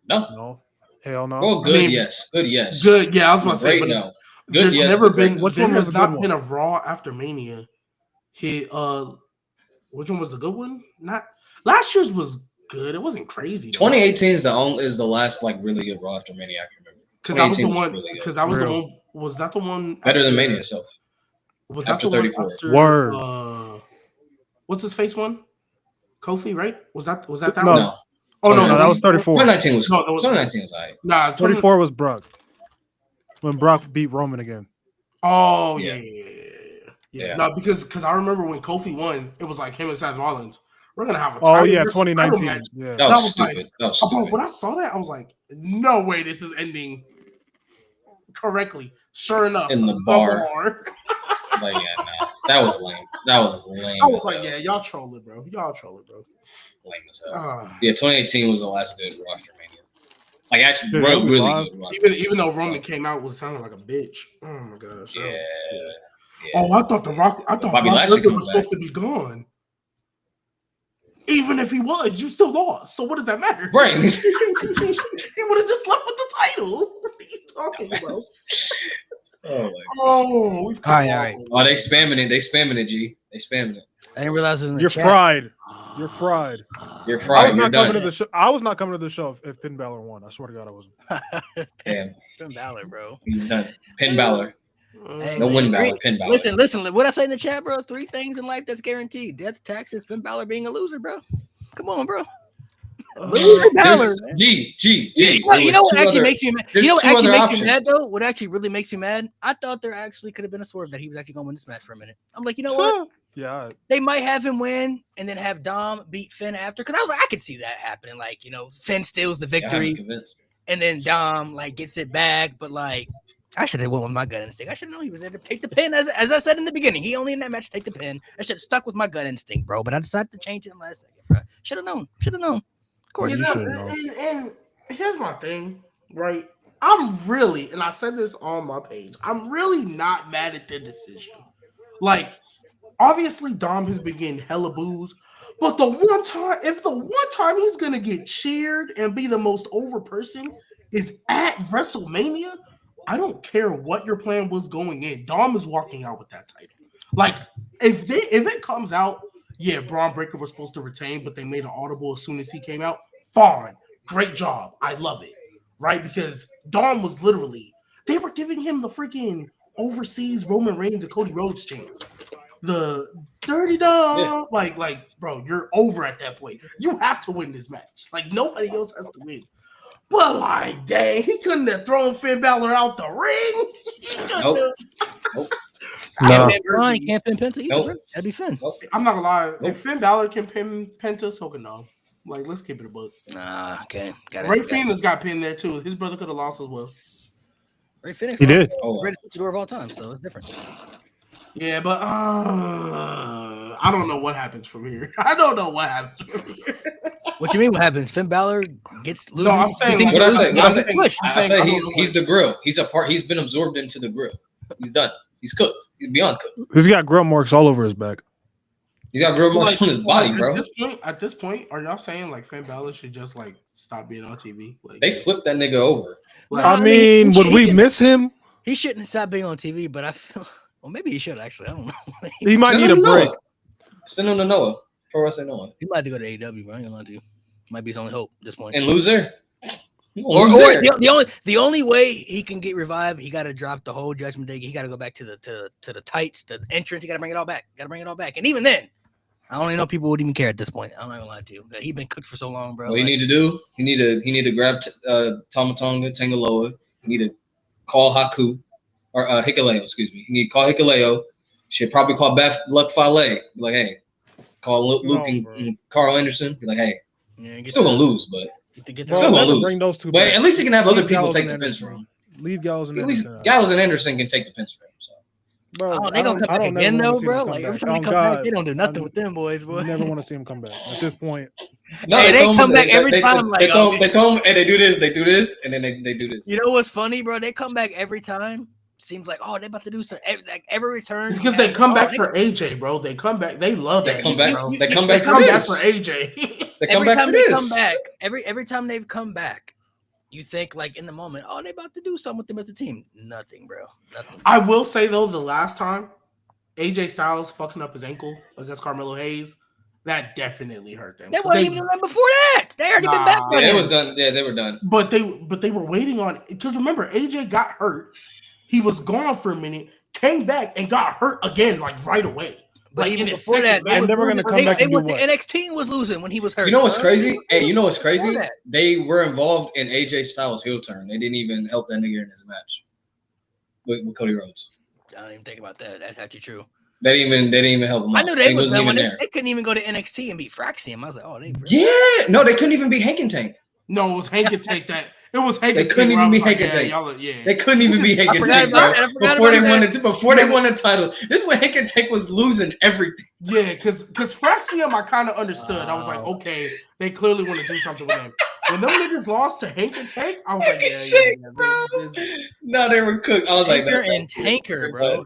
No. Hell no. Well, good, yes. Good, yes. Good, yeah. I was about to say, Great, but no. there's Good, yes. never Great, been. no. Which There one was has the good not been one? a Raw after Mania hit. Which one was the good one? Not last year's was good. It wasn't crazy though. 2018 is the last like really good Raw after Mania I can remember. Because that was the 2018 one. really good. Because that was the Real. one. Was that the one Better than after- Mania itself. Was that After the one 34. after? Word. What's his face one? Kofi, right? Was that that No. one? No. Oh no, No, that was 34. 2019 was No, cool. 2019 was alright. Nah, 34 was Brock. When Brock beat Roman again. Oh Yeah. yeah. No, because I remember when Kofi won, it was like him and Seth Rollins. We're gonna have a Oh title yeah, versus title 2019. match. Yeah. That was like, stupid. That was bro, stupid. when I saw that, I was like, no way, this is ending correctly. Sure enough, In the bar. Like, yeah, nah. That was lame. That was lame. I was like, yeah, y'all trolling, bro. Y'all trolling, bro. Lame as hell. Yeah, 2018 was the last good Raw after Mania. Like, actually, Dude, really live. good Raw. Even though Roman came out was sounding like a bitch. Oh my gosh. Yeah. Oh, I thought Brock Bobby Lesnar Lashley was comes supposed to be gone. Even if he was, you still lost. So what does that matter? Right. He would have just left with the title. What are you talking about? Oh, my God. Oh, we've come all right. Oh, they spamming it. They spamming it, G. They spamming it. I didn't realize it was in the You're chat. fried. You're fried. You're I fried. was You're not coming done. to the show. I was not coming to the show if Finn Balor won. I swear to God, I wasn't. Damn. Finn Balor, bro. He's done. Pin Balor. Hey, No man, win Balor. Pin Balor. Listen. What I say in the chat, bro? 3 things in life that's guaranteed: death, taxes, Finn Balor being a loser, bro. Come on, bro. Finn Balor, man. G. You know what actually makes me mad? You know what actually makes me mad though? What actually really makes me mad? I thought there actually could have been a swerve that he was actually going to win this match for a minute. I'm like, you know what? Yeah. They might have him win and then have Dom beat Finn after. Because I was like, I could see that happening. Like, you know, Finn steals the victory and then Dom like gets it back. But like, I should have went with my gut instinct. I should have known he was there to take the pin. As I said in the beginning, he only in that match to take the pin. I should have stuck with my gut instinct, bro. But I decided to change it in the last second, bro. Should have known. Of course, you know, and here's my thing, right? I'm really, and I said this on my page, I'm really not mad at the decision. Like, obviously, Dom has been getting hella boos, but the one time he's gonna get cheered and be the most over person is at WrestleMania, I don't care what your plan was going in. Dom is walking out with that title. Like, if it comes out, yeah, Braun Breaker was supposed to retain, but they made an audible as soon as he came out. Fine. Great job. I love it. Right? Because Dom was literally, they were giving him the freaking overseas Roman Reigns and Cody Rhodes chance. The dirty Dom. Yeah. Like, bro, you're over at that point. You have to win this match. Like, nobody else has to win. But like, dang, he couldn't have thrown Finn Balor out the ring. He couldn't have. No. Can't pin Penta either. That'd be Finn. I'm not gonna lie. If Finn Balor can pin Penta, so can no. Like, let's keep it a book. Nah, okay. Ray Phoenix got pinned there too. His brother could have lost as well. Ray Phoenix, he did. The greatest luchador of all time, so it's different. Yeah, but I don't know what happens from here. What you mean? What happens? Finn Balor gets losing. No, I'm saying what I say. I say he's the grill. He's a part. He's been absorbed into the grill. He's done. He's cooked. He's beyond cooked. He's got grill marks all over his back. He's got grill marks on his body, bro. At this point, are y'all saying like Finn Balor should just like stop being on TV? Like, they flipped that nigga over. Like, I mean, would we miss him? He shouldn't stop being on TV, but I feel. Well, maybe he should actually. I don't know. He might need a break. Send him to Noah. Pro Wrestling Noah. He might have to go to AEW, bro. I ain't gonna lie to you. Might be his only hope at this point. And loser. Or the only way he can get revived, he got to drop the whole Judgment Day. He got to go back to the tights, the entrance. He got to bring it all back. And even then, I don't even know people would even care at this point. I'm not gonna lie to you. He's been cooked for so long, bro. What he need to do? He need to grab Tama Tonga, Tangaloa. He need to call Haku or Hikuleo. Excuse me. He need to call Hikuleo. Should probably call Beth Luck Fale. Be like, hey, call Luke and Carl Anderson. Be like, hey, still gonna lose, but still gonna lose. Bring those two but back. at least he can have other people take the pins from him. Leave Gallows and at least Gallows and Anderson can take the pins from him. So. Bro, they gonna come back again though, bro. Like every time they come back, they don't do nothing with them boys, boy. You never want to see them come back at this point. No, they come back every time. They throw them, and they do this, and then they do this. You know what's funny, bro? They come back every time. Seems like, oh, they about to do something. Like every return, because they come back for AJ, bro. They come back. They love that. They come back for AJ. They come back for this. Every time they've come back, you think like in the moment, oh, they about to do something with them as a team. Nothing, bro. Nothing. I will say though, the last time AJ Styles fucking up his ankle against Carmelo Hayes, that definitely hurt them. They weren't even done before that. They already been back on Yeah, it. was done. Yeah, they were done. But they were waiting on because remember AJ got hurt. He was gone for a minute, came back and got hurt again like right away. But like even before that, they were going to come back and do what? The NXT was losing when he was hurt. You know what's crazy? Hey, you know what's crazy? They were involved in AJ Styles' heel turn. They didn't even help that nigga in his match with Cody Rhodes. I don't even think about that. That's actually true. They didn't even help him. I knew they was wasn't even there. They couldn't even go to NXT and beat Fraxium. I was like, oh, they. Yeah, no, they couldn't even beat Hank and Tank. No, it was Hank and Tank that. It was Hank. They couldn't even be Hank and Tank. They couldn't even be Hank and Tank before they won the title. This is when Hank and Tank was losing everything. Yeah, because Fraxium, I kind of understood. I was like, okay, they clearly want to do something with him. When them niggas lost to Hank and Tank, I was like, yeah. No, they were cooked. I was Hanker like, and Tanker, bro.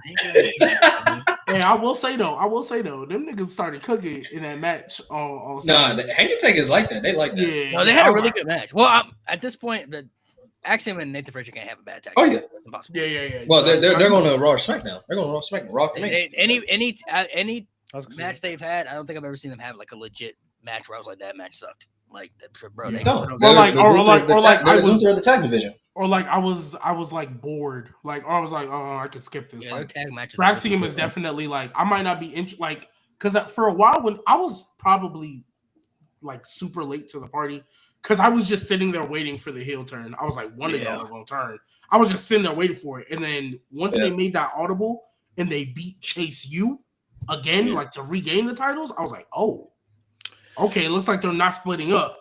And I will say though, them niggas started cooking in that match on Saturday. Hank and Tank is like that. They like that. Yeah, no, they had a really good match. Well, at this point, the Axiom and Nathan Frazier can't have a bad tag. Oh yeah, impossible. Yeah. Well, they're going to Raw or SmackDown. They're going to Raw SmackDown. Raw. Any match they've had, I don't think I've ever seen them have like a legit match where I was like, that match sucked. Like, bro, they don't. the tag division. Or like I was like bored. Like or I was like, oh, I could skip this. Yeah, like tag matches. Fraxium is definitely like I might not be like because for a while when I was probably like super late to the party because I was just sitting there waiting for the heel turn. I was like, one of y'all are gonna turn. I was just sitting there waiting for it, and then once they made that audible and they beat Chase U again, like to regain the titles, I was like, oh. Okay, it looks like they're not splitting up.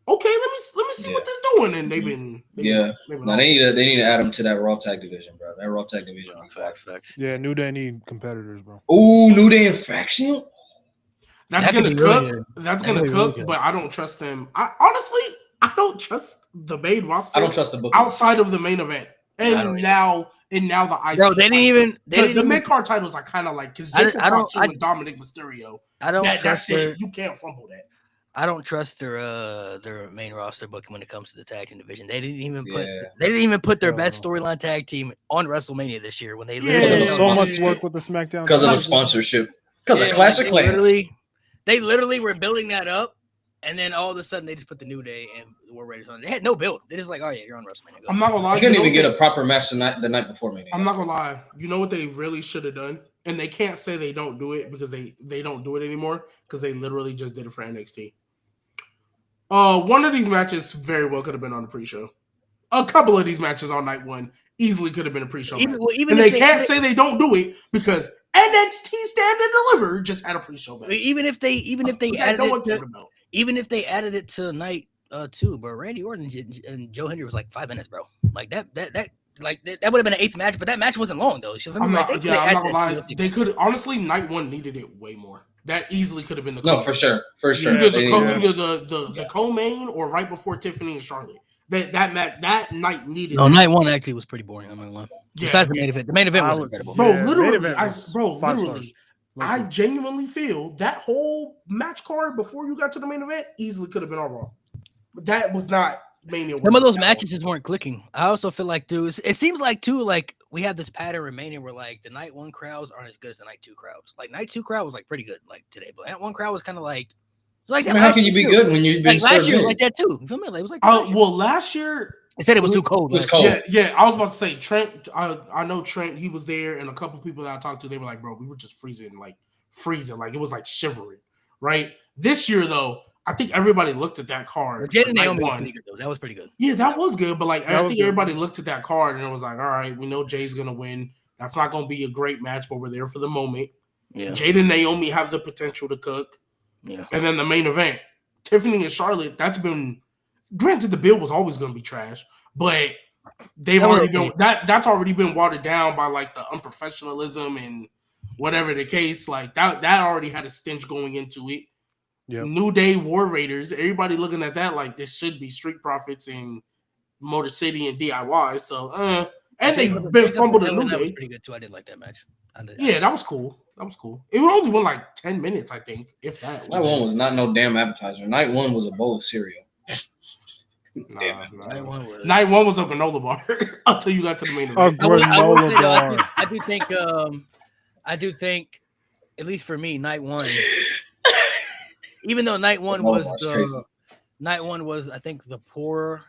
Okay, let me see what they're doing. And they've been they need to add them to that Raw tag division, bro. That Raw tag division. Facts. Yeah, New Day need competitors, bro. Ooh, New Day and Fraction. That's gonna cook. That's gonna cook, really, but I don't trust them. I don't trust the main roster. I don't trust the book outside of the main event. And now the IC. Bro, the mid card titles are kind of like because Jacob Fatu and Dominic Mysterio. I don't trust that you can't fumble that. I don't trust their main roster booking when it comes to the tag team division. They didn't even put their best storyline tag team on WrestleMania this year when they literally so much work with the SmackDown because of the sponsorship. Because of Classic Clans. They literally were building that up, and then all of a sudden they just put the New Day and the War Raiders on. They had no build. They just like, oh yeah, you're on WrestleMania. Go. I'm not gonna lie. You couldn't even get a proper match the night before Mania. I'm not gonna lie. You know what they really should have done? And they can't say they don't do it because they don't do it anymore because they literally just did it for NXT. One of these matches very well could have been on the pre-show. A couple of these matches on night one easily could have been a pre-show. Even and they can't say they don't do it because NXT Stand and Deliver just had a pre-show match. Even if they added it to night 2, bro. Randy Orton and Joe Hendry was like 5 minutes, bro. Like that would have been an 8th match, but that match wasn't long though. I'm not gonna lie. They could honestly night 1 needed it way more. That easily could have been the no for sure. Either the co-main or right before Tiffany and Charlotte. That night needed. No, night 1 actually was pretty boring. I'm not gonna lie. Besides the main event, was incredible. Literally, I genuinely feel that whole match card before you got to the main event easily could have been all wrong. But that was not Mania. Some of those matches just weren't clicking. I also feel like, dude, it seems like too, like we have this pattern remaining where like the night 1 crowds aren't as good as the night 2 crowds. Like night 2 crowd was like pretty good like today, but night 1 crowd was kind of like that. How can you be good when you've been last year like that too? You feel me? Like, it was like last year they said it was too cold. It was cold. Yeah. I was about to say Trent. I know Trent. He was there, and a couple people that I talked to, they were like, "Bro, we were just freezing. Like it was like shivering." Right. This year, though, I think everybody looked at that card. Jade and Naomi was pretty good, though. That was pretty good. Yeah, that was good. But like, I think everybody looked at that card and it was like, "All right, we know Jay's gonna win. That's not gonna be a great match, but we're there for the moment." Yeah. Jade and Naomi have the potential to cook. Yeah. And then the main event, Tiffany and Charlotte. That's been. Granted, the bill was always going to be trash, but they've that's already been watered down by like the unprofessionalism and whatever the case. Like that already had a stench going into it. Yep. New Day War Raiders. Everybody looking at that like this should be Street Profits and Motor City and DIY. So and they've been fumbled a New Day. That was pretty good too. I did like that match. That was cool. It only went like 10 minutes, I think, if that. Night 1 was not no damn appetizer. Night 1 was a bowl of cereal. Night one was. Night one was a granola bar until you got to the main A event. granola bar. I do think, at least for me, night one. Even though night one was I think the poorer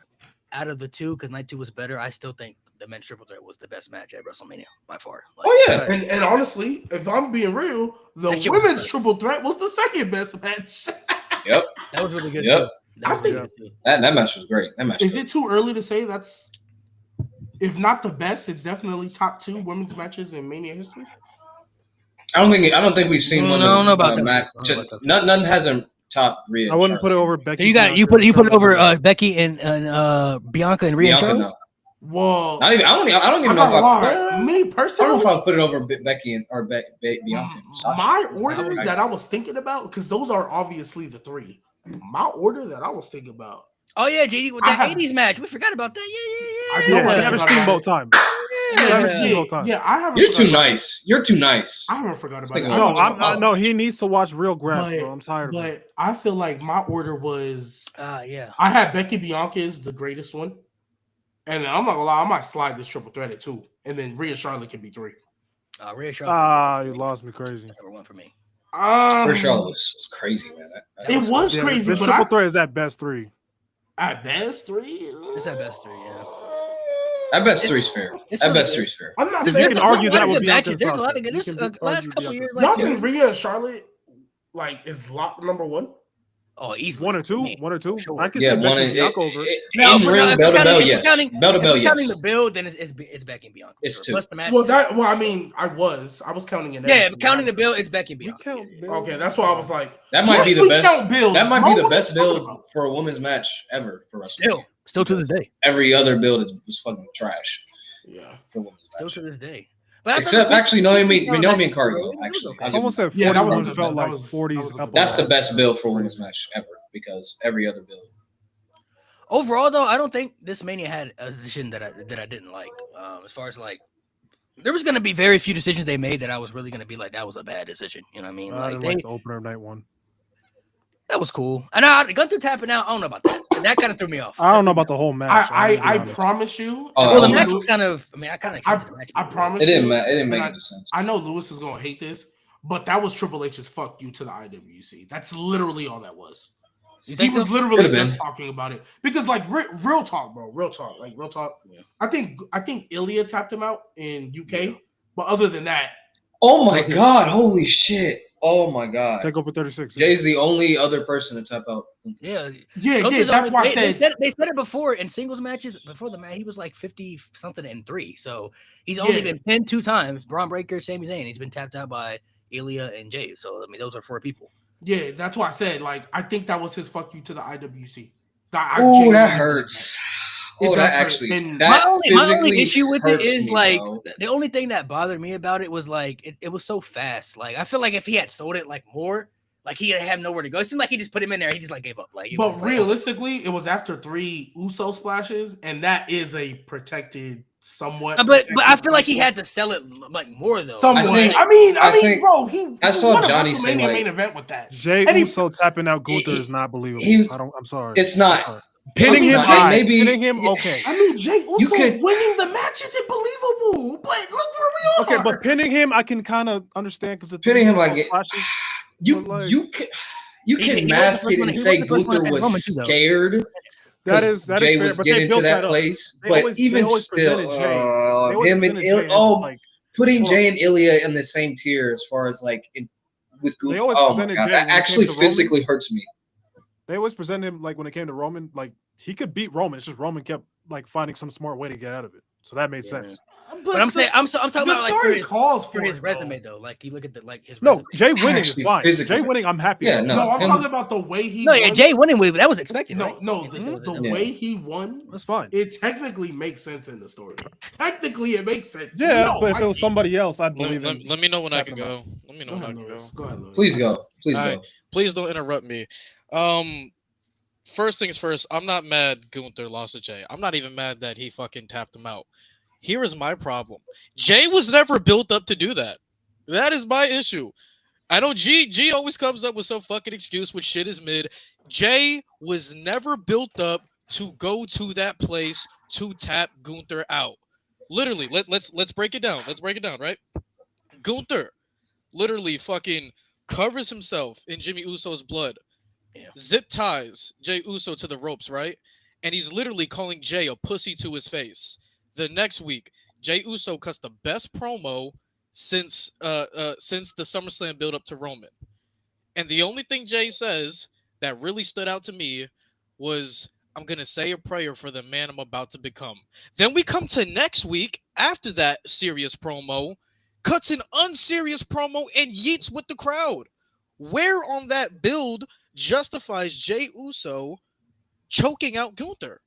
out of the two because night two was better. I still think the men's triple threat was the best match at WrestleMania by far. Like, Oh yeah, and honestly, if I'm being real, the women's triple threat was the second best match. Yep, that was really good Yep. too. That match was great. That match. Is it too early to say that's, if not the best, it's definitely top 2 women's matches in Mania history? I don't think we've seen one. I don't know about that. Match. None hasn't top Rhea. I wouldn't put it over Becky. You put it over Becky and Bianca and Rhea. Bianca, no. Well, not even. I don't even know if I. Me personally, I don't know if I put it over Becky or Bianca. My order that I was thinking about, because those are obviously the 3. My order that I was thinking about. Oh yeah, JD with that 80s match. We forgot about that. Yeah. Savage Steamboat time. Yeah, I haven't. You're too nice. You're too nice. I haven't forgot about that. No, he needs to watch real grass, bro. I'm tired of it. But I feel like my order was. I had Becky Bianca is the greatest one, and I'm not gonna lie, I might slide this triple threat at 2, and then Rhea Charlotte can be 3. Rhea Charlotte. You lost me crazy. Number 1 for me. Rhea Charlotte was crazy, man. It was crazy. The triple threat is at best 3. At best 3. It's at best 3. Yeah. At best 3's fair. At best 3's fair. I'm not saying you can argue that would be matches. There's a lot of good. This last couple years, y'all think Rhea and Charlotte is locked number 1? Oh, easily. 1 or 2. 1 or 2. Sure. I can say Becky and Bianca over. In-ring, bell to bell, yes. Bell to bell, yes. Counting the build, then it's Becky and Bianca. It's 2. Plus the match. I mean, I was counting it. Yeah, but counting the build, it's Becky and Bianca. Okay, that's why I was like, that might be the best. That might be the best build for a women's match ever for WrestleMania. Still to this day. Every other build was fucking trash. Yeah, for women's match. Still to this day. But except actually, Naomi and Cargo. Actually, I almost said 40. That felt like 40s. That's the best build for women's match ever because every other build. Overall, though, I don't think this Mania had a decision that I didn't like. As far as like, there was going to be very few decisions they made that I was really going to be like, that was a bad decision. You know what I mean? I didn't like the opener of night 1. That was cool. And Gunther tapping out, I don't know about that. That kind of threw me off. I don't know about the whole match. I promise you. Well, the match was kind of. I mean, I kind of. I promise it didn't. It didn't make any sense. I know Lewis is gonna hate this, but that was Triple H's "fuck you" to the IWC. That's literally all that was. He was literally just talking about it because, like, real talk, bro. Real talk. Yeah. I think Ilya tapped him out in UK, but other than that, oh my god, holy shit. Oh my god! Take over 36. Jay's the only other person to tap out. Yeah. That's why I said they said it before in singles matches. Before the match, he was like 50 something and 3. So he's only been pinned 2 times. Braun Breaker, Sami Zayn. He's been tapped out by Ilya and Jay. So I mean, those are 4 people. Yeah, that's why I said like I think that was his "fuck you" to the IWC. Oh, that hurts. Oh, that actually. My only issue with it is like the only thing that bothered me about it was like it was so fast. Like I feel like if he had sold it like more, like he'd have nowhere to go. It seemed like he just put him in there. He just like gave up. Like, but realistically, it was after 3 Uso splashes, and that is a protected, somewhat. But I feel like he had to sell it like more though. Somewhat. I mean, bro, I saw Johnny say like, main event with that. Jay Uso tapping out Gunther is not believable. I'm sorry. It's not. Pinning him, pinning him, okay. I mean, Jay Uso winning the match isn't believable, but look where we are. Okay, but pinning him, I can kind of understand because pinning him like you can mask it and say Gunther was scared. That is Jay was getting to that place, but even still, him and putting Jay and Ilya in the same tier as far as like with Gunther. Oh my god, that actually physically hurts me. They always presented him like when it came to Roman, like he could beat Roman. It's just Roman kept like finding some smart way to get out of it. So that made sense. But I'm talking about like for his resume though. Like you look at his resume. Jay winning is fine. Jay winning, I'm happy. Yeah, I'm talking about the way he. Jay winning that was expected. The way he won, that's fine. It technically makes sense in the story. Technically, it makes sense. Yeah, but if it was somebody else, I'd believe him. Let me know when I can go. Let me know when I can go. Go ahead, Louis. Please go. Please go. Please don't interrupt me. First things first, I'm not mad Gunther lost to Jay. I'm not even mad that he fucking tapped him out. Here is my problem. Jay was never built up to do that. That is my issue. I know G always comes up with some fucking excuse when shit is mid. Jay was never built up to go to that place to tap Gunther out. Literally, let's break it down. Let's break it down, right? Gunther literally fucking covers himself in Jimmy Uso's blood, Yeah. zip ties Jay Uso to the ropes, right? And he's literally calling Jay a pussy to his face. The next week, Jay Uso cuts the best promo since the SummerSlam build up to Roman. And the only thing Jay says that really stood out to me was, I'm going to say a prayer for the man I'm about to become. Then we come to next week after that serious promo, cuts an unserious promo and yeets with the crowd. Where on that build justifies Jay Uso choking out Gunther?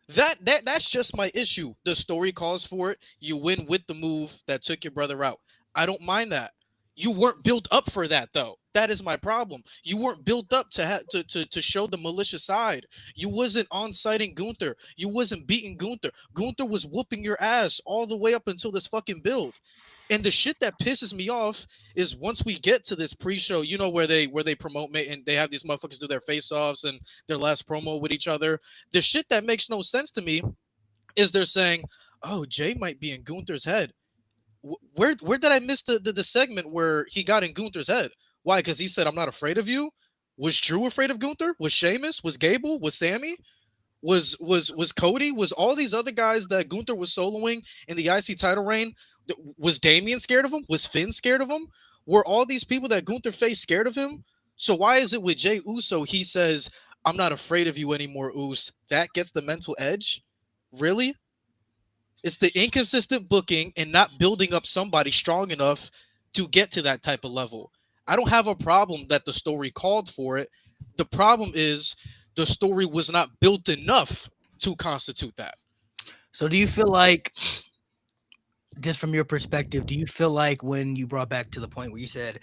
That's just my issue. The story calls for it. You win with the move that took your brother out. I don't mind that. You weren't built up for that though. That is my problem. You weren't built up to show the malicious side. You wasn't on sighting Gunther. You wasn't beating Gunther. Gunther was whooping your ass all the way up until this fucking build. And the shit that pisses me off is once we get to this pre-show, you know, where they promote me and they have these motherfuckers do their face-offs and their last promo with each other. The shit that makes no sense to me is they're saying, "Oh, Jay might be in Gunther's head." Where did I miss the segment where he got in Gunther's head? Why? Because he said, "I'm not afraid of you." Was Drew afraid of Gunther? Was Sheamus? Was Gable? Was Sammy? Was Cody? Was all these other guys that Gunther was soloing in the IC title reign? Was Damian scared of him? Was Finn scared of him? Were all these people that Gunther faced scared of him? So why is it with Jay Uso he says, "I'm not afraid of you anymore, Us"? That gets the mental edge? Really? It's the inconsistent booking and not building up somebody strong enough to get to that type of level. I don't have a problem that the story called for it. The problem is the story was not built enough to constitute that. So do you feel like, just from your perspective, do you feel like when you brought back to the point where you said,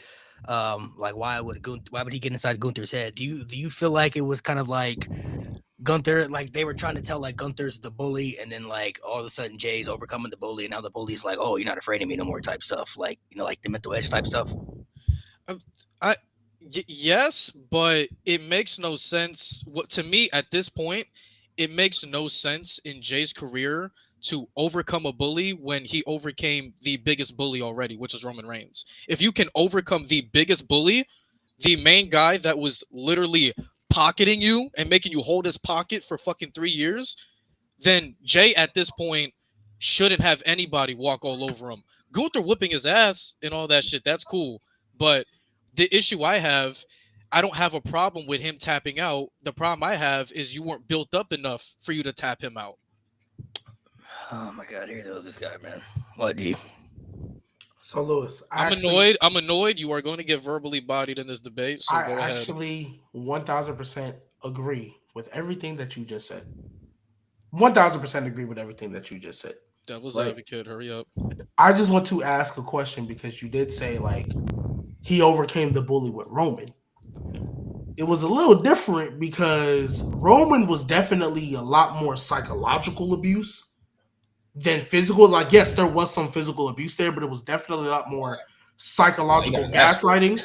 like why would he get inside Gunther's head? Do you feel like it was kind of like Gunther, like they were trying to tell like Gunther's the bully, and then like all of a sudden Jay's overcoming the bully, and now the bully's like, "Oh, you're not afraid of me no more," type stuff, like, you know, like the mental edge type stuff. Yes, but it makes no sense. What to me at this point, it makes no sense in Jay's career to overcome a bully when he overcame the biggest bully already, which is Roman Reigns. If you can overcome the biggest bully, the main guy that was literally pocketing you and making you hold his pocket for fucking 3 years, then Jay at this point shouldn't have anybody walk all over him. Gunther whipping his ass and all that shit, that's cool. But the issue I have, I don't have a problem with him tapping out. The problem I have is you weren't built up enough for you to tap him out. Oh my god, here goes this guy, man. What, G? So Lewis, I'm annoyed. You are going to get verbally bodied in this debate. So I go ahead. actually 1000% agree with everything that you just said. 1000% agree with everything that you just said. Devil's Right. advocate, hurry up. I just want to ask a question because you did say like he overcame the bully with Roman. It was a little different because Roman was definitely a lot more psychological abuse than physical. Like, yes, there was some physical abuse there, but it was definitely a lot more psychological gaslighting.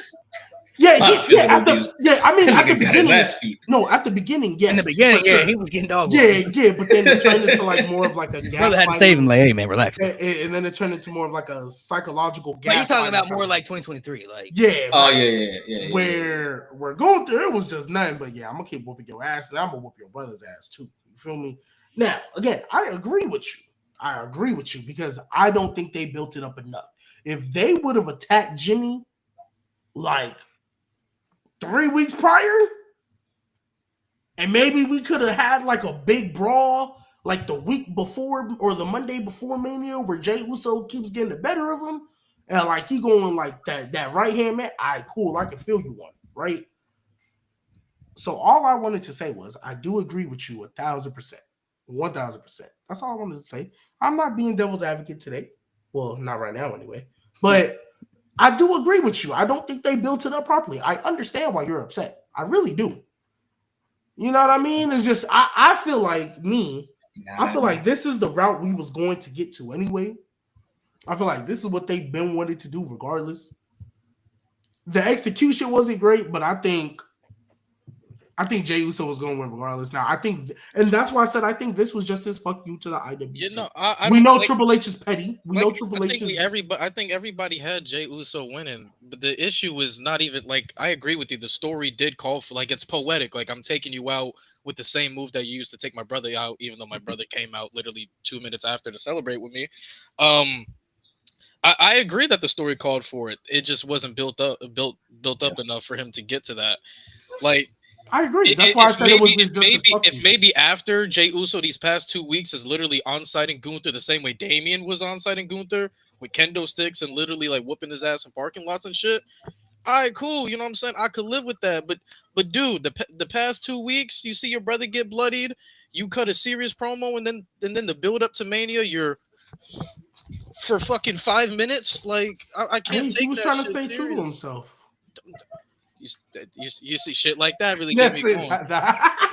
Yeah. I mean, at the beginning, no, at the beginning, yes. In the beginning, yeah, sure. He was getting dog. Yeah, but then it turned into like more of like a gaslighting. Brother had to save him, like, hey man, relax. And then it turned into more of like a psychological gaslighting. But you're talking about more like 2023, like yeah. Oh right. yeah. Where we're going through, it was just nothing. But yeah, I'm gonna keep whooping your ass, and I'm gonna whoop your brother's ass too. You feel me? Now, again, I agree with you because I don't think they built it up enough. If they would have attacked Jimmy like 3 weeks prior, and maybe we could have had like a big brawl like the week before or the Monday before Mania where Jay Uso keeps getting the better of him, and like he going like that right hand man. All right, cool. I can feel you on it, right? So all I wanted to say was I do agree with you 1,000%. 1,000%. That's all I wanted to say. I'm not being devil's advocate today. Well, not right now anyway. But I do agree with you. I don't think they built it up properly. I understand why you're upset. I really do. You know what I mean? It's just I feel like I feel like this is the route we was going to get to anyway. I feel like this is what they've been wanting to do regardless. The execution wasn't great, but I think I think Jey Uso was going to win regardless. Now I think, and that's why I said I think this was just his fuck you to the IWC. You know, I we don't know like, Triple H is petty. We like, know Triple H is. I think everybody had Jey Uso winning, but the issue is not even like I agree with you. The story did call for like it's poetic. Like I'm taking you out with the same move that you used to take my brother out, even though my brother came out literally 2 minutes after to celebrate with me. I agree that the story called for it. It just wasn't built up enough for him to get to that. Like I agree. That's why I said it was just if maybe after Jey Uso these past 2 weeks is literally on-sighting Gunther the same way Damian was on-sighting Gunther with kendo sticks and literally like whooping his ass in parking lots and shit. All right, cool. You know what I'm saying? I could live with that. But dude, the past 2 weeks, you see your brother get bloodied. You cut a serious promo, and then the build up to Mania, you're for fucking 5 minutes. Like I can't take. He was that trying to shit stay serious. true to himself. You see shit like that really get me going. Shit like that.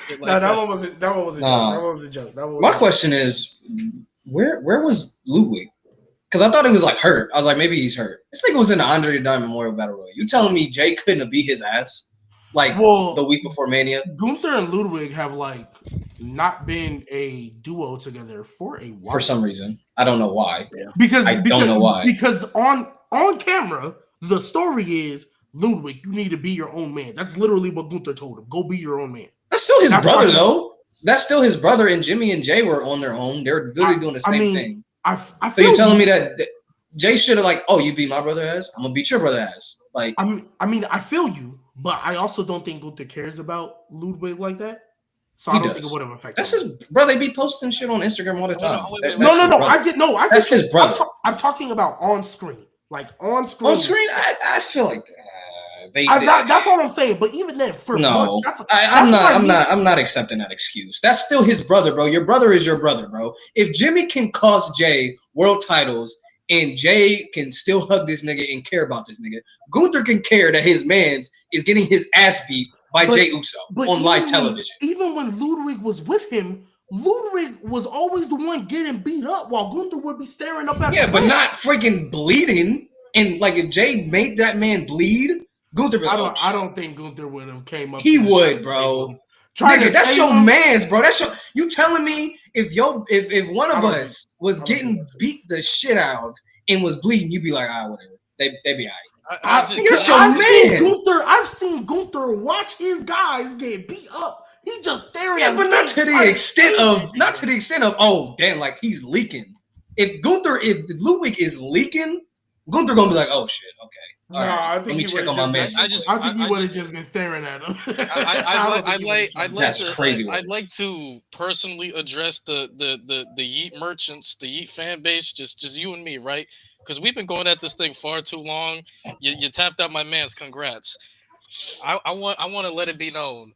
Shit like that one wasn't. That one was a joke. That one was a joke. My question is, where was Ludwig? Because I thought he was like hurt. I was like, maybe he's hurt. This nigga was in the Andre the Diamond Memorial Battle Royal. You telling me Jay couldn't have beat his ass like the week before Mania? Gunther and Ludwig have like not been a duo together for a while. For some reason, I don't know why. Yeah. Because I don't know why. Because on camera, the story is Ludwig, you need to be your own man. That's literally what Gunther told him. Go be your own man. That's still his brother, though. That's still his brother. And Jimmy and Jay were on their own. They're literally doing the same thing. I so feel you're telling me that Jay should have like, oh, you beat my brother ass? I'm gonna beat your brother ass. Like, I mean, I feel you, but I also don't think Gunther cares about Ludwig like that. So I don't think it would have affected. That's his brother. They be posting shit on Instagram all the time. No. That's his brother. I'm talking about on screen. Like on screen. On screen, I feel like that's all I'm saying. But even then, I'm not accepting that excuse. That's still his brother, bro. Your brother is your brother, bro. If Jimmy can cost Jay world titles and Jay can still hug this nigga and care about this nigga, Gunther can care that his man's is getting his ass beat by Jey Uso on live television. Even when Ludwig was with him, Ludwig was always the one getting beat up while Gunther would be staring up at the but not freaking bleeding. And like if Jay made that man bleed, Gunther would I don't think Gunther would have came up. He would, bro. Nigga, that's your man's, bro. That's you telling me if one of us was getting beat the shit out of and was bleeding, you'd be like, whatever. They be alright. I've seen Gunther watch his guys get beat up. He just staring at but not to the extent of oh damn, like he's leaking. If Ludwig is leaking, Gunther gonna be like, oh shit, okay. I think let me check on my man. I think he would have just been staring at him. I'd like to personally address the Yeet merchants, the Yeet fan base, just you and me, right? Because we've been going at this thing far too long. You tapped out my man's. Congrats. I want to let it be known.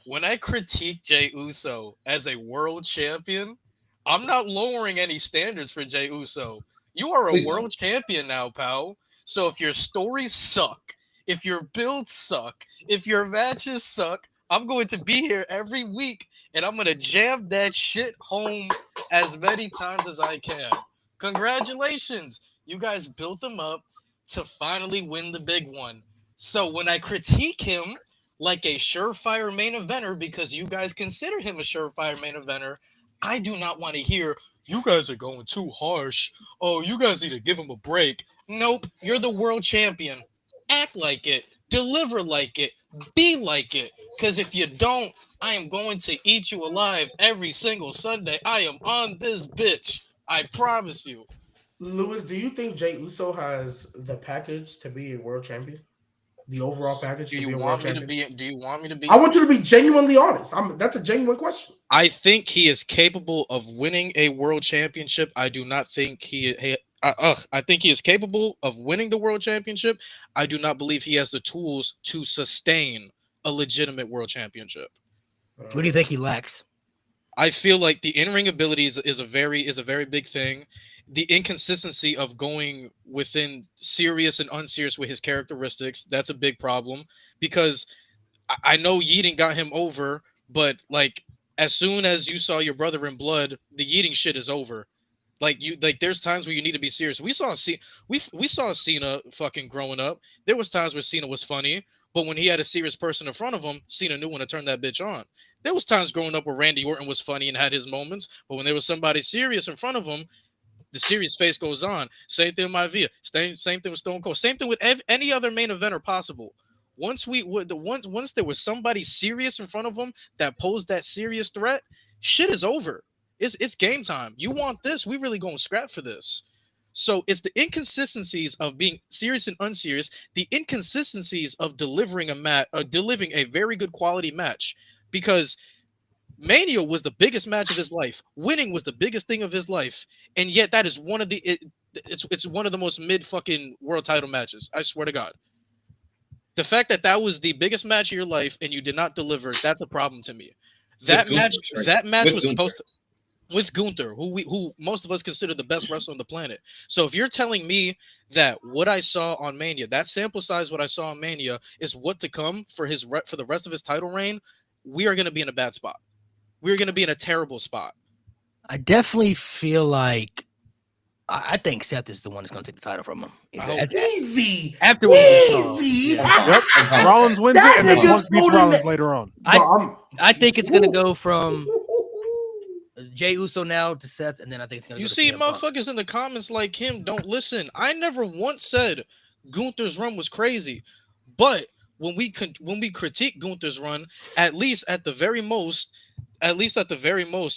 When I critique Jey Uso as a world champion, I'm not lowering any standards for Jey Uso. You are a world champion now, pal. So if your stories suck, if your builds suck, if your matches suck, I'm going to be here every week and I'm going to jam that shit home as many times as I can. Congratulations. You guys built him up to finally win the big one. So when I critique him like a surefire main eventer because you guys consider him a surefire main eventer, I do not want to hear, you guys are going too harsh. Oh, you guys need to give him a break. Nope, you're the world champion. Act like it. Deliver like it. Be like it. Because if you don't, I am going to eat you alive every single Sunday. I am on this bitch. I promise you. Lewis, do you think Jey Uso has the package to be a world champion? The overall package do you want me to be? I want you to be genuinely honest. That's a genuine question. I think he is capable of winning a world championship. I do not think I think he is capable of winning the world championship. I do not believe he has the tools to sustain a legitimate world championship. What do you think he lacks? I feel like the in-ring ability is a very big thing. The inconsistency of going within serious and unserious with his characteristics, that's a big problem because I know Yeating got him over, but like as soon as you saw your brother in blood, the Yeating shit is over. Like there's times where you need to be serious. We saw Cena fucking growing up. There was times where Cena was funny, But when he had a serious person in front of him, Cena knew when to turn that bitch on. There was times growing up where Randy Orton was funny and had his moments, but when there was somebody serious in front of him, the serious face goes on. Same thing with Maivia. Same thing with Stone Cold. Same thing with any other main eventer possible. Once there was somebody serious in front of them that posed that serious threat, shit is over. It's game time. You want this? We really gonna scrap for this. So it's the inconsistencies of being serious and unserious, the inconsistencies of delivering delivering a very good quality match, because Mania was the biggest match of his life. Winning was the biggest thing of his life, and yet that is one of it's one of the most mid fucking world title matches. I swear to God. The fact that was the biggest match of your life and you did not deliver, that's a problem to me. That match was supposed to with Gunther, who most of us consider the best wrestler on the planet. So if you're telling me that what I saw on Mania, that sample size, what I saw on Mania, is what to come for for the rest of his title reign, we are going to be in a bad spot. We're going to be in a terrible spot. I definitely feel like I think Seth is the one that's going to take the title from him. Easy. After what easy. Yep. Rollins wins it, and then Punk beats Rollins later on. I think it's going to go from Jey Uso now to Seth, and then I think it's going to. You see, motherfuckers in the comments like him don't listen. I never once said Gunther's run was crazy, but when we critique Gunther's run, at least at the very most,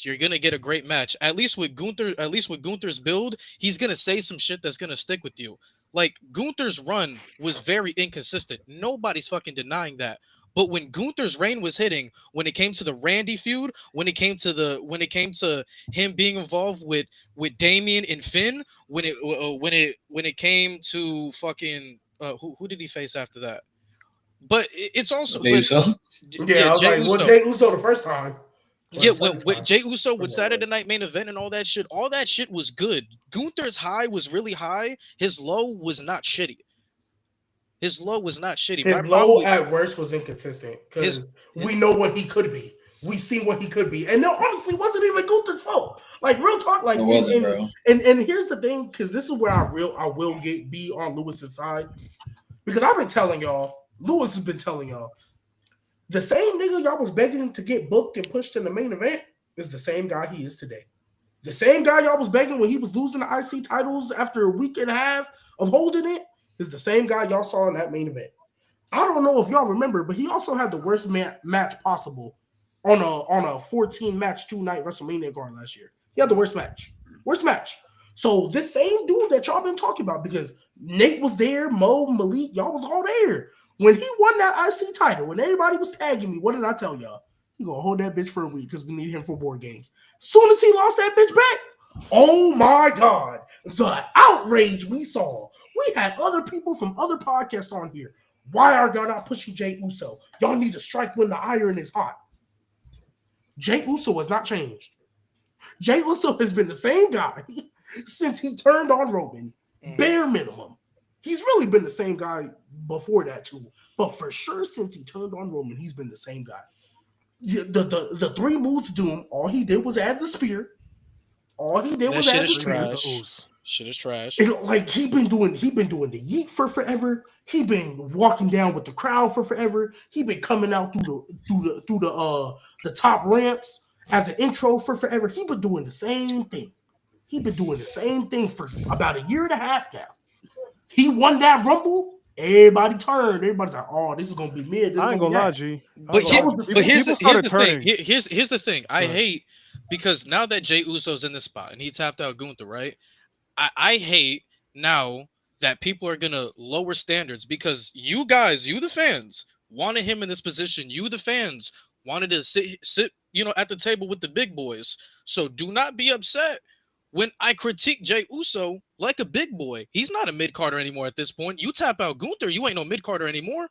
you're gonna get a great match. At least with Gunther's build, he's gonna say some shit that's gonna stick with you. Like Gunther's run was very inconsistent. Nobody's fucking denying that. But when Gunther's reign was hitting, when it came to the Randy feud, when it came to him being involved with Damian and Finn, when it came to fucking who did he face after that? But it's also Jey Uso the first time. Yeah, with Jey Uso with Saturday Night Main Event and all that shit was good. Gunther's high was really high. His low was not shitty. His low at worst was inconsistent because we know what he could be. We see what he could be, and no, honestly, wasn't even Gunther's fault. Like real talk, like and here's the thing, because this is where I will be on Lewis's side, because I've been telling y'all, Lewis has been telling y'all, the same nigga y'all was begging to get booked and pushed in the main event is the same guy he is today. The same guy y'all was begging when he was losing the IC titles after a week and a half of holding it is the same guy y'all saw in that main event. I don't know if y'all remember, but he also had the worst match possible on a 14-match 2-night WrestleMania card last year. He had the worst match. So this same dude that y'all been talking about, because Nate was there, Mo, Malik, y'all was all there. When he won that IC title, when everybody was tagging me, what did I tell y'all? He gonna hold that bitch for a week because we need him for board games. Soon as he lost that bitch back, oh my God, the outrage we saw. We had other people from other podcasts on here. Why are y'all not pushing Jey Uso? Y'all need to strike when the iron is hot. Jey Uso has not changed. Jey Uso has been the same guy since he turned on Roman. Bare minimum. He's really been the same guy before that too. But for sure, since he turned on Roman, he's been the same guy. The 3 moves to Doom, all he did was add the spear. All he did was add the spear. Shit is trash. Like he been doing the yeet for forever. He been walking down with the crowd for forever. He been coming out through the top ramps as an intro for forever. He been doing the same thing. He been doing the same thing for about a year and a half now. He won that Rumble. Everybody turned. Everybody's like, "Oh, this is gonna be mid." I ain't gonna lie, G. But here's the thing. Here's the thing. I hate because now that Jey Uso's in this spot and he tapped out Gunther, right? I hate now that people are gonna lower standards because you guys, you the fans, wanted him in this position. You the fans wanted to sit, at the table with the big boys. So do not be upset when I critique Jey Uso like a big boy. He's not a mid-carder anymore at this point. You tap out Gunther, you ain't no mid-carder anymore.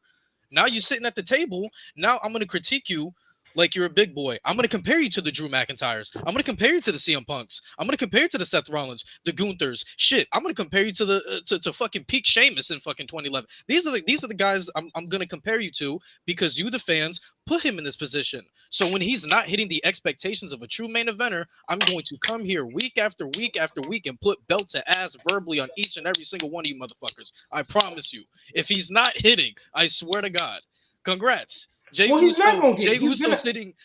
Now you're sitting at the table. Now I'm going to critique you like you're a big boy. I'm going to compare you to the Drew McIntyres. I'm going to compare you to the CM Punks. I'm going to compare you to the Seth Rollins, the Gunthers. Shit, I'm going to compare you to the to fucking peak Sheamus in fucking 2011. These are the guys I'm going to compare you to because you, the fans, put him in this position. So when he's not hitting the expectations of a true main eventer, I'm going to come here week after week after week and put belt to ass verbally on each and every single one of you motherfuckers. I promise you. If he's not hitting, I swear to God. Congrats. Jey Well, he's not Uso, gonna get.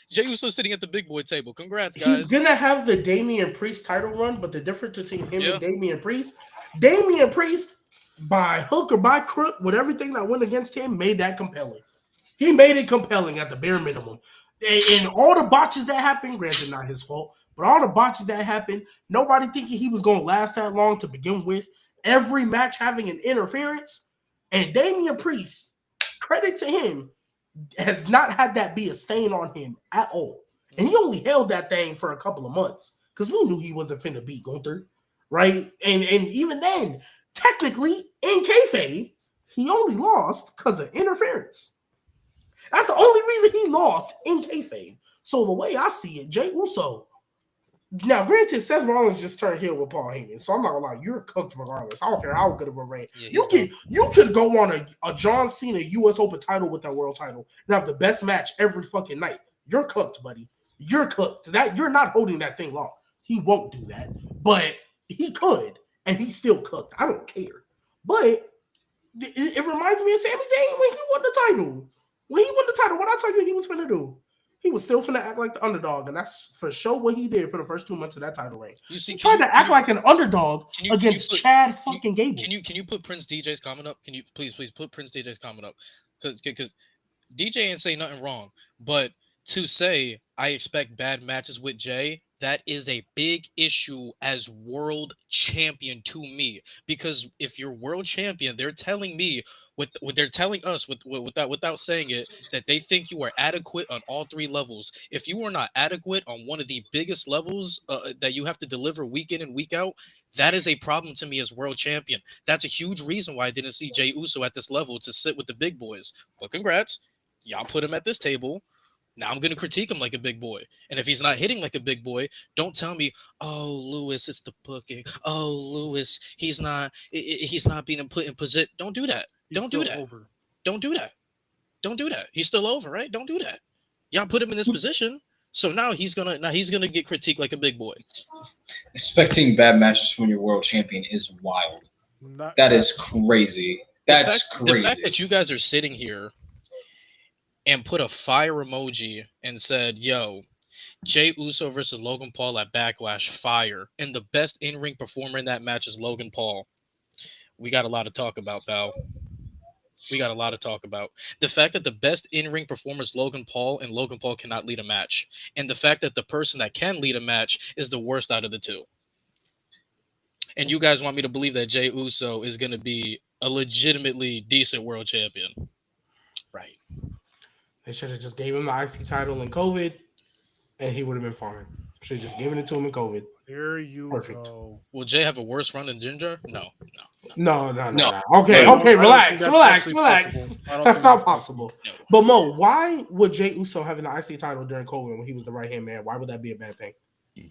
Jey Uso sitting at the big boy table. Congrats, guys. He's gonna have the Damian Priest title run, but the difference between him Yeah. and Damian Priest, by hook or by crook, with everything that went against him, made that compelling. He made it compelling at the bare minimum. And all the botches that happened, granted not his fault, but all the botches that happened, nobody thinking he was going to last that long to begin with. Every match having an interference. And Damian Priest, credit to him, has not had that be a stain on him at all. And he only held that thing for a couple of months because we knew he wasn't finna beat Gunther, right? And even then, technically, in kayfabe, he only lost because of interference. That's the only reason he lost in kayfabe. So the way I see it, Jey Uso. Now, granted, Seth Rollins just turned heel with Paul Heyman, so I'm not gonna lie, you're cooked regardless. I don't care how good of a reign. Yeah, you could go on a John Cena U.S. Open title with that world title and have the best match every fucking night. You're cooked, buddy. You're cooked. That you're not holding that thing long. He won't do that, but he could, and he's still cooked. I don't care. But it reminds me of Sami Zayn when he won the title. When he won the title, what I tell you he was finna do? He was still finna act like the underdog, and that's for sure what he did for the first 2 months of that title reign. He tried to act like an underdog against Chad fucking Gable. Can you put Prince DJ's comment up? Can you please put Prince DJ's comment up? Because DJ ain't say nothing wrong, but to say I expect bad matches with Jay, that is a big issue as world champion to me. Because if you're world champion, they're telling me what they're telling us without saying it, that they think you are adequate on all three levels. If you are not adequate on one of the biggest levels that you have to deliver week in and week out, that is a problem to me as world champion. That's a huge reason why I didn't see Jey Uso at this level to sit with the big boys. But congrats, y'all put him at this table. Now I'm going to critique him like a big boy. And if he's not hitting like a big boy, don't tell me, oh, Lewis, it's the booking. Oh, Lewis, he's not being put in position. Don't do that. Don't do that. Don't do that. Don't do that. He's still over, right? Don't do that. Y'all put him in this position. So now he's gonna get critiqued like a big boy. Expecting bad matches from your world champion is wild. That is crazy. That's crazy. The fact that you guys are sitting here and put a fire emoji and said, yo, Jey Uso versus Logan Paul at Backlash, fire. And the best in-ring performer in that match is Logan Paul. We got a lot to talk about, pal. We got a lot to talk about. The fact that the best in-ring performer is Logan Paul, and Logan Paul cannot lead a match. And the fact that the person that can lead a match is the worst out of the two. And you guys want me to believe that Jey Uso is going to be a legitimately decent world champion. Right. They should have just gave him the IC title in COVID, and he would have been fine. Should have just given it to him in COVID. Here you go. Will Jay have a worse run than Ginger? No. Okay, relax. That's not possible. No. But Mo, why would Jey Uso having the IC title during COVID when he was the right-hand man? Why would that be a bad thing?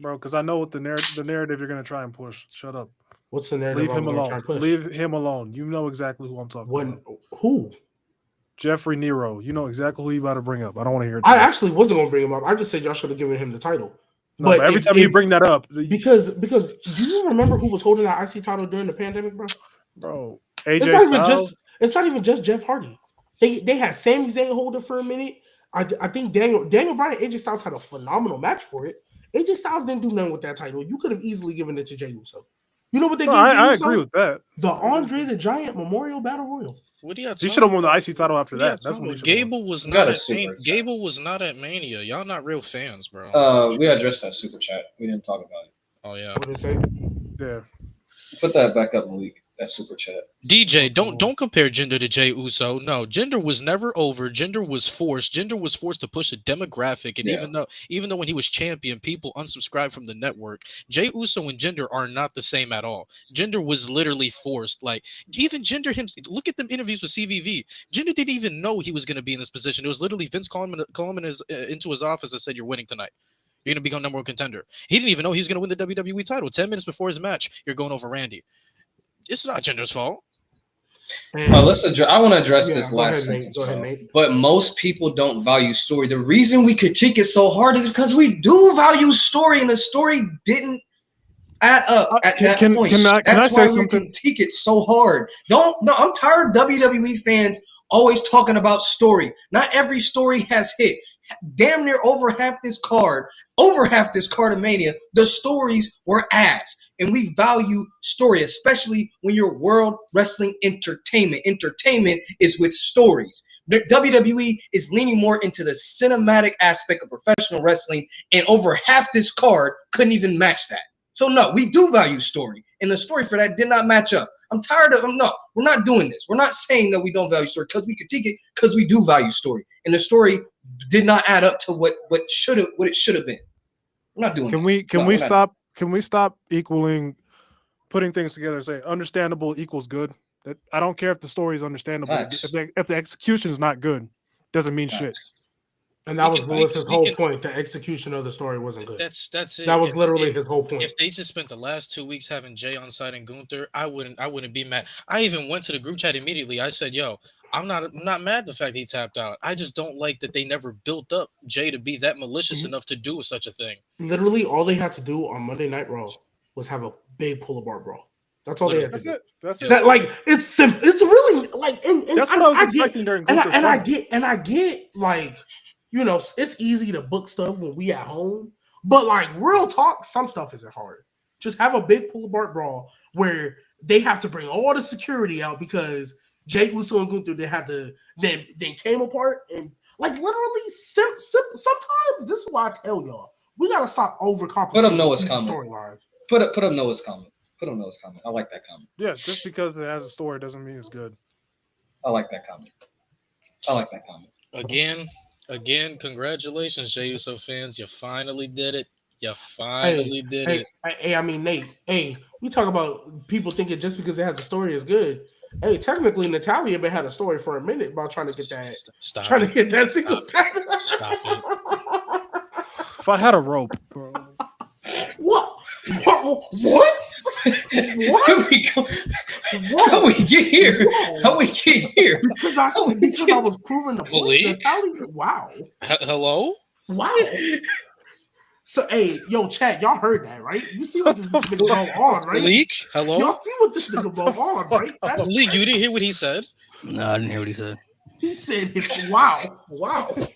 Bro, because I know what the narrative you're going to try and push. Shut up. What's the narrative? Leave him alone. Leave him alone. You know exactly who I'm talking about. Who? Jeffrey Nero. You know exactly who you about to bring up. I don't want to hear it. I actually wasn't going to bring him up. I just said y'all should have given him the title. No, but every time you bring that up, because do you remember who was holding that IC title during the pandemic, bro? Bro, AJ it's not even just Jeff Hardy. They had Sami Zayn hold it for a minute. I think Daniel Bryan and AJ Styles had a phenomenal match for it. AJ Styles didn't do nothing with that title. You could have easily given it to Jey Uso. You know what they gave I agree with that. The Andre the Giant Memorial Battle Royal. He should have won the IC title after that. That's what Gable was not at Mania. Y'all not real fans, bro. We addressed that super chat. We didn't talk about it. Oh yeah. What did it say? Yeah. Put that back up, Malik. That super chat. DJ, don't compare Jinder to Jey Uso. No, Jinder was never over. Jinder was forced. Jinder was forced to push a demographic, and even though when he was champion, people unsubscribed from the network. Jey Uso and Jinder are not the same at all. Jinder was literally forced. Like even Jinder himself. Look at them interviews with CVV. Jinder didn't even know he was going to be in this position. It was literally Vince calling him into his office and said, "You're winning tonight. You're going to become number one contender." He didn't even know he was going to win the WWE title. 10 minutes before his match, you're going over Randy. It's not Jinder's fault. I want to address this last sentence. Go ahead, Nate. But most people don't value story. The reason we critique it so hard is because we do value story, and the story didn't add up at that point. That's why we critique it so hard. I'm tired of WWE fans always talking about story. Not every story has hit. Damn near over half this card of Mania, the stories were ass. And we value story, especially when you're world wrestling entertainment. Entertainment is with stories. The WWE is leaning more into the cinematic aspect of professional wrestling, and over half this card couldn't even match that. So no, we do value story, and the story for that did not match up. I'm tired of no. We're not doing this. We're not saying that we don't value story because we critique it because we do value story, and the story did not add up to what it should have been. We're not doing. Can we stop equaling putting things together and say understandable equals good? That I don't care if the story is understandable. If the execution is not good, doesn't mean shit. And that was Lewis's whole point. The execution of the story wasn't good. That's it. That was literally his whole point. If they just spent the last 2 weeks having Jay on site and Gunther, I wouldn't be mad. I even went to the group chat immediately. I said, "Yo, I'm not mad at the fact he tapped out. I just don't like that they never built up Jay to be that malicious enough to do such a thing." Literally, all they had to do on Monday Night Raw was have a big pull-apart brawl. That's all they had to do. That's it. That, like, it's simple. It's really like, and that's what I was expecting during. And I get like, you know, it's easy to book stuff when we at home, but like real talk, some stuff isn't hard. Just have a big pull-apart brawl where they have to bring all the security out because Jay Uso and Gunther then came apart, and like literally sometimes this is why I tell y'all we gotta stop overcomplicating. Put up Noah's comment. Storyline. Put up Noah's comment. Put up Noah's comment. I like that comment. Yeah, just because it has a story doesn't mean it's good. I like that comment. Again, congratulations, Jey Uso fans. You finally did it. Hey, I mean, Nate. Hey, we talk about people thinking just because it has a story is good. Hey, technically, Natalia been had a story for a minute about trying to get that. To get that single status. Stop it. If I had a rope, bro. What? How we get here? Because I was proving the point. Natalia, wow. Hello? Wow. So, hey, yo, chat, y'all heard that, right? You see what this nigga going on, right? Malik, hello? Y'all see what this nigga going on, right? Malik, you didn't hear what he said? No, I didn't hear what he said. He said, wow.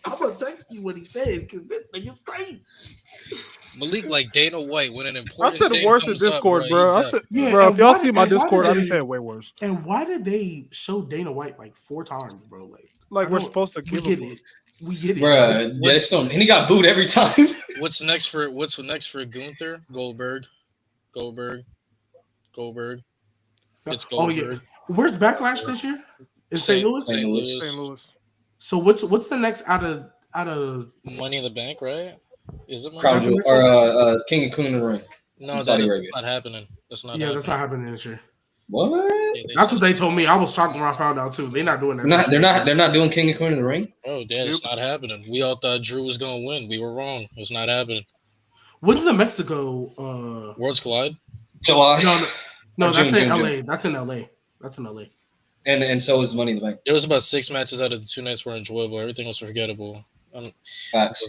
I'm going to text you what he said because this nigga's crazy. Malik, like Dana White, when an important I said worse in Discord, bro. I said, bro, if y'all see my Discord, I'd be saying way worse. And why did they show Dana White like 4 times, bro? Like we're supposed to give it. We get it, bro. And he got booed every time. What's next for Gunther? Goldberg. It's Goldberg. Oh yeah. Where's Backlash this year? In St. Louis. St. Louis. So what's the next out of Money in the Bank, right? Is it Crown Jewel or King of Kun in the Ring? No, that's not happening. That's not happening this year. What? Yeah, that's what they told me. I was shocked when I found out too. They're not doing that. They're not doing King of Kun in the Ring. Oh, Dad, it's not happening. We all thought Drew was gonna win. We were wrong. It's not happening. When's the Mexico Worlds Collide? July. No, that's in LA. That's in LA. And so is Money in the Bank. There was about 6 matches out of the 2 nights were enjoyable. Everything was forgettable. Facts.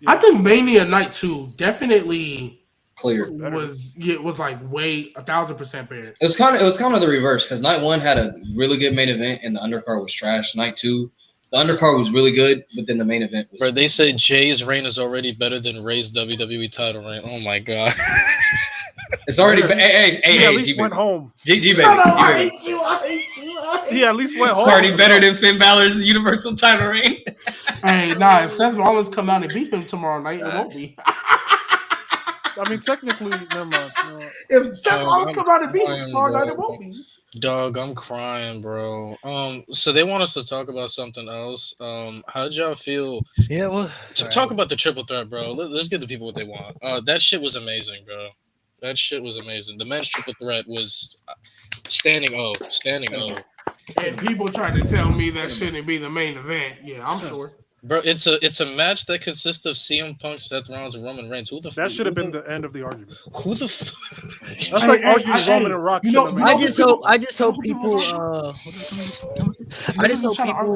I think Mania Night 2 definitely clear was like way 1,000% better. It was kind of the reverse because Night 1 had a really good main event and the undercard was trash. Night 2, the undercard was really good, but then the main event was. Bro, they said Jay's reign is already better than Ray's WWE title reign. Oh my god. It's already. Hey, at least went home. G baby. No, I hate you. He at least went home. It's already better than Finn Balor's Universal title reign. Hey, nah, if Seth Rollins come out and beat him tomorrow night, it won't be. I mean, technically, never mind. If Seth Rollins come out and beat him tomorrow night, it won't be. Dog, I'm crying, bro. So they want us to talk about something else. How'd y'all feel? Yeah, well, talk about the triple threat, bro. Let's give the people what they want. That shit was amazing, bro. That shit was amazing. The men's triple threat was standing O. And people tried to tell me that shouldn't be the main event. Yeah, I'm sure. Bro, it's a match that consists of CM Punk, Seth Rollins, and Roman Reigns. That should have been the end of the argument. Who the That's like arguing Roman and Rock. I just hope people. I just hope people.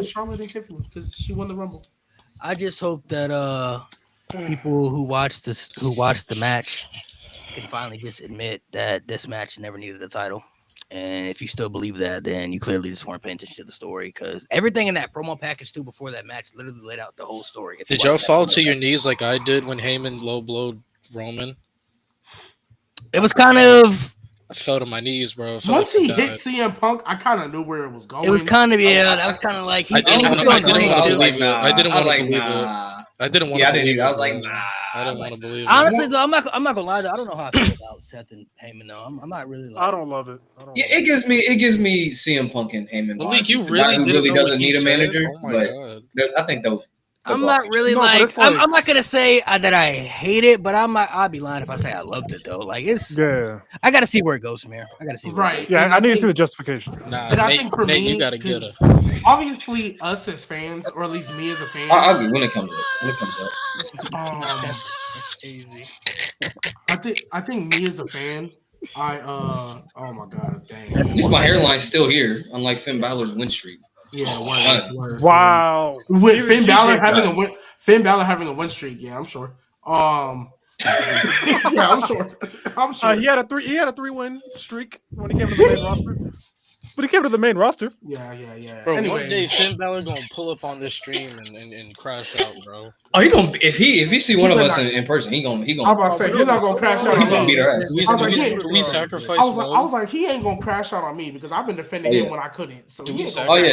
Charlotte and Tiffany because she won the Rumble. I just hope that people who watched the match can finally just admit that this match never needed the title. And if you still believe that, then you clearly just weren't paying attention to the story because everything in that promo package too before that match literally laid out the whole story. Did y'all fall to your knees like I did when Heyman low blowed Roman? It was kind of. I fell to my knees, bro. Once he hit CM Punk, I kind of knew where it was going. It was kind of that was kind of like I didn't want to believe it. I didn't want to believe it. I didn't want to believe it. I was like, nah. I didn't want to believe it. Honestly, though, I'm not gonna lie. Though, I don't know how I feel about Seth and Heyman. Though I'm not really. Like, I don't love it. It gives me CM Punk and Heyman. Malik, you really doesn't need a manager. Oh my God. I think those. I'm not really I'm not gonna say that I hate it, but I'd be lying if I say I loved it though. Like it's I gotta see where it goes from here. I gotta see right. Yeah, I need to see the justification. Nah, and I think for me, you gotta get it. Obviously, us as fans, or at least me as a fan, I'll be when it comes up. Easy. I think me as a fan, oh my God, dang. At least my hairline's still here, unlike Finn Balor's win streak. Yeah, wow. With Finn Balor having a win streak, yeah, I'm sure. Yeah, I'm sure. He had a 3-win streak when he came to the main roster. But he came to the main roster. Yeah. Bro, one day Finn Balor gonna pull up on this stream and crash out, bro. Oh, he gonna if he see one of us in person, he gonna. I'm about to say you're not gonna crash out. He gonna beat our ass. Do we sacrifice? I was like, he ain't gonna crash out on me because I've been defending him when I couldn't. So do we sacrifice?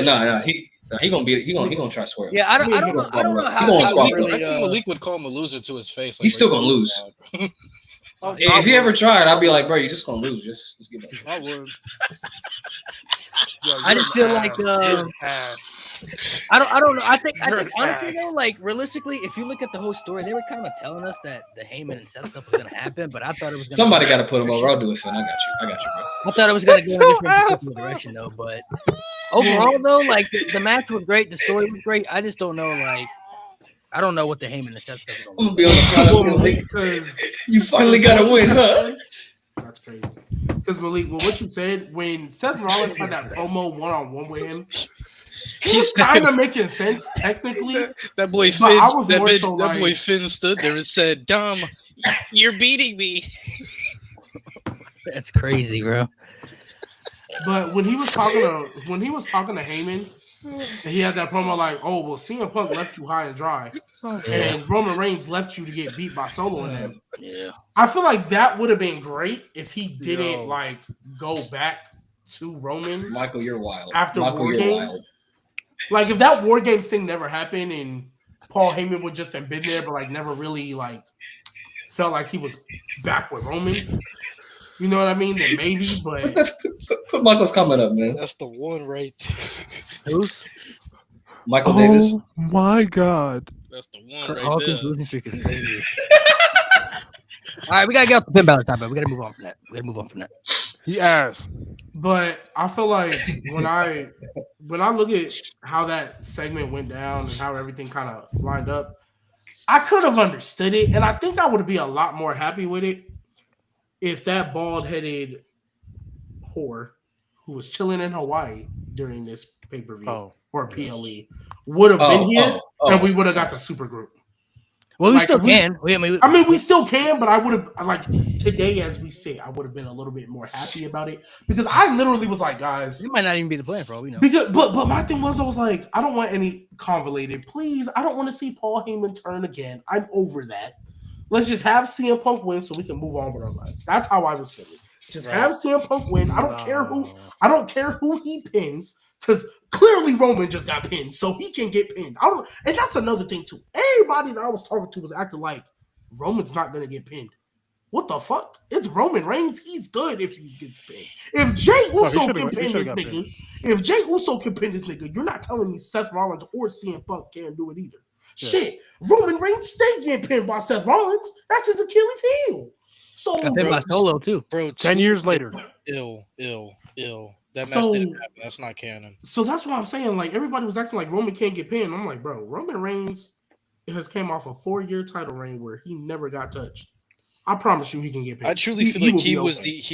He gonna beat it. He gonna try to swear. Yeah, I don't know how. I think Malik would call him a loser to his face. He's still gonna lose. If he ever tried, I'd be like, bro, you're just gonna lose. Just give up. I would. I just feel like I don't know. I think honestly though, like realistically, if you look at the whole story, they were kind of telling us that the Heyman and Seth stuff was gonna happen, but I thought it was somebody got to put him over. I'll do it, Finn. I got you, bro. I thought it was gonna go in a different direction though, but overall though, like the match was great, the story was great. I just don't know, like I don't know what the Heyman and Seth stuff is gonna I'm gonna be on the because you finally got to win, huh? That's crazy. Because Malik, what you said when Seth Rollins had that promo one-on-one with him, he's kind of making sense technically. That boy Finn, boy Finn stood there and said, "Dom, you're beating me." That's crazy, bro. But when he was talking to Heyman, and he had that promo like, "Oh well, CM Punk left you high and dry, and Roman Reigns left you to get beat by Solo and them." Yeah, I feel like that would have been great if he didn't like go back to Roman. Michael, you're wild. After War Games, like if that War Games thing never happened and Paul Heyman would just have been there, but like never really like felt like he was back with Roman. You know what I mean? Then maybe, but put Michael's comment up, man. That's the one right there. Who's Michael Davis? Oh my God! That's the one Kurt right Hawkins there. losing streak is crazy. All right, we gotta get off the Finn Balor topic. We gotta move on from that. He asked. But I feel like when I look at how that segment went down and how everything kind of lined up, I could have understood it, and I think I would be a lot more happy with it if that bald-headed whore who was chilling in Hawaii during this pay-per-view or PLE would have been here, and we would have got the super group. Well, we still can. We still can, but I would have like today, as we say, I would have been a little bit more happy about it because I literally was like, guys, it might not even be the plan for all we know. But my thing was, I was like, I don't want any convoluted. Please, I don't want to see Paul Heyman turn again. I'm over that. Let's just have CM Punk win so we can move on with our lives. That's how I was feeling. Just have CM Punk win. I don't care who he pins because clearly Roman just got pinned, so he can get pinned. And that's another thing too. Everybody that I was talking to was acting like Roman's not gonna get pinned. What the fuck? It's Roman Reigns. He's good if he gets pinned. If Jey Uso can pin this nigga, you're not telling me Seth Rollins or CM Punk can't do it either. Yeah. Shit, Roman Reigns stay getting pinned by Seth Rollins. That's his Achilles heel. So got pinned by Solo too, bro. 10 years later, ill. That match didn't happen. That's not canon. So that's what I'm saying. Like everybody was acting like Roman can't get pinned. I'm like, bro, Roman Reigns has came off a 4-year title reign where he never got touched. I promise you, he can get pinned. I truly feel like he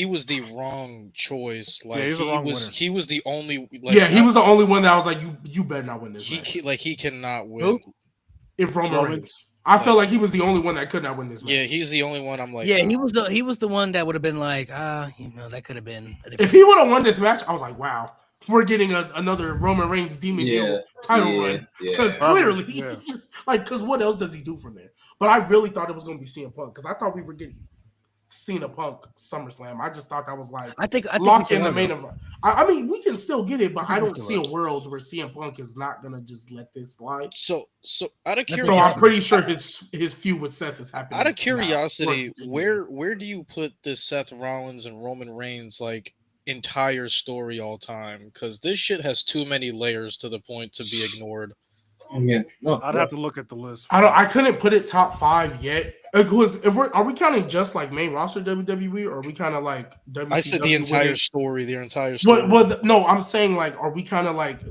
was the wrong choice. Like he was the only. Like, he was the only one that I was like, you better not win this. He cannot win. If Roman Reigns, I felt like he was the only one that could not win this match. Yeah, he's the only one. I'm like, yeah, he was the one that would have been like, that could have been. If he would have won this match, I was like, wow, we're getting another Roman Reigns Demon Hill title run. Because clearly, because what else does he do from there? But I really thought it was going to be CM Punk because I thought we were getting Cena Punk SummerSlam. I just thought that was like I think lock in the main event. I mean, we can still get it, but I don't see a world where CM Punk is not gonna just let this slide. So out of curiosity, so I'm pretty sure his feud with Seth is happening. Out of curiosity, where do you put this Seth Rollins and Roman Reigns like entire story all time? Because this shit has too many layers to the point to be ignored. Yeah, I'd have to look at the list. I couldn't put it top 5 yet. Because are we counting just like main roster WWE, or are we kind of like WCW? I said the entire story. No, I'm saying like, are we kind of like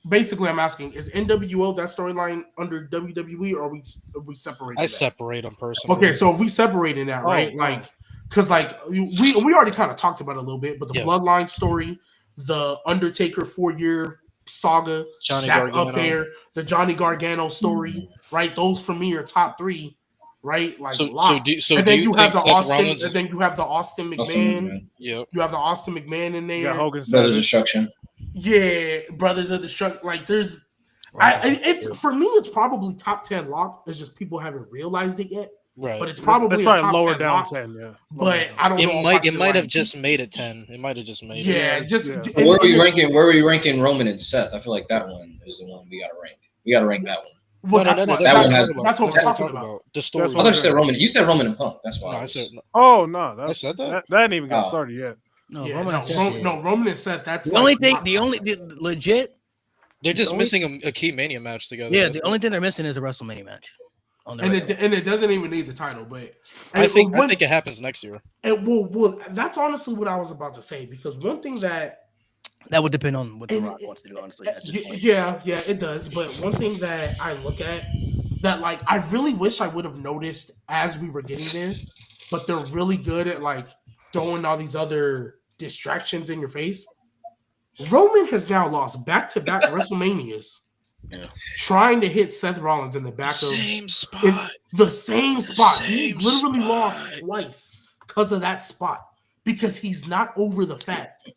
basically I'm asking, is NWO that storyline under WWE, or are we separating? I separate them personally. Okay, so if we separating that, right? Like, because like we already kind of talked about it a little bit, but the Bloodline story, the Undertaker 4-year saga, Johnny that's Gargano. up there. The Johnny Gargano story, right? Those for me are top 3. Right, like so and then you have the Austin, and then you have the Austin McMahon. Yep. You have the Austin McMahon in there. Yeah, Hogan's Brothers of Destruction. Yeah, Brothers of Destruction. Like there's, it's for me, it's probably top 10 lock. It's just people haven't realized it yet. Right, but it's probably lower down lock, 10. Yeah, but I don't know. It might have just made it 10. It might have just made it. Where are we ranking? Where are we ranking Roman and Seth? I feel like that one is the one we got to rank. We got to rank that one. Well, that's what we're talking about. The story. I thought you said Roman. You said Roman and Punk. That's why. No, I said. Oh no, I said that. That ain't even got started yet. No, Roman and Seth. That's the only thing. The legit. They're just missing a key Mania match together. Yeah, the only thing they're missing is a WrestleMania match. And it doesn't even need the title, but I think it happens next year. Well, that's honestly what I was about to say, because one thing that would depend on what The Rock wants to do, honestly. Yeah, it does. But one thing that I look at that, like, I really wish I would have noticed as we were getting there, but they're really good at like throwing all these other distractions in your face. Roman has now lost back-to-back WrestleManias. Yeah. Trying to hit Seth Rollins in the back same spot. The same spot. He's literally lost twice because of that spot. Because he's not over the fact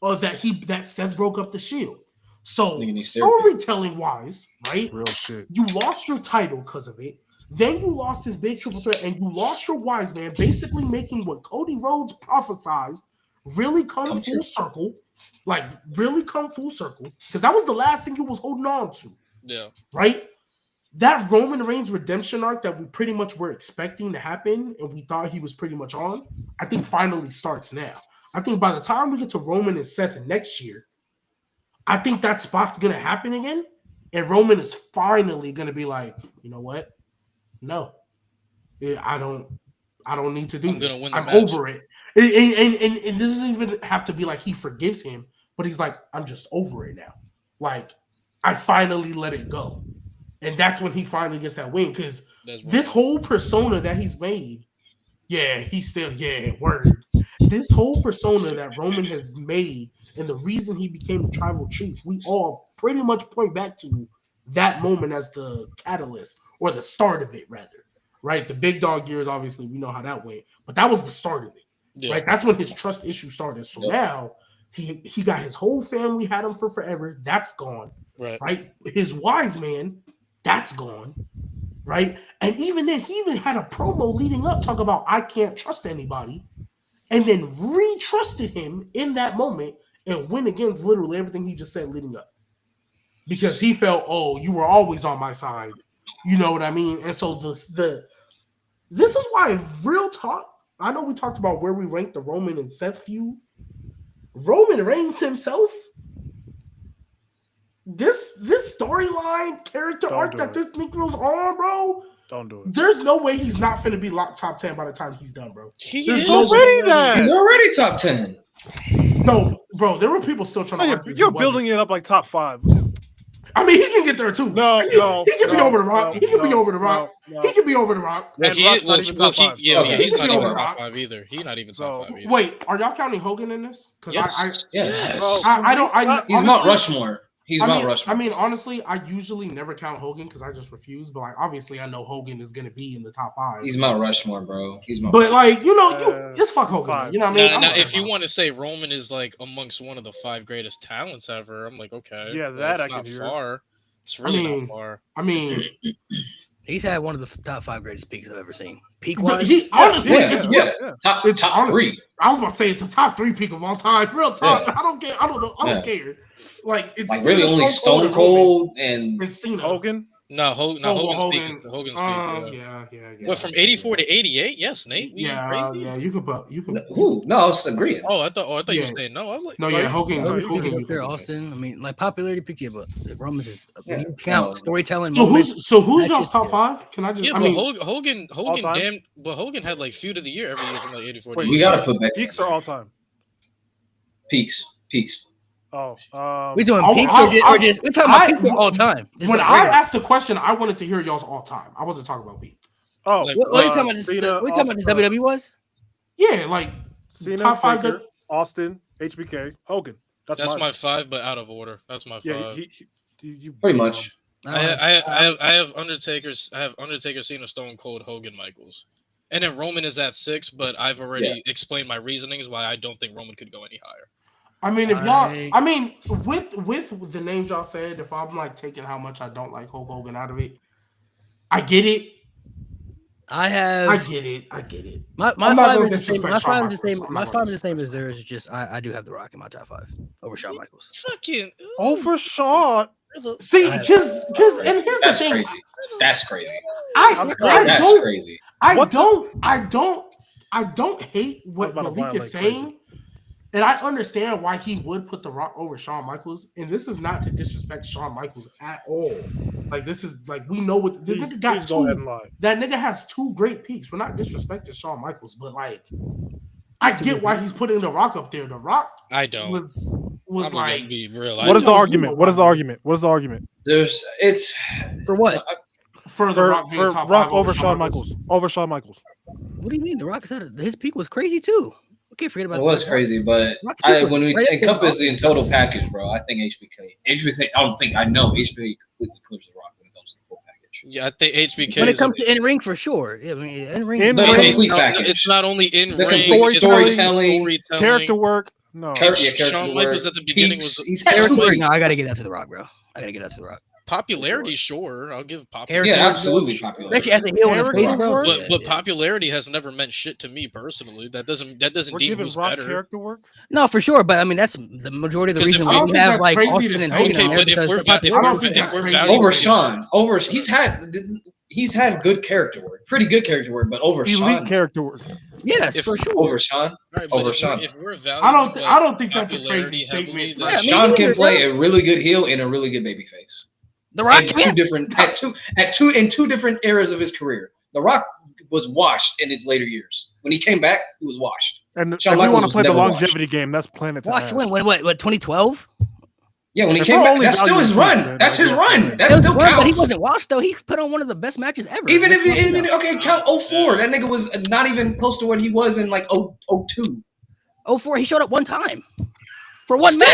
that Seth broke up the Shield. So storytelling wise, right? Real shit. You lost your title because of it. Then you lost this big triple threat, and you lost your wise man, basically making what Cody Rhodes prophesized really come full circle. Like, really come full circle. Because that was the last thing he was holding on to. Yeah. Right? That Roman Reigns redemption arc that we pretty much were expecting to happen and we thought he was pretty much on, I think finally starts now. I think by the time we get to Roman and Seth next year, I think that spot's going to happen again. And Roman is finally going to be like, you know what? No. I don't need to do this. I'm over it. And it doesn't even have to be like he forgives him, but he's like, I'm just over it now. Like, I finally let it go. And that's when he finally gets that win. Because this whole persona that he's made, word. This whole persona that Roman has made and the reason he became the tribal chief, we all pretty much point back to that moment as the catalyst or the start of it, rather. Right? The big dog years, obviously, we know how that went. But that was the start of it. Yeah. Right, that's when his trust issue started. So now he got his whole family had him for forever. That's gone. Right. His wise man, that's gone. Right. And even then, he even had a promo leading up talking about I can't trust anybody, and then re-trusted him in that moment and went against literally everything he just said leading up. Because he felt, oh, you were always on my side. You know what I mean? And so this is why real talk. I know we talked about where we ranked the Roman and Seth feud. Roman Reigns himself, this storyline character arc that this Negro's on, bro. Don't do it. There's no way he's not finna be locked top 10 by the time he's done, bro. He's already top 10. No, bro, there were people still trying to argue. You're building it up like top 5. I mean, he can get there too. He can be over the Rock. He can be over the Rock. He can be over the Rock. He's not even top 5 either. He's not even top 5 either. Wait, are y'all counting Hogan in this? Yes. I don't. He's Mount Rushmore. He's Mount Rushmore. I mean, honestly, I usually never count Hogan because I just refuse. But like, obviously, I know Hogan is going to be in the top 5. He's Mount Rushmore, bro. He's Mount. But like, just fuck Hogan. Man. You know what I mean? Now, if you want to say Roman is like amongst one of the 5 greatest talents ever, I'm like, okay, yeah, that I can not far. It's really not far. I mean, he's had one of the top 5 greatest peaks I've ever seen. Peak wise, honestly, top 3. I was about to say it's a top 3 peak of all time. Real talk. I don't care. I don't care. Like it's like really only Stone Cold and Cena. Hogan. No, Hogan's peak. Hogan's peak. Yeah. What, from 84 to 88? Yes, Nate. Yeah, you could. Who? No, I was agreeing. I thought you were saying no. I was like, no, yeah, Hogan. Austin. I mean, like popularity peak, yeah, but Roman's is count storytelling. So who's y'all's top 5? Can I just? Yeah, but Hogan had like feud of the year every year from like 84. We gotta put back peaks or all time. Peaks. Oh, we doing peaks or just we're talking about peaks all time. When I asked the question, I wanted to hear y'all's all time. I wasn't talking about peak. Oh, what are you talking about? What are you talking about? The WWE was? Yeah, like Cena, top 5. Taker, Austin, HBK, Hogan. That's my 5, but out of order. That's my 5. Yeah, pretty much. I have Undertaker's. I have Undertaker, Cena, Stone Cold, Hogan, Michaels, and then Roman is at 6. But I've already explained my reasonings why I don't think Roman could go any higher. I mean, if y'all, with the names y'all said, if I'm like taking how much I don't like Hulk Hogan out of it, I get it. I get it. My 5 is the same. My 5 is the same. My 5 is the same as theirs. It's just I do have The Rock in my top 5 over Shawn Michaels. Fucking over Shawn. See, because and here's the thing. That's crazy. That's crazy. I don't hate what Malik is saying. And I understand why he would put The Rock over Shawn Michaels. And this is not to disrespect Shawn Michaels at all. Like, this is like, we know what the nigga got. That nigga has 2 great peaks. We're not disrespecting Shawn Michaels, but like, I get why he's putting The Rock up there. The Rock, I don't. Was like, be real. What is the argument? What is the argument? It's for what? For The Rock being top 5 over Shawn Michaels. Over Shawn Michaels. What do you mean? The Rock said his peak was crazy too. We can't forget about it. Was crazy, but when we encompass the total package, bro, I think HBK. I know HBK completely clears The Rock when it comes to the full package. Yeah, I think HBK. When it comes to in ring, for sure. Yeah, I mean, in ring. It's not only in ring, storytelling, character work. No, Shawn Michaels at the beginning he's character work. No, I gotta get that to The Rock, bro. I gotta get that to The Rock. Popularity, sure. I'll give popularity. Yeah, absolutely popularity. But popularity has never meant shit to me personally. That doesn't deem who's better. Character work? No, for sure. But I mean, that's the majority of the reason we have like Austin and Hogan. Okay, but if we're over Shawn, he's had good character work, pretty good character work, but over elite Shawn, character work. Yes, for sure. Over Shawn. If we're I don't think that's a crazy statement. Shawn can play a really good heel and a really good babyface. The Rock in two different eras of his career. The Rock was washed in his later years. When he came back, he was washed. And if you want to play the longevity game, that's Planet's washed when? What 2012? Yeah, when he came back, that's still his run. That's his run. That still counts. But he wasn't washed though. He put on one of the best matches ever. Even count 04. That nigga was not even close to what he was in like 02. 04, he showed up one time. For one match.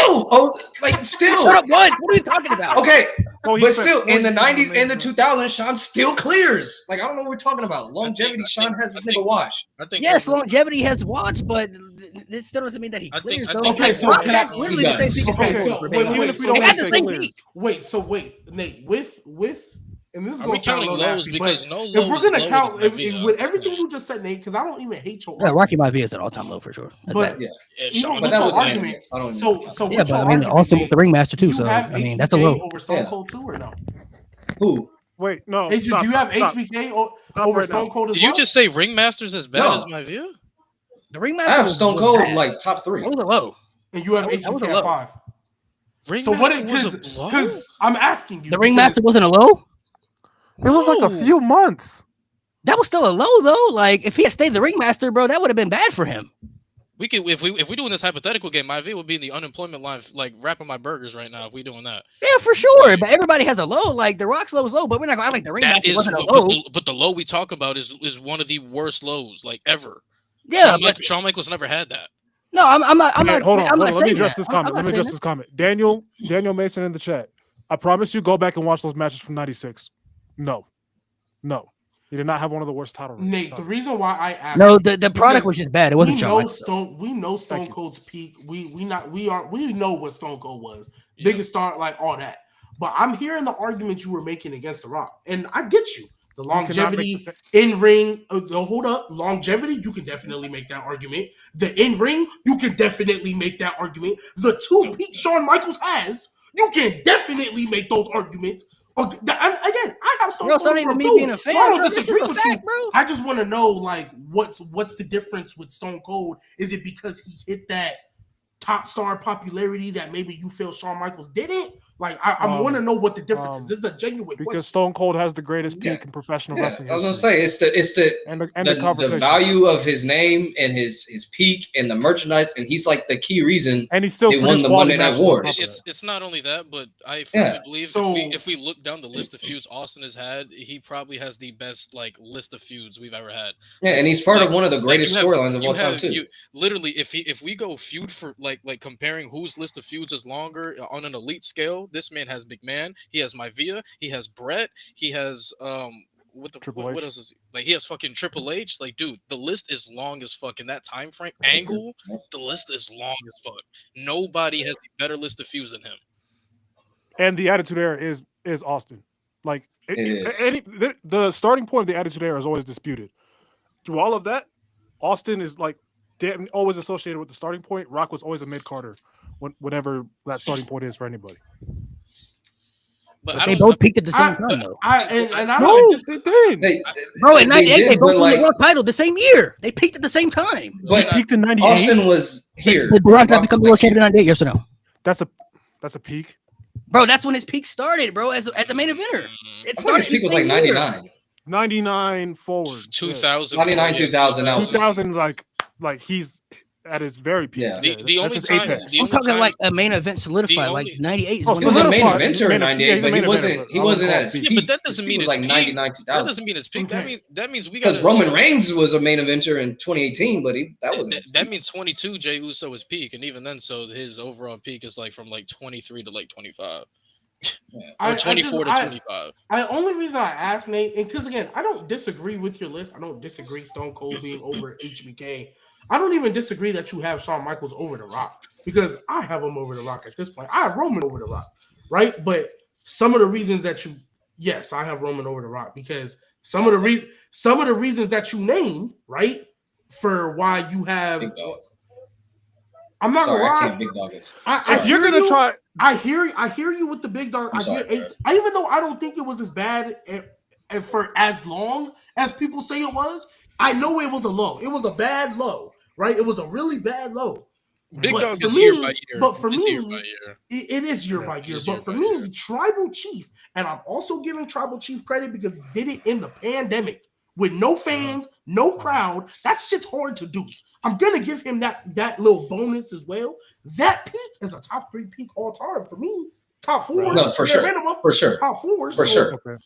Still. Shut up, one. What are you talking about? Okay. But still, in the 90s and the 2000s, Shawn still clears. Like, I don't know what we're talking about. Longevity, Shawn has this nigga watched. Longevity has watched, but it still doesn't mean that he clears. Okay, so literally the same thing. Wait, Nate, with and this is going to sound lows because no lows. If we're gonna count with everything you just said, Nate, because I don't even hate your argument. Rocky Maivia is an all-time low for sure. But even with your argument, but I mean, Austin with the ringmaster too. So I mean, that's a low. Over Stone Cold too, or no? Who? Wait, no. Do you have HBK over Stone Cold as well? Did you just say ringmaster's as bad as Maivia? The ringmaster. I have Stone Cold like top 3. That was a low. And you have HBK at 5. So what? Because I'm asking you, the ringmaster wasn't a low. It was like a few months. That was still a low though. Like if he had stayed the ringmaster, bro, that would have been bad for him. We could if we're doing this hypothetical game, Maivia would be in the unemployment line, like wrapping my burgers right now. If we doing that, yeah, for sure. But everybody has a low. Like the Rock's low is low, but we're not gonna act like the ringmaster wasn't a low. But the low we talk about is one of the worst lows like ever. Yeah, Shawn Michaels never had that. No, I'm not. Hold on. I'm not Let me saying address that. this comment. Let me address this comment. Daniel Mason in the chat. I promise you, go back and watch those matches from '96. No. He did not have one of the worst title reigns. Nate, the reason why I asked No, the product was just bad. It wasn't Shawn Michaels. We know Stone Cold's peak. We know what Stone Cold was. Biggest star, like all that. But I'm hearing the arguments you were making against The Rock, and I get you. The longevity in ring. Hold up, longevity. You can definitely make that argument. The in ring, you can definitely make that argument. The two peaks Shawn Michaels has, you can definitely make those arguments. Again, I have Stone Cold over me being a fan, so I don't disagree with fact, you. Bro. I just want to know, like, what's the difference with Stone Cold? Is it because he hit that top star popularity that maybe you feel Shawn Michaels didn't? Like, I want to know what the difference is. This is a genuine because question. Stone Cold has the greatest peak in professional wrestling. I was gonna say it's the value of his name and his peak and the merchandise, and he's like the key reason. And he still won the Monday Night Wars. It's not only that, but I firmly believe if we look down the list of feuds Austin has had, he probably has the best list of feuds we've ever had. Yeah, and he's part of one of the greatest storylines of all time too. Literally, if we go feud for like comparing whose list of feuds is longer on an elite scale, this man has McMahon, he has Maivia, he has Brett, he has what else is he has fucking Triple H. Like, dude, the list is long as fuck in that time frame. Angle, the list is long as fuck. Nobody has a better list of feuds than him. And the Attitude Era is Austin. Like the starting point of the Attitude Era is always disputed. Through all of that, Austin is always associated with the starting point. Rock was always a mid-carder whenever that starting point is for anybody. But they both peaked at the same time, though. They did. Bro, in '98, they both won the world title the same year. They peaked at the same time. But he peaked in '98. Austin was here. Did The Rock not become the world champion in '98? Yes or no? That's a peak. Bro, that's when his peak started, bro, as a main eventer. His peak was like 99. 99 forward. 2000. 99, 2000. 2000, like he's at his very peak. Yeah. The only time I'm talking like a main event solidified, like 98 is he was a main eventer in 98, but he wasn't at his peak. Yeah, but that doesn't mean it's like 99, 2000. That doesn't mean it's peak. That means we got because Roman Reigns was a main eventer in 2018, but that means 22. Jey Uso was peak, and even then, so his overall peak is like from like 23 to like 25. Or 24 to 25. The only reason I asked Nate, and because again, I don't disagree with your list. I don't disagree Stone Cold being over HBK. I don't even disagree that you have Shawn Michaels over The Rock, because I have him over The Rock at this point. I have Roman over The Rock, right? But some of the reasons that yes, I have Roman over The Rock, because some of the reasons that you name, right, for why you have. I'm not gonna lie. Big dog is. You're gonna try. I hear you with the big dog. I even though I don't think it was as bad and for as long as people say it was. I know it was a low. It was a bad low, right? It was a really bad low. Big dog is year by year. But for me, it is year by year. But for me, Tribal Chief, and I'm also giving Tribal Chief credit because he did it in the pandemic with no fans, no crowd. That shit's hard to do. I'm gonna give him that little bonus as well. That peak is a top 3 peak all time for me. Top 4, no, for sure, minimum, for sure, top 4, for sure. Okay.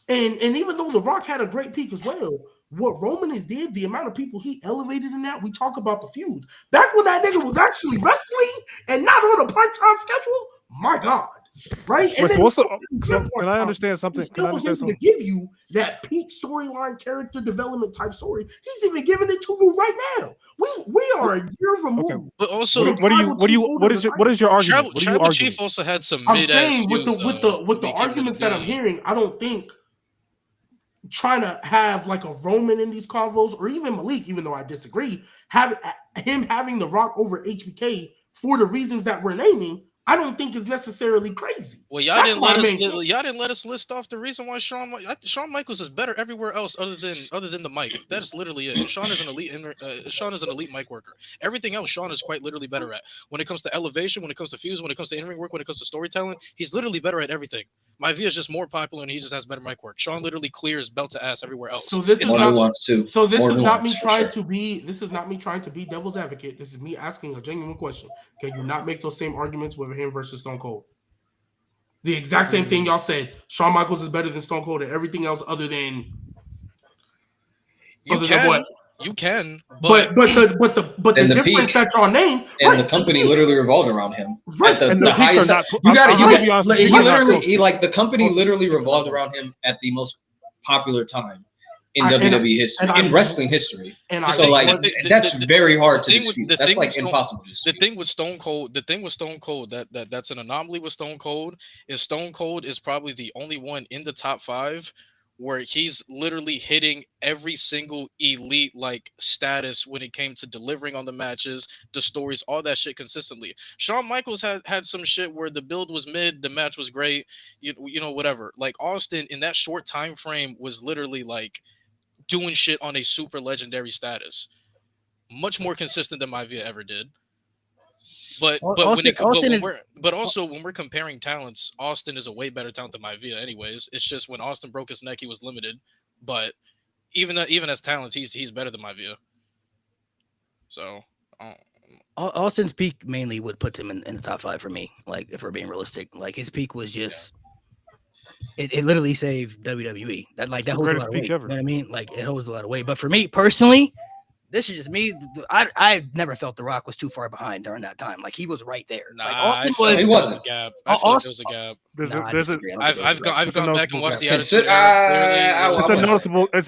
And even though The Rock had a great peak as well, what Roman did, the amount of people he elevated in that, we talk about the feuds. Back when that nigga was actually wrestling and not on a part-time schedule, my God. Right? Wait, can I understand something? He still was able to give you that peak storyline, character development type story. He's even giving it to you right now. We are a year removed. Okay. But also, what is your argument? Tribal Chief also had some. I'm saying with the arguments that I'm hearing, I don't think trying to have like a Roman in these convos, or even Malik, even though I disagree, having The Rock over HBK for the reasons that we're naming, I don't think is necessarily crazy. Well, y'all didn't let us list off the reason why Shawn Michaels is better everywhere else other than the mic. That's literally it. Shawn is an elite mic worker. Everything else, Shawn is quite literally better at. When it comes to elevation, when it comes to fuse, when it comes to in-ring work, when it comes to storytelling, he's literally better at everything. Maivia is just more popular and he just has better mic work. Shawn literally clears belt to ass everywhere else. So this is not me trying to be devil's advocate. This is me asking a genuine question. Can you not make those same arguments with him versus Stone Cold? The exact same thing y'all said. Shawn Michaels is better than Stone Cold and everything else other than what? You can, but the difference peak, that y'all named, and the company literally revolved around him. Right, at and the highest. The company literally revolved around him at the most popular time in WWE history, in wrestling history. And so that's very hard to dispute. That's like impossible to dispute. The thing with Stone Cold, that's an anomaly with Stone Cold is Stone Cold is probably the only one in the top 5 where he's literally hitting every single elite like status when it came to delivering on the matches, the stories, all that shit consistently. Shawn Michaels had some shit where the build was mid, the match was great, you know, whatever. Like Austin in that short time frame was literally like doing shit on a super legendary status, much more consistent than Maivia ever did. But also when we're comparing talents, Austin is a way better talent than Maivia. Anyways, it's just when Austin broke his neck, he was limited. But even as talents, he's better than Maivia. So Austin's peak mainly what puts him in the top 5 for me. Like if we're being realistic, like his peak was just it literally saved WWE. That holds a lot of weight. You know what I mean? Like it holds a lot of weight. But for me personally, this is just me. I never felt The Rock was too far behind during that time. Like he was right there. Nah, like Austin he wasn't. A gap. I feel like there was a gap. I've gone back and watched the Attitude Era. It's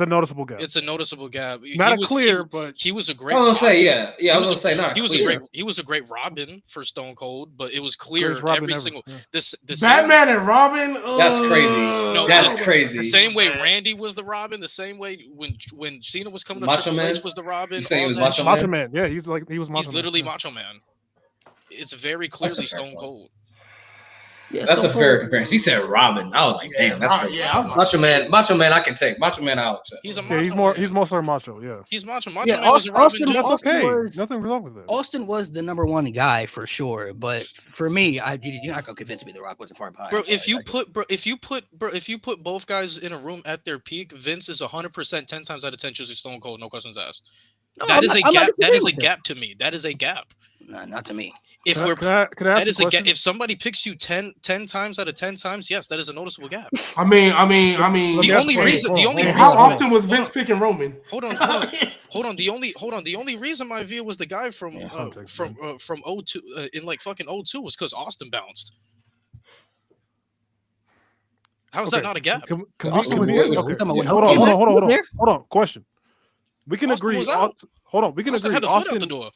a noticeable gap. It's a noticeable gap. Not clear, but he was a great. I was gonna say I was gonna say not. He was a great Robin for Stone Cold, but it was clear every single the Batman and Robin. That's crazy. No, that's crazy. The same way Randy was the Robin, the same way when Cena was coming up, Triple H was the Robin. You say he was Macho Man. Yeah, he was Macho Man. He's literally Macho Man. It's very clearly Stone Cold. Yeah, that's a fair comparison. He said Robin. I was like, damn, that's crazy. Macho Man, I can take. Macho Man, I'll accept. He's more so macho. Yeah, he's macho. Macho Man was a Robin. That's okay. Nothing wrong with it. Austin was the number 1 guy for sure, but for me, you're not gonna convince me The Rock wasn't far behind. Bro, if you put both guys in a room at their peak, Vince is 100% 10 times out of 10 choosing Stone Cold, no questions asked. No, that is a gap. That is a gap to me. That is a gap. Not to me. If if somebody picks you 10 times out of 10 times, yes, that is a noticeable gap. I mean. The only reason. How often was Vince picking Roman? Hold on. The only reason Maivia was the guy from 02 in like fucking 02 was because Austin bounced. How's that not a gap? Hold on. Question. We can agree. Hold on. We can agree. Austin.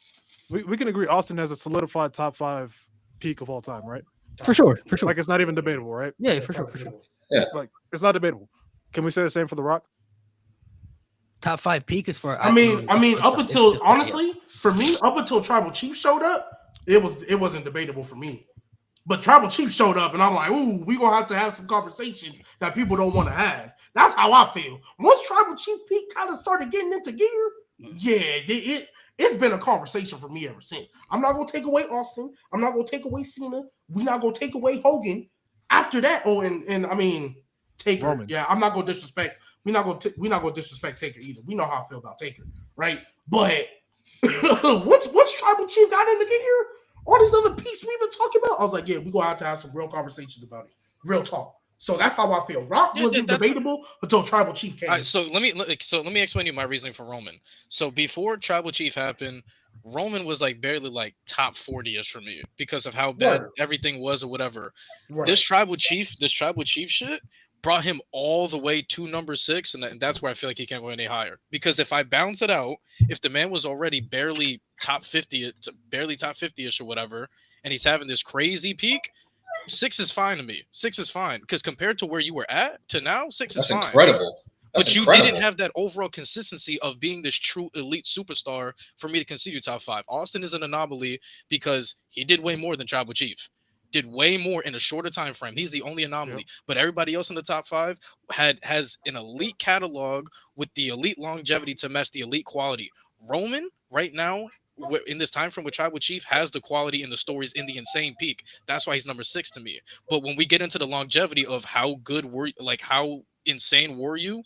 We can agree Austin has a solidified top 5 peak of all time, right? For sure. Like it's not even debatable, right? Yeah, for sure. Yeah. Like it's not debatable. Can we say the same for The Rock? Top 5 peak is for I mean up until honestly, for me, up until Tribal Chief showed up, it wasn't debatable for me. But Tribal Chief showed up and I'm like, ooh, we're gonna have to have some conversations that people don't want to have. That's how I feel. Once Tribal Chief peak kind of started getting into gear, it's been a conversation for me ever since. I'm not gonna take away Austin. I'm not gonna take away Cena. We're not gonna take away Hogan. After that, and I mean Taker. Roman. Yeah, I'm not gonna disrespect. We're not gonna disrespect Taker either. We know how I feel about Taker, right? But once Tribal Chief got into gear, all these other peeps we've been talking about, I was like, yeah, we're gonna have to have some real conversations about it. Real talk. So that's how I feel. Rock wasn't debatable until Tribal Chief came. All right, so let me explain to you my reasoning for Roman. So before Tribal Chief happened, Roman was like barely like top 40-ish for me because of how bad everything was or whatever. Right. This tribal chief shit brought him all the way to number 6, and that's where I feel like he can't go any higher. Because if I bounce it out, if the man was already barely top 50-ish or whatever, and he's having this crazy peak, 6 is fine to me. 6 is fine because compared to where you were at to now, 6 is fine. That's incredible. But you didn't have that overall consistency of being this true elite superstar for me to consider you top 5. Austin is an anomaly because he did way more than Tribal Chief. Did way more in a shorter time frame. He's the only anomaly. Yep. But everybody else in the top 5 has an elite catalog with the elite longevity to match the elite quality. Roman, right now, in this time frame with Tribal Chief, has the quality and the stories in the insane peak. That's why he's number 6 to me. But when we get into the longevity of how good how insane were you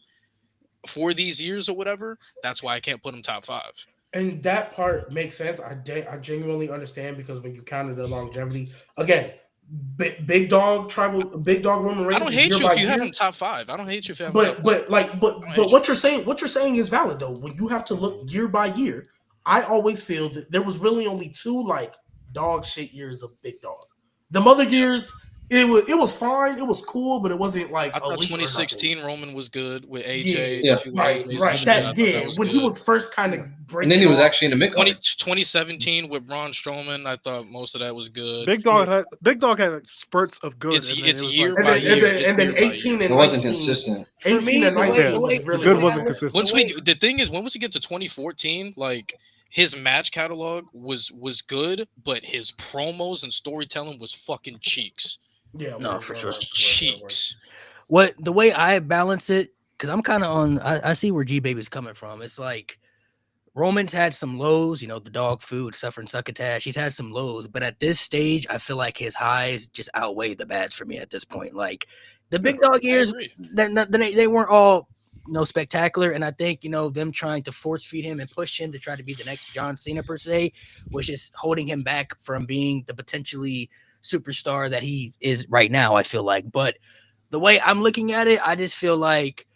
for these years or whatever, that's why I can't put him top 5. And that part makes sense. I genuinely understand because when you counted the longevity, again, Big dog Roman Reigns. I don't is hate year you by if you have year. him top 5. I don't hate you if you have him top 5. But what you're saying is valid though. When you have to look year by year, I always feel that there was really only 2 like dog shit years of Big Dog. The other years, it was fine, it was cool, but it wasn't like I thought elite or nothing. 2016 Roman was good with AJ. Yeah, The few right. AJs and shit. I thought that was when good. he was first kind of breaking, and then he was off, actually in the mid card. 2017 with Braun Strowman, I thought most of that was good. Big Dog had like spurts of good. It's and then it was year like, by year. and then 18 and It wasn't 19 consistent. For 18 me, and the 19 way- was really good good. wasn't consistent. Once the thing is, once we get to 2014, like his match catalog was good, but his promos and storytelling was fucking cheeks. Yeah, No, for sure. Cheeks. What the way I balance it, because I'm kind of on. I see where G Baby's coming from. It's like Roman's had some lows, you know, the dog food, suffering succotash. He's had some lows, but at this stage, I feel like his highs just outweigh the bads for me at this point. Like the big dog years, they weren't all, you know, spectacular. And I think, you know, them trying to force feed him and push him to try to be the next John Cena per se was just holding him back from being the potentially superstar that he is right now, I feel like. But the way I'm looking at it, I just feel like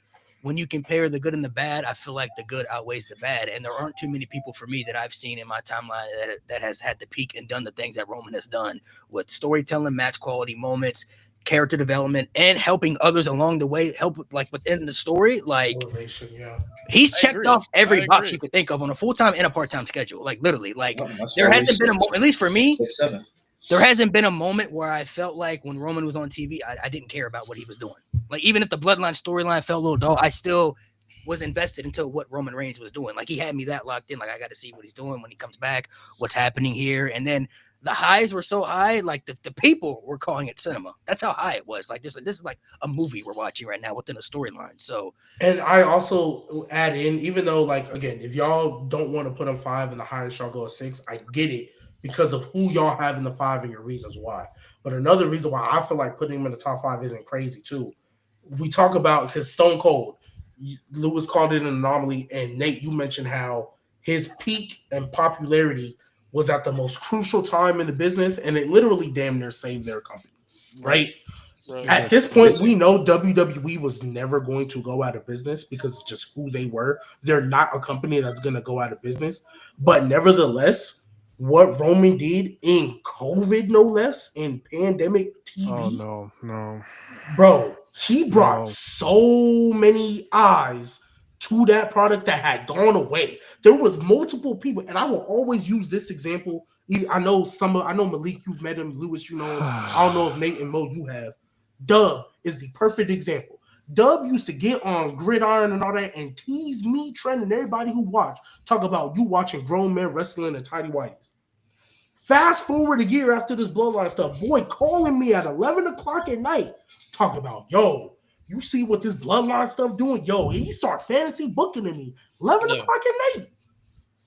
when you compare the good and the bad, I feel like the good outweighs the bad. And there aren't too many people for me that I've seen in my timeline that has had the peak and done the things that Roman has done with storytelling, match quality moments, character development, and helping others along the way, help like within the story. Like motivation, yeah. He's checked off every box you could think of on a full-time and a part-time schedule. Like literally, like there hasn't been a moment, at least for me, 6-7. There hasn't been a moment where I felt like when Roman was on TV, I didn't care about what he was doing. Like even if the Bloodline storyline felt a little dull, I still was invested into what Roman Reigns was doing. Like he had me that locked in. Like I got to see what he's doing when he comes back, what's happening here. And then the highs were so high, like the people were calling it cinema. That's how high it was. Like this is like a movie we're watching right now within a storyline. So, and I also add in, even though like again, if y'all don't want to put him 5 and the highest y'all go a 6, I get it because of who y'all have in the 5 and your reasons why. But another reason why I feel like putting him in the top 5 isn't crazy too. We talk about his Stone Cold. Lewis called it an anomaly, and Nate, you mentioned how his peak and popularity was at the most crucial time in the business, and it literally damn near saved their company, right? At this point, we know WWE was never going to go out of business because just who they were. They're not a company that's going to go out of business. But nevertheless, what Roman did in COVID, no less, in pandemic TV. Oh, no. Bro, he brought so many eyes to that product that had gone away. There was multiple people, and I will always use this example. I know Malik, you've met him. Lewis, you know him. I don't know if Nate and Mo, you have. Dub is the perfect example. Dub used to get on Gridiron and all that and tease me, Trent, and everybody who watched. Talk about you watching grown men wrestling in tidy whities. Fast forward a year after this Bloodline stuff, boy calling me at 11 o'clock at night, talking about, yo, you see what this Bloodline stuff doing? Yo, he start fantasy booking to me 11 o'clock at night.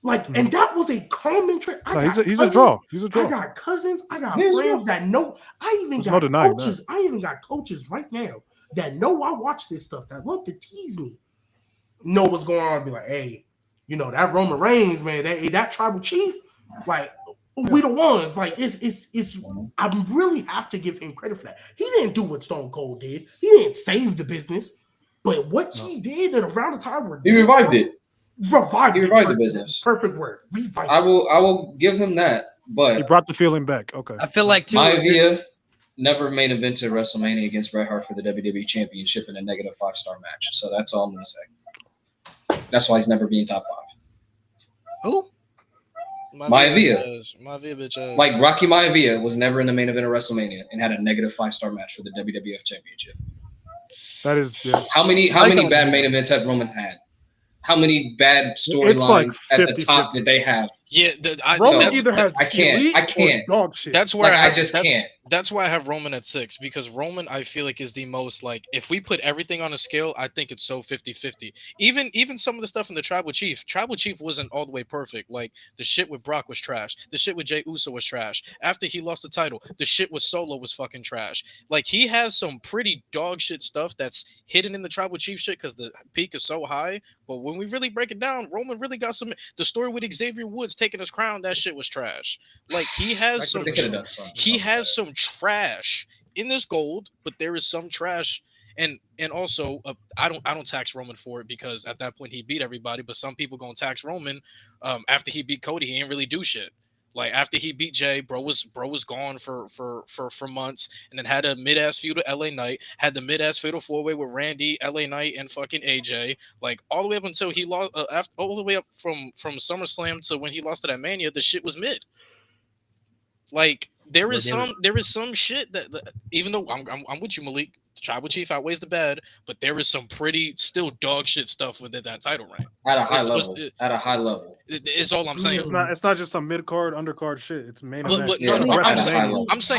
Like, and that was a common trick. He's a draw. He's a draw. I got cousins. I got friends that know. I even got coaches. That. I even got coaches right now that know I watch this stuff that love to tease me. Know what's going on? Be like, hey, you know that Roman Reigns, man. That tribal chief, like we the ones. Like it's. I really have to give him credit for that. He didn't do what Stone Cold did. He didn't save the business, but what he did at around the time where he revived it. He revived the business. Perfect word. Revived. I will give him that, but he brought the feeling back. Okay. I feel like too. Maivia never main evented WrestleMania against Bret Hart for the WWE Championship in a negative 5-star match. So that's all I'm gonna say. That's why he's never being top 5. Who? Maivia. Maivia bitch. Like Rocky Maivia was never in the main event of WrestleMania and had a negative 5-star match for the WWF Championship. That is How many bad main events have Roman had? How many bad storylines at the top did they have? Yeah, Roman either has I can't. Dog shit. That's where I just can't. That's why I have Roman at 6, because Roman, I feel like, is the most, like, if we put everything on a scale, I think it's so 50-50. Even some of the stuff in the Tribal Chief wasn't all the way perfect. Like, the shit with Brock was trash. The shit with Jey Uso was trash. After he lost the title, the shit with Solo was fucking trash. Like, he has some pretty dog shit stuff that's hidden in the Tribal Chief shit because the peak is so high. But when we really break it down, Roman really got some. The story with Xavier Woods taking his crown, that shit was trash. Like, he has some some trash in this gold, but there is some trash. And also, I don't tax Roman for it because at that point he beat everybody. But some people gonna tax Roman after he beat Cody. He didn't really do shit. Like after he beat Jay, bro was gone for months, and then had a mid-ass feud with LA Knight, had the mid-ass fatal 4-way with Randy, LA Knight, and fucking AJ. Like all the way up until he lost, all the way up from SummerSlam to when he lost to that Mania, the shit was mid. Like there is some shit that even though I'm with you, Malik, the Tribal Chief outweighs the bad, but there is some pretty still dog shit stuff within that title reign. At a high level. It's all I'm saying. It's not just some mid card, undercard shit. It's main event.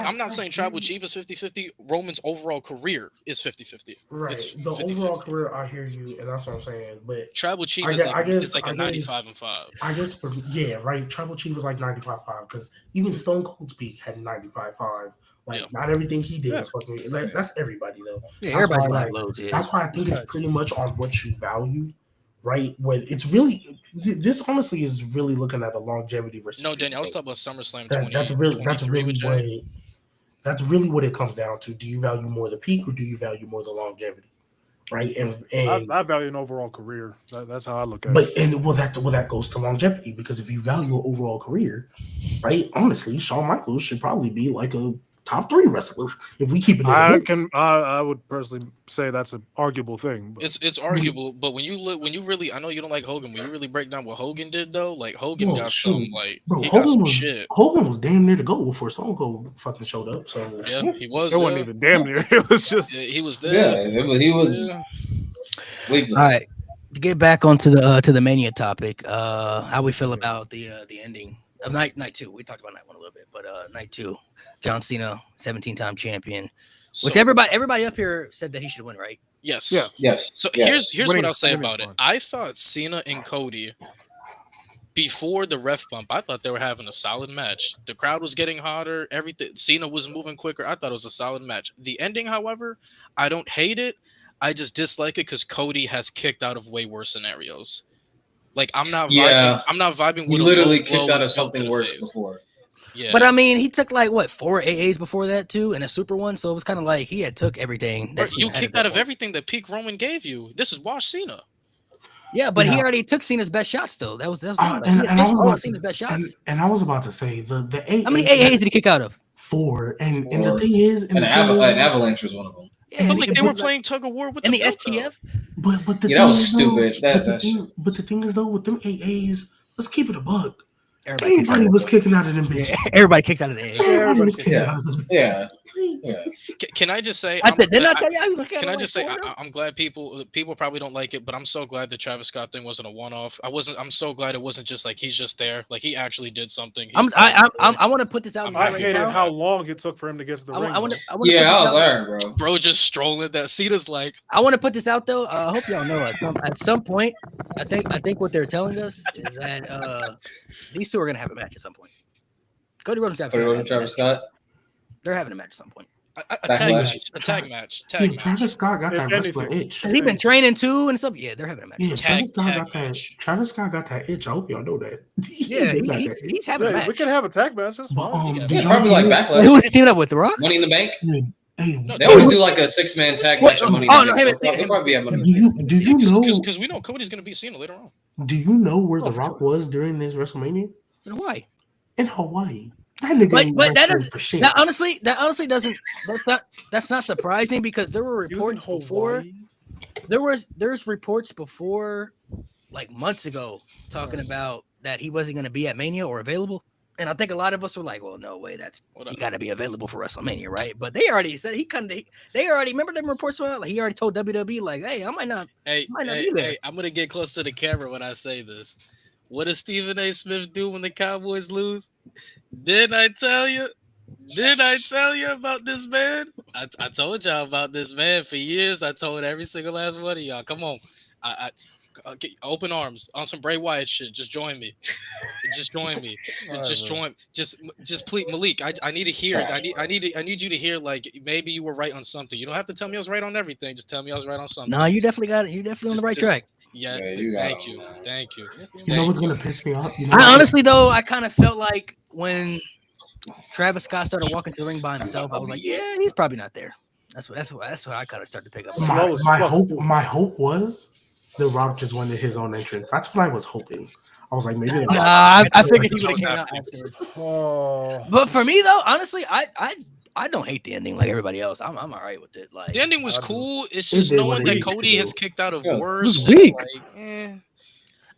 I'm not saying Tribal Chief is 50-50. Roman's overall career is 50-50. Right. It's the 50-50. Overall career, I hear you, and that's what I'm saying. But Tribal Chief is like a 95-5. I guess right. Tribal Chief was like 95-5 because even Stone Cold Peak had 95-5. Like not everything he did was fucking. That's everybody though. Yeah, everybody's loads. Yeah. That's why I think it's pretty much on what you value, right? When it's really this honestly is really looking at a longevity versus. No, Danny, I was talking about SummerSlam. That's really what it comes down to. Do you value more the peak or do you value more the longevity? Right, and I value an overall career. That's how I look at it. But that goes to longevity because if you value an overall career, right? Honestly, Shawn Michaels should probably be like a top 3 wrestler if we keep it. I would personally say that's an arguable thing. But. It's arguable, but when you really, I know you don't like Hogan. When you really break down what Hogan did, though, like Hogan got some shit. Hogan was damn near to go before Stone Cold fucking showed up. So yeah, he was. It wasn't even damn near. It was just he was there. Yeah, he was. All right, to get back onto the Mania topic, how we feel about the ending of night 2. We talked about night 1 a little bit, but night 2. John Cena, 17-time champion, which everybody up here said that he should win, right? Yes. Yeah. Yes. So here's what I'll say about it. I thought Cena and Cody, before the ref bump, I thought they were having a solid match. The crowd was getting hotter. Everything. Cena was moving quicker. I thought it was a solid match. The ending, however, I don't hate it. I just dislike it because Cody has kicked out of way worse scenarios. Like I'm not vibing with. He literally kicked out of something worse before. Yeah. But I mean, he took like 4 AAs before that too, and a super one. So it was kind of like he had took everything. You kicked out of everything that peak Roman gave you. This is Wash Cena. Yeah, but he already took Cena's best shots though. That was Cena's best shots. And I was about to say the AA. How many AAs did he kick out of? 4. And the thing is, an Avalanche was one of them. Yeah, but they were playing tug of war with the STF. But that was stupid. But the thing is though, with them AAs, let's keep it a buck. Everybody was kicking out of them bitches. Everybody kicks out of the AA. Everybody was kicking out of them. Yeah. Can I just say? Can I just say? I'm glad people probably don't like it, but I'm so glad the Travis Scott thing wasn't a one-off. I'm so glad it wasn't just like he's just there. Like he actually did something. I want to put this out. I hated how long it took for him to get to the ring. I was there, bro. Bro, just strolling that seat is like. I want to put this out though. I hope y'all know at some point. I think what they're telling us is that these two are gonna have a match at some point. Cody Rhodes and Travis Scott. They're having a match at some point. A tag match. Travis Scott got that wrestler itch. Has he been training too and stuff? Yeah, they're having a match. Yeah, Travis Scott got that itch. I hope y'all know that. Yeah, he's having a match. We can have a tag match. That's fine. Probably like Backlash. Who was teaming up with The Rock? Money in the Bank. Hey, they always do like a 6-man tag match on Money in the Bank. They'll probably have Money in the Bank. Do you know? Because we know Cody's gonna be Cena later on. Do you know where The Rock was during this WrestleMania? In Hawaii. In Hawaii. That honestly doesn't. That's not surprising because there were reports before. There's reports before, like months ago, talking about that he wasn't going to be at Mania or available. And I think a lot of us were like, "Well, no way, he got to be available for WrestleMania, right?" But they already said they already remember them reports about like he already told WWE like, "Hey, I might not be there." Hey, I'm gonna get close to the camera when I say this. What does Stephen A. Smith do when the Cowboys lose? Didn't I tell you? Did I tell you about this man? I told y'all about this man for years. I told every single last one of y'all. Come on. I open arms on some Bray Wyatt shit. Just join me. Just join me. Just please, Malik. I need to hear it. I need you to hear like maybe you were right on something. You don't have to tell me I was right on everything. Just tell me I was right on something. No, you definitely got it. You definitely on the right track. Yeah, thank you. You know what's gonna piss me off? I honestly though, I kind of felt like when Travis Scott started walking to the ring by himself, I was like, yeah, he's probably not there. That's what I kind of started to pick up. My hope was The Rock just wanted his own entrance. That's what I was hoping. I was like, maybe. I figured he would have came out afterwards. But for me though, honestly, I don't hate the ending like everybody else. I'm all right with it. Like the ending was cool. It's just knowing that Cody has kicked out of worse. Weak. Like,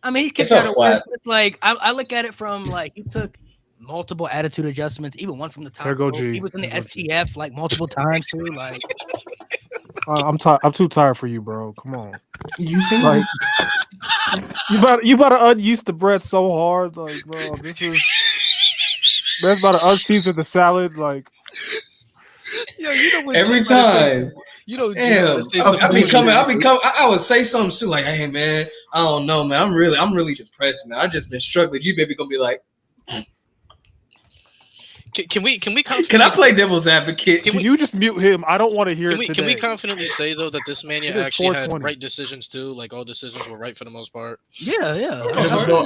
I mean, he's kicked out of worse. But it's like I look at it from like he took multiple attitude adjustments, even one from the top. He was in the STF like multiple times too. Like I'm too tired for you, bro. Come on. You think like you about to unuse the bread so hard, like bro. That's about to unseason the salad, like. Yo, you know when every time. You know, I would say something soon, like, "Hey, man, I don't know, man. I'm really depressed, man. I just been struggling." G baby gonna be like, "Can we? Can I play devil's advocate? Can you just mute him? I don't want to hear it today." Can we confidently say though that this Mania actually had right decisions too? Like all decisions were right for the most part. Yeah. I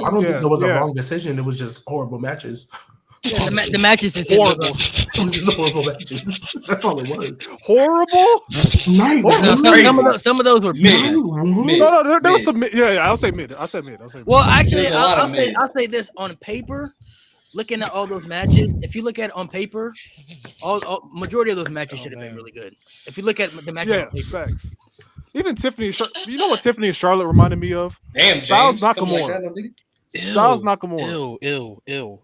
don't think there was a wrong decision. It was just horrible matches. Yeah, the matches is horrible. It was just horrible matches. That's all it was. Horrible? Some of those were mid. No, there was some. Yeah, I'll say mid. Well, actually, I'll say this on paper. Looking at all those matches, if you look at it on paper, all majority of those matches should have been really good. If you look at the matches on paper. Facts. Even Tiffany, you know what Tiffany and Charlotte reminded me of? Damn, Styles Nakamura. Styles Nakamura. Ew.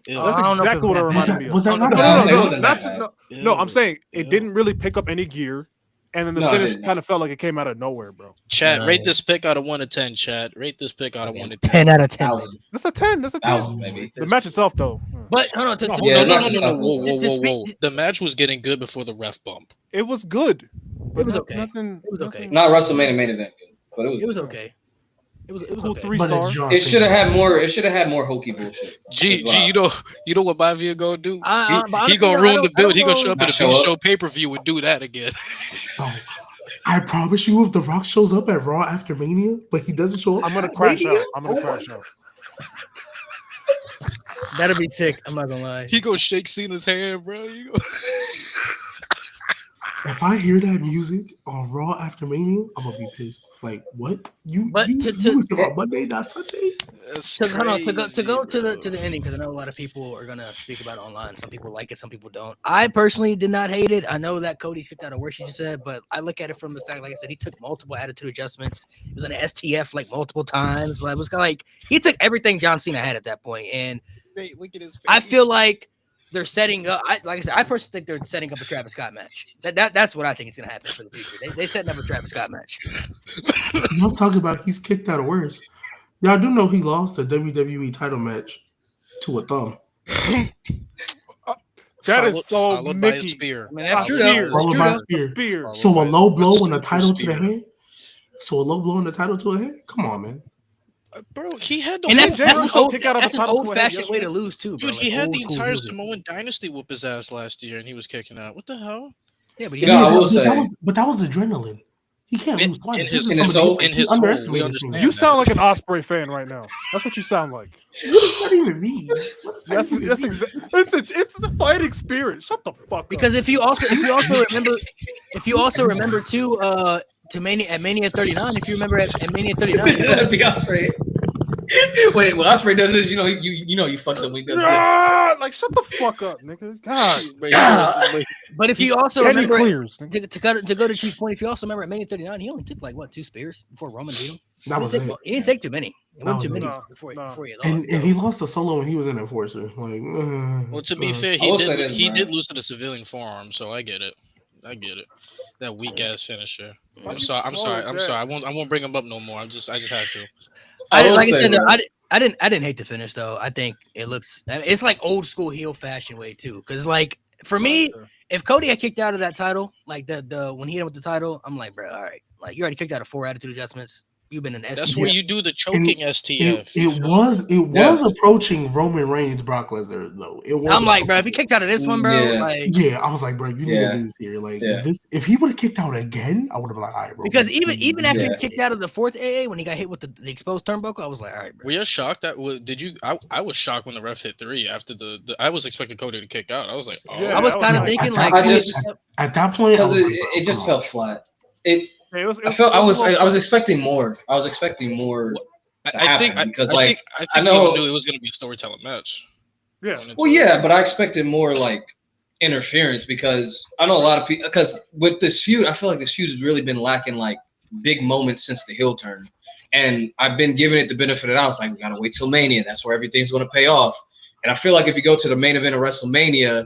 That's exactly what it reminded me of. Was that not? No, I'm saying it didn't really pick up any gear, and then the finish kind of felt like it came out of nowhere, bro. Chat, rate this pick out of 1 to 10. Chat, rate this pick out of 1 to 10. 10 out of 10. That's a 10. That's a 10. Maybe. The match itself, though. But hold on. Whoa. The match was getting good before the ref bump. It was good. It was okay. It was okay. Not WrestleMania main event, but it was okay. It was cool. okay. 3-star. It should have had more. It should have had more hokey bullshit. You know what Bavia gonna do? He gonna ruin the build. He gonna show up at a big show pay-per-view and do that again. I promise you, if The Rock shows up at Raw after Mania, but he doesn't show up, I'm gonna crash out. That'll be sick. I'm not gonna lie. He gonna shake Cena's hand, bro. If I hear that music on Raw after Mania, I'm gonna be pissed. Like, what? You was about Monday, not Sunday? To go to the ending, because I know a lot of people are gonna speak about it online. Some people like it, some people don't. I personally did not hate it. I know that Cody's kicked out of worse, you just said, but I look at it from the fact, like I said, he took multiple attitude adjustments. He was in an STF like multiple times. Like, it was kind of like he took everything John Cena had at that point, and look at his face. I feel like they're setting up. Like I said, I personally think they're setting up a Travis Scott match. That's what I think is going to happen for the future. They setting up a Travis Scott match. Y'all talking about he's kicked out of worse. Y'all do know he lost a WWE title match to a thumb. That is so followed Mickey. by a spear. I mean, that's true. Followed by a spear. So a low blow and a title to the head. So a low blow and a title to a head. Come on, man. Bro, he had the and that's an old-fashioned way to lose too, bro. Dude, he had the entire Samoan dynasty whoop his ass last year, and he was kicking out. What the hell? Yeah, but that was adrenaline. He can't lose twice. In his soul, we understand. You sound like an Osprey fan right now. That's what you sound like. What does that even mean? That's it's a fighting spirit. Shut the fuck up. Because if you also remember too, to Mania 39, if you remember at Mania 39, the Osprey. Wait, when Osprey does this, you fucked up when he does this. Like, shut the fuck up, nigga. God. But if you also remember, to go to Chief's point, if you also remember at Mania 39, he only took like 2 spears before Roman beat him. He didn't take too many. It wasn't too many before he lost. And he lost the solo when he was an enforcer. Like, well, to be fair, he did lose to the civilian forearm, so I get it. That weak ass finisher. I'm sorry. I won't bring him up no more. I just had to. I didn't hate the finish though. I think it's like old school heel fashion way too. Because like for me, if Cody had kicked out of that title, like the when he hit him with the title, I'm like, bro, all right, like you already kicked out of 4 attitude adjustments. You've been an STF. That's where you do the choking STF. It was approaching Roman Reigns, Brock Lesnar though. I'm like, bro, if he kicked out of this one, bro, I was like, bro, you need to do this here. Like, if he would have kicked out again, I would have been like, all right, bro. Because even after he kicked out of the 4th AA when he got hit with the exposed turnbuckle, I was like, all right, bro. Were you shocked that? Did you? I was shocked when the ref hit 3 after the. I was expecting Cody to kick out. I was like, oh. I was kind of thinking like, at that point, because it just felt flat. I was expecting more. I was expecting more. I think people knew it was going to be a storytelling match. Yeah. Well, yeah, but I expected more like interference because I know a lot of people. Because with this feud, I feel like this feud has really been lacking like big moments since the heel turn, and I've been giving it the benefit of the doubt. I was like, we gotta wait till Mania. That's where everything's going to pay off. And I feel like if you go to the main event of WrestleMania,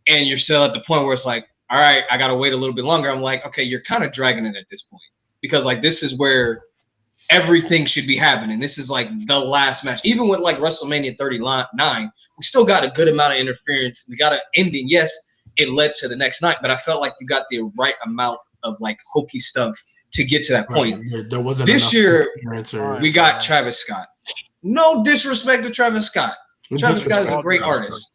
and you're still at the point where it's like, all right, I got to wait a little bit longer. I'm like, okay, you're kind of dragging it at this point because like this is where everything should be happening. This is like the last match. Even with like WrestleMania 39, we still got a good amount of interference. We got an ending. Yes, it led to the next night, but I felt like you got the right amount of like hokey stuff to get to that point. There wasn't this year. We got Travis Scott. No disrespect to Travis Scott. Travis Scott is a great artist.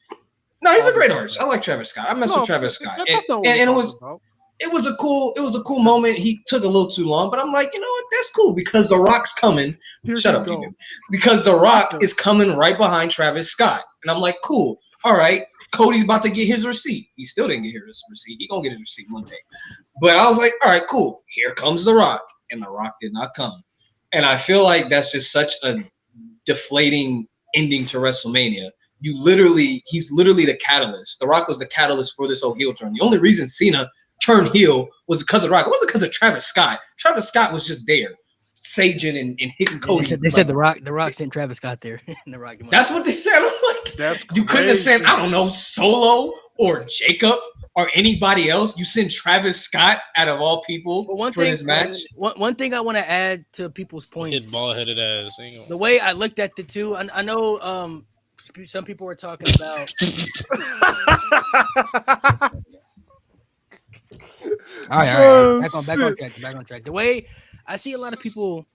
No, he's a great artist. I like Travis Scott. I mess with Travis Scott, and it was a cool moment. He took a little too long, but I'm like, you know what? That's cool because The Rock's coming. Shut up, you. Because The Rock is coming right behind Travis Scott, and I'm like, cool. All right, Cody's about to get his receipt. He still didn't get his receipt. He gonna get his receipt one day. But I was like, all right, cool. Here comes The Rock, and The Rock did not come. And I feel like that's just such a deflating ending to WrestleMania. He's literally the catalyst. The Rock was the catalyst for this whole heel turn. The only reason Cena turned heel was because of The Rock. It wasn't because of Travis Scott. Travis Scott was just there, saging and hitting Cody. They said The Rock sent Travis Scott there. The Rock. That's what they said. I'm like, you couldn't have sent, I don't know, Solo or Jacob or anybody else. You send Travis Scott out of all people for this match. One thing I want to add to people's points. Hit ball-headed ass. The way I looked at the two, I know some people were talking about. All right. Back on track. The way I see a lot of people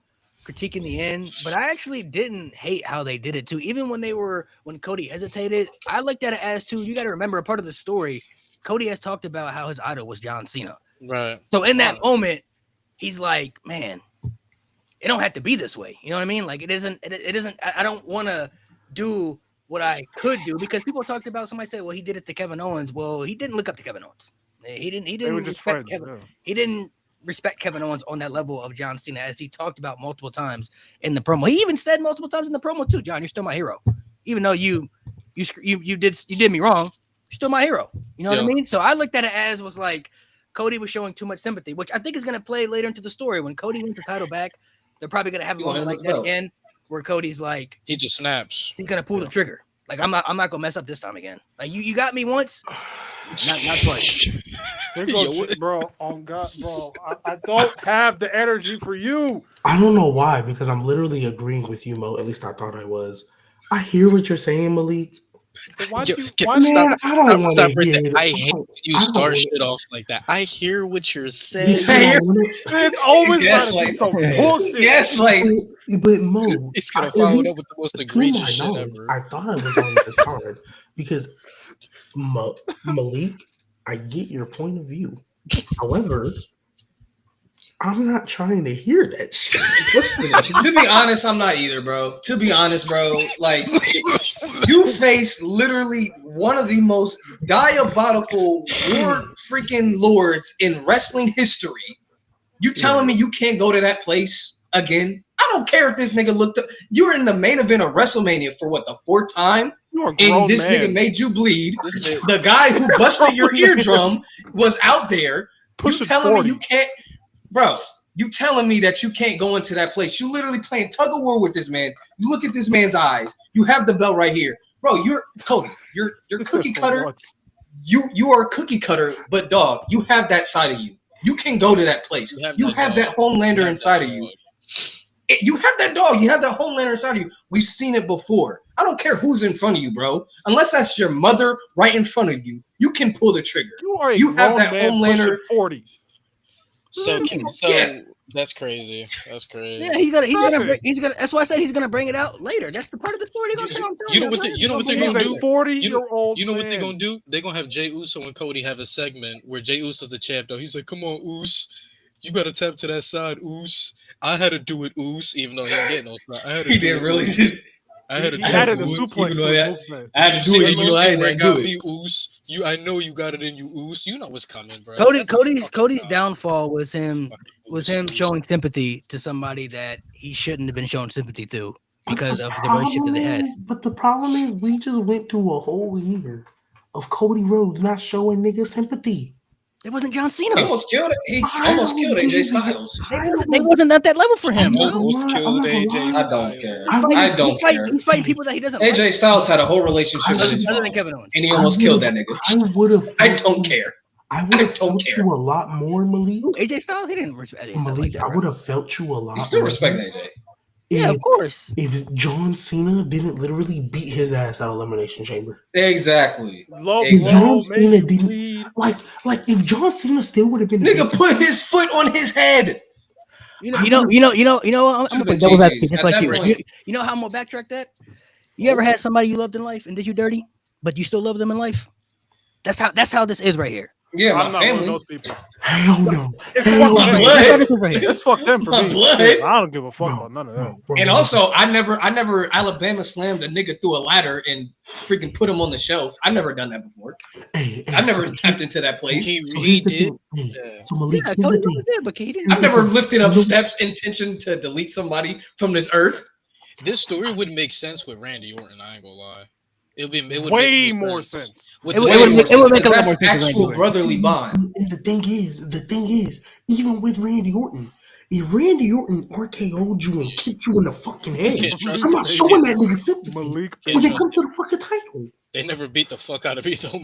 critiquing the end, but I actually didn't hate how they did it too. Even when Cody hesitated, I looked at it as too. You got to remember a part of the story. Cody has talked about how his idol was John Cena. Right. So in that moment, he's like, man, it don't have to be this way. You know what I mean? Like it isn't. I don't want to do what I could do because people talked about. Somebody said, well, he did it to Kevin Owens. Well, he didn't look up to Kevin Owens. He didn't respect Kevin. Yeah. He didn't respect Kevin Owens on that level of John Cena, as he talked about multiple times in the promo. He even said multiple times in the promo too, John, you're still my hero, even though you did me wrong. You're still my hero. You know what I mean? So I looked at it as was like Cody was showing too much sympathy, which I think is going to play later into the story when Cody wins the title back. They're probably going to have a moment like that again, where Cody's like, he just snaps. He's going to pull the trigger. Like I'm not gonna mess up this time again. Like you got me once, not twice. Bro, oh God, bro, I don't have the energy for you. I don't know why, because I'm literally agreeing with you, Mo. At least I thought I was. I hear what you're saying, Malik. Why stop right there. I hate when you start shit off like that. I hear what you're saying. It's always like some bullshit. Yes, like, but Mo, he's gonna follow it up with the most egregious shit ever. I thought I was on this hard because Malik, I get your point of view. However, I'm not trying to hear that shit. To be honest, I'm not either, bro. To be honest, bro, like you face literally one of the most diabolical freaking lords in wrestling history. You telling me you can't go to that place again? I don't care if this nigga looked up. You were in the main event of WrestleMania for what, the 4th time? And this nigga made you bleed. The guy who busted your eardrum was out there. You telling me you can't, bro? You telling me that you can't go into that place? You literally playing tug of war with this man. You look at this man's eyes. You have the belt right here, bro. You're Cody. You're cookie cutter. You are a cookie cutter, but dog, you have that side of you. You can go to that place. You have that Homelander inside of you. You have that dog. You have that Homelander inside of you. We've seen it before. I don't care who's in front of you, bro. Unless that's your mother right in front of you, you can pull the trigger. You have that Homelander 40. So That's crazy. That's crazy. Yeah, he's gonna. That's why I said he's gonna bring it out later. That's the part of the story they're gonna tell. You know what? You know what they're He's gonna a do? 40-year-old. You know what they're gonna do? They're gonna have Jey Uso and Cody have a segment where Jey Uso's the champ. Though he's like, "Come on, Uso, you gotta tap to that side, Uso. I had to do it, Uso, even though he didn't get no spot. I had to He do didn't it, really. Uso. I had to He do added it, a Uso. suplex to his moveset. I had to do it. You You see ain't where it do got it. me, Uso. I know you got it in you, Uso. You know what's coming, bro. Cody's downfall was him showing sympathy to somebody that he shouldn't have been showing sympathy to because of the relationship that they had. But the problem is, we just went through a whole year of Cody Rhodes not showing niggas sympathy. It wasn't John He Cena. almost killed it. He almost killed AJ Styles. They wasn't at that level for him. Almost killed AJ I Styles. don't care. I don't care. He's fighting people that he doesn't AJ like. Styles had a whole relationship with his Other mom, than Kevin Owens. and he almost killed that nigga. I don't care. I would have don't felt care. you a lot more, Malik. AJ Styles, he didn't respect AJ Styles like Malik, that, I bro. would have felt you a lot. You still more respect AJ. Yeah, of course. If John Cena didn't literally beat his ass out of Elimination Chamber. Exactly. If John Cena didn't like if John Cena still would have been nigga put his foot on his head. You know. I'm gonna play devil's advocate just like you. You know how I'm gonna backtrack that? You ever had somebody you loved in life and did you dirty, but you still love them in life? That's how this is right here. Yeah, I'm my not family. one of those people. Hell no. It's Hell fuck no. them. That's how this is right here. It's fuck them for My me. blood. I don't give a fuck about none of that. Bro, And also, I never Alabama slammed a nigga through a ladder and freaking put him on the shelf. I've never done that before. I've never tapped into that place. He did. So Malik, Yeah, here's Cody the thing. Rhodes did, but he didn't. I've never lifted up steps intention to delete somebody from this earth. This story would make sense with Randy Orton. I ain't gonna lie. It would way make more sense. It would make a lot more sense. Actual brotherly bond. And the thing is, even with Randy Orton, if Randy Orton RKO'd you and kicked you in the fucking head, I'm not showing that nigga sympathy Malik, when it comes to the fucking title. They never beat the fuck out of me though.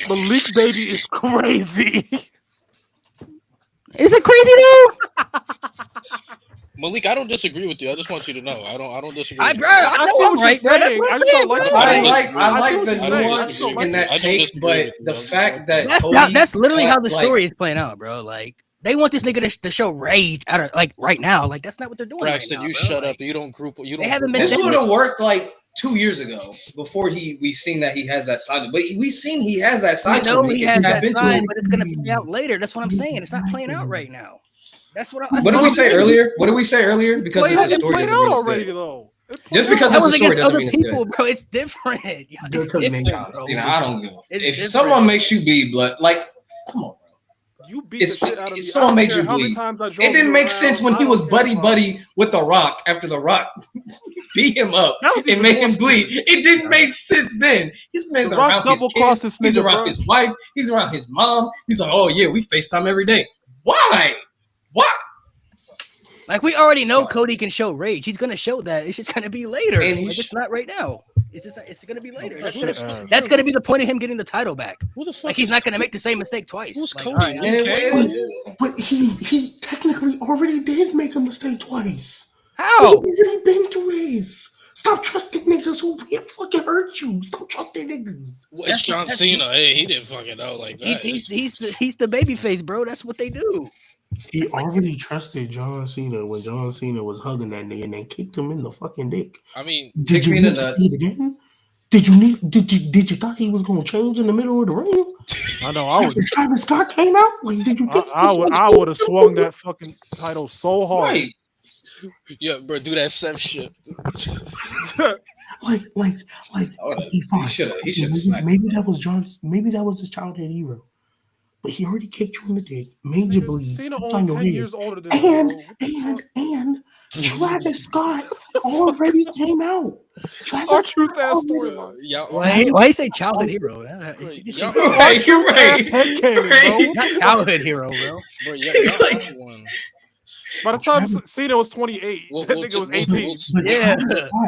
Malik baby is crazy. Is it crazy though? Malik, I don't disagree with you. I just want you to know. I don't disagree. I see what you're saying. I just don't like. I like the nuance in that take, but the fact that that's literally how the story is playing out, bro. Like they want this nigga to show rage out of like right now. Like that's not what they're doing. Braxton, right now, you bro. shut like, up. You don't group. You don't. They haven't been. This would have worked like 2 years ago before we seen that he has that side. But we seen he has that side. I know he has that side, but it's gonna play out later. That's what I'm saying. It's not playing out right now. That's what. What did we say earlier? What did we say earlier? Because it's a story doesn't mean it's good. Though. Just because it's a story doesn't mean it's people, good. bro. It's different. Yeah, it's different, bro. You know, I don't give a fuck. If someone makes you bleed blood, like, come on, bro. You beat the shit out of me. Someone made you bleed. It didn't make sense when he was buddy with The Rock after The Rock beat him up and made him bleed. It didn't make sense then. This man's around his kids. He's around his wife. He's around his mom. He's like, oh yeah, we FaceTime every day. Why? Why? Like we already know Cody can show rage. He's gonna show that. It's just gonna be later. And like, it's not right now. It's gonna be later. That's gonna be the point of him getting the title back. Who the fuck? Like he's not gonna make the same mistake twice. Who's like, Cody? But he technically already did make a mistake twice. How? He's already been through this. Stop trusting niggas who fucking hurt you. Stop trusting niggas. Well, it's John Cena. Hey, he didn't fucking know like that. He's the baby face, bro. That's what they do. He already trusted John Cena when John Cena was hugging that nigga and then kicked him in the fucking dick. I mean, did you need to see it again? Did you thought he was gonna change in the middle of the ring? I know. I would. Travis Scott came out. Like, did you? I would have swung that fucking title so hard. Right. Yeah, bro, do that Seth shit. like. He should have. Maybe that was John's. Maybe that was his childhood hero. But he already kicked you in the dick, made you bleed, Cena stepped only on your 10 head. years older than And Travis Scott already came out. Our truth ass storyline. Why you say childhood hero? Right, you're right. Not childhood hero, bro. By the time Cena was 28, that nigga was 18. Yeah,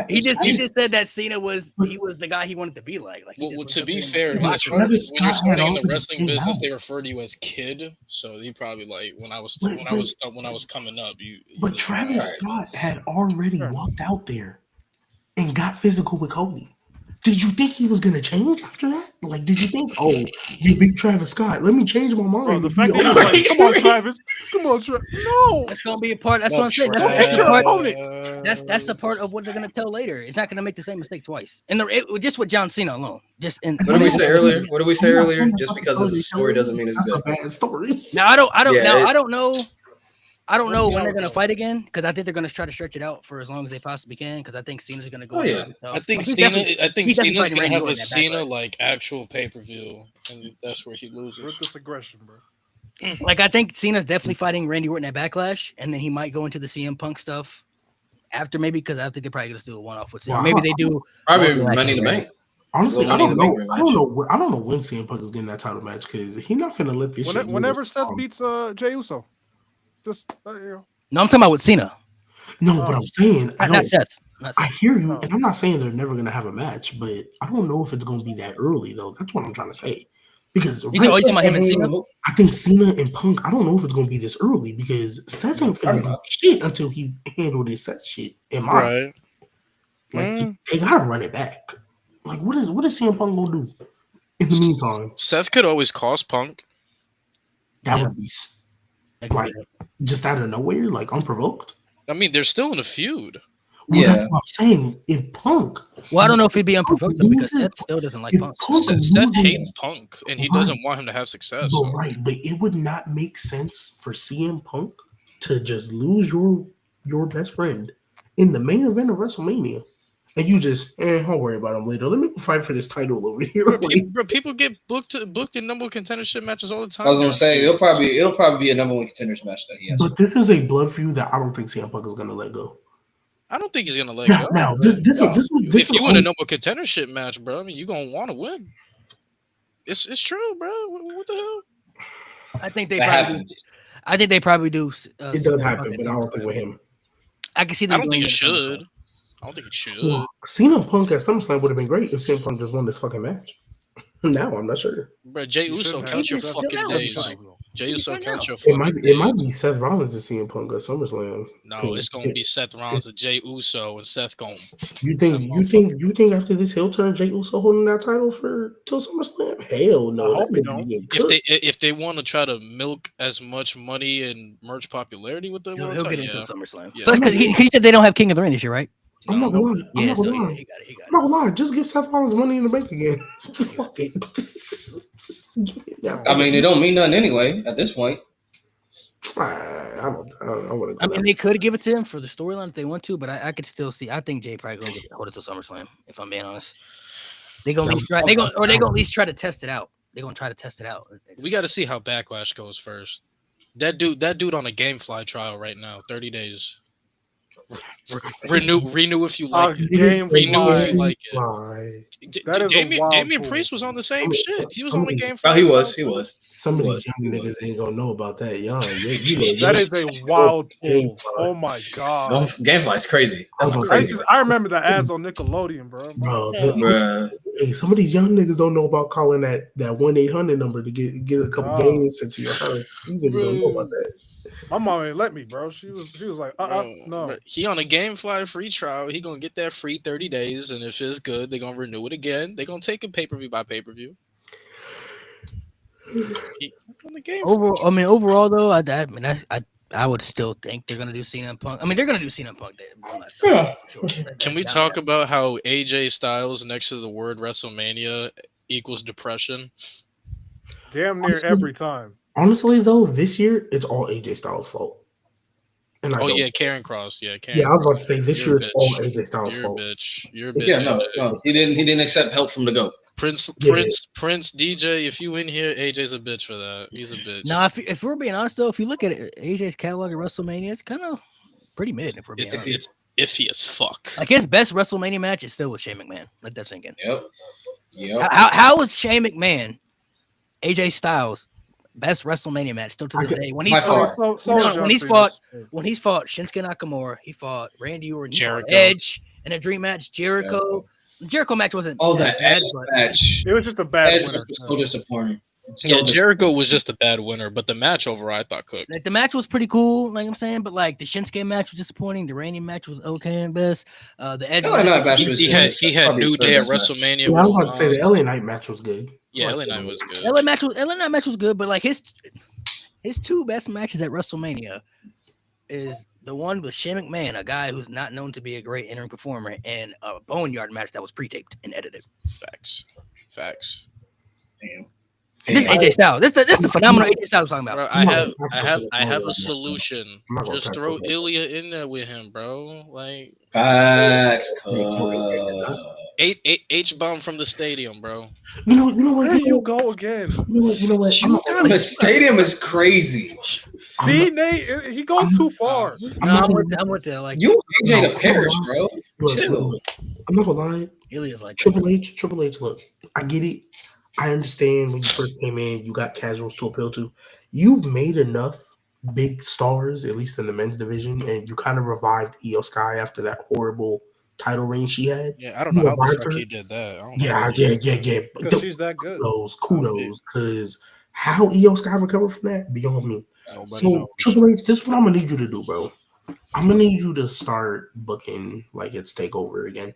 he just said that Cena was the guy he wanted to be like. Well, to be fair, when you're starting in the wrestling business, they refer to you as kid. So he probably like when I was coming up. But Travis Scott had already walked out there and got physical with Cody. Did you think he was gonna change after that? Like, did you think, oh, you beat Travis Scott? Let me change my mind. Bro, the fact that he was like, "Come on, Travis, come on, Travis." No, That's gonna be a part. That's what I'm saying. That's your opponent. That's the part of what they're gonna tell later. It's not gonna make the same mistake twice. And just with John Cena alone. Just in. What did we say earlier? What did we say earlier? Just because it's a story doesn't mean it's good. That's a bad story. Now I don't know. I don't know when they're gonna fight again because I think they're gonna try to stretch it out for as long as they possibly can because I think Cena's gonna go. Oh, yeah. I think Cena's gonna have a Cena like actual pay-per-view, and that's where he loses. With this aggression, bro. Like I think Cena's definitely fighting Randy Orton at Backlash, and then he might go into the CM Punk stuff after maybe because I think they're probably gonna do a one-off with Cena. Wow. Maybe they do. Probably Money in the Bank. Honestly, Well, I don't Money in know. the Bank I don't know. I don't know when CM Punk is getting that title match because he's not finna let this shit. Whenever Seth beats Jey Uso, just you know. No, I'm talking about with Cena. No, but I'm saying Not Seth. I hear you, and I'm not saying they're never gonna have a match, but I don't know if it's gonna be that early though. That's what I'm trying to say. Because You talking about him and Cena? I think Cena and Punk. I don't know if it's gonna be this early because Seth ain't finna do shit until he handled his Seth shit. In my Right. like they gotta run it back. Like what is CM Punk gonna do in the meantime? Seth could always cost Punk. That would be like just out of nowhere, like unprovoked. I mean, they're still in a feud. Well, that's what I'm saying. If Punk, well, I don't know if he'd be unprovoked because Seth still doesn't like Punk. Seth hates Punk, and he doesn't want him to have success. But it would not make sense for CM Punk to just lose your best friend in the main event of WrestleMania. And you just, don't worry about him later. Let me go fight for this title over here. Bro, people get booked in number one contendership matches all the time. I was gonna say it'll probably be a number one contenders match that he has. But this is a blood feud that I don't think CM Punk is gonna let go. I don't think he's gonna let go. Now, this if you win a number one contendership match, bro, I mean, you're gonna want to win. It's true, bro. What the hell? I think they probably do. It does happen, but I don't think with him. I can see. I don't think it should. I don't think it should. Well, CM Punk at SummerSlam would have been great if CM Punk just won this fucking match. Now I'm not sure. Bro, Jey Uso, count your fucking days. Jey Uso, count your It fucking might be Seth Rollins and CM Punk at SummerSlam. No, it's gonna be Seth Rollins and Jey Uso, and Seth gonna. You think after this heel turn, Jey Uso holding that title till SummerSlam? Hell no. I hope he don't. If they want to try to milk as much money and merch popularity with the he'll get into SummerSlam. Yeah. Because he said they don't have King of the Ring this year, right? I'm not gonna lie. Yeah, so he got it. Just give Seth Rollins Money in the Bank again. Fuck it. I mean, it don't mean nothing anyway at this point. I wouldn't. I mean, they could give it to him for the storyline if they want to, but I could still see. I think Jay probably gonna hold it to SummerSlam. If I'm being honest, they gonna at least try. They gonna at least try to test it out. They're gonna try to test it out. We got to see how Backlash goes first. That dude on a GameFly trial right now. 30 days. Renew if you like it. Renew if you like it. Damian Priest was on the same shit. He was on the game. Oh, he was. Some of these young niggas ain't gonna know about that. Young, that is a wild pull. Oh my god, GameFly is crazy. I remember the ads on Nickelodeon, bro. Hey, some of these young niggas don't know about calling that 1-800 number to get a couple games sent to your house. You really don't know about that. My mom ain't let me, bro. She was like, no. But he on a GameFly free trial. He gonna get that free 30 days, and if it's good, they're gonna renew it again. They're gonna take a pay-per-view by pay-per-view. On the game. Overall though, I would still think they're gonna do CM Punk. I mean, they're gonna do CM Punk. Can we talk about how AJ Styles next to the word WrestleMania equals depression? Damn near every time. Honestly, though, this year it's all AJ Styles' fault. And Karen Cross. Yeah, I was about to say this year it's all AJ Styles' fault. You're a bitch. Yeah, no, he didn't accept help from the GOAT. Prince DJ. If you in here, AJ's a bitch for that. He's a bitch. Nah, if we're being honest though, if you look at AJ's catalog at WrestleMania, it's kind of pretty mid. If we're being honest, it's iffy as fuck. Like his best WrestleMania match is still with Shane McMahon. Let that sink in. Yep. How was Shane McMahon, AJ Styles? Best WrestleMania match still to this day. When he's fought Shinsuke Nakamura, he fought Randy Orton, Jericho, Edge in a dream match. Jericho match wasn't that Edge match. It was just a bad Edge winner. was so disappointing. Yeah, Jericho was just a bad winner, but the match overall I thought cooked. Like the match was pretty cool, like I'm saying, but like the Shinsuke match was disappointing. The Reigning match was okay at best. The Edge match, he had New Day at WrestleMania. Yeah, I was about to say the LA Knight match was good. Yeah, LA Knight was good. LA Knight match was good, but like his two best matches at WrestleMania is the one with Shane McMahon, a guy who's not known to be a great in-ring performer, and a Boneyard match that was pre-taped and edited. Facts. Damn. And this is AJ Styles. This the phenomenal AJ Styles I'm talking about. Bro, I have a solution. Just throw Ilya in there with him, bro. Like facts. H-bomb from the stadium, bro. You know what? There you go again. You know what? The stadium is crazy. See, Nate, he goes too far. I'm with that. Like you, AJ, the Paris, bro. Look, I'm not gonna lie. Ilya's like Triple H. Look, I get it. I understand when you first came in, you got casuals to appeal to. You've made enough big stars, at least in the men's division, and you kind of revived Io Sky after that horrible title reign she had. Yeah, I don't know how the fuck he did that. Yeah. Because she's that good. Kudos. Because how Io Sky recovered from that, beyond me. So, Triple H, this is what I'm going to need you to do, bro. I'm going to need you to start booking like it's TakeOver again.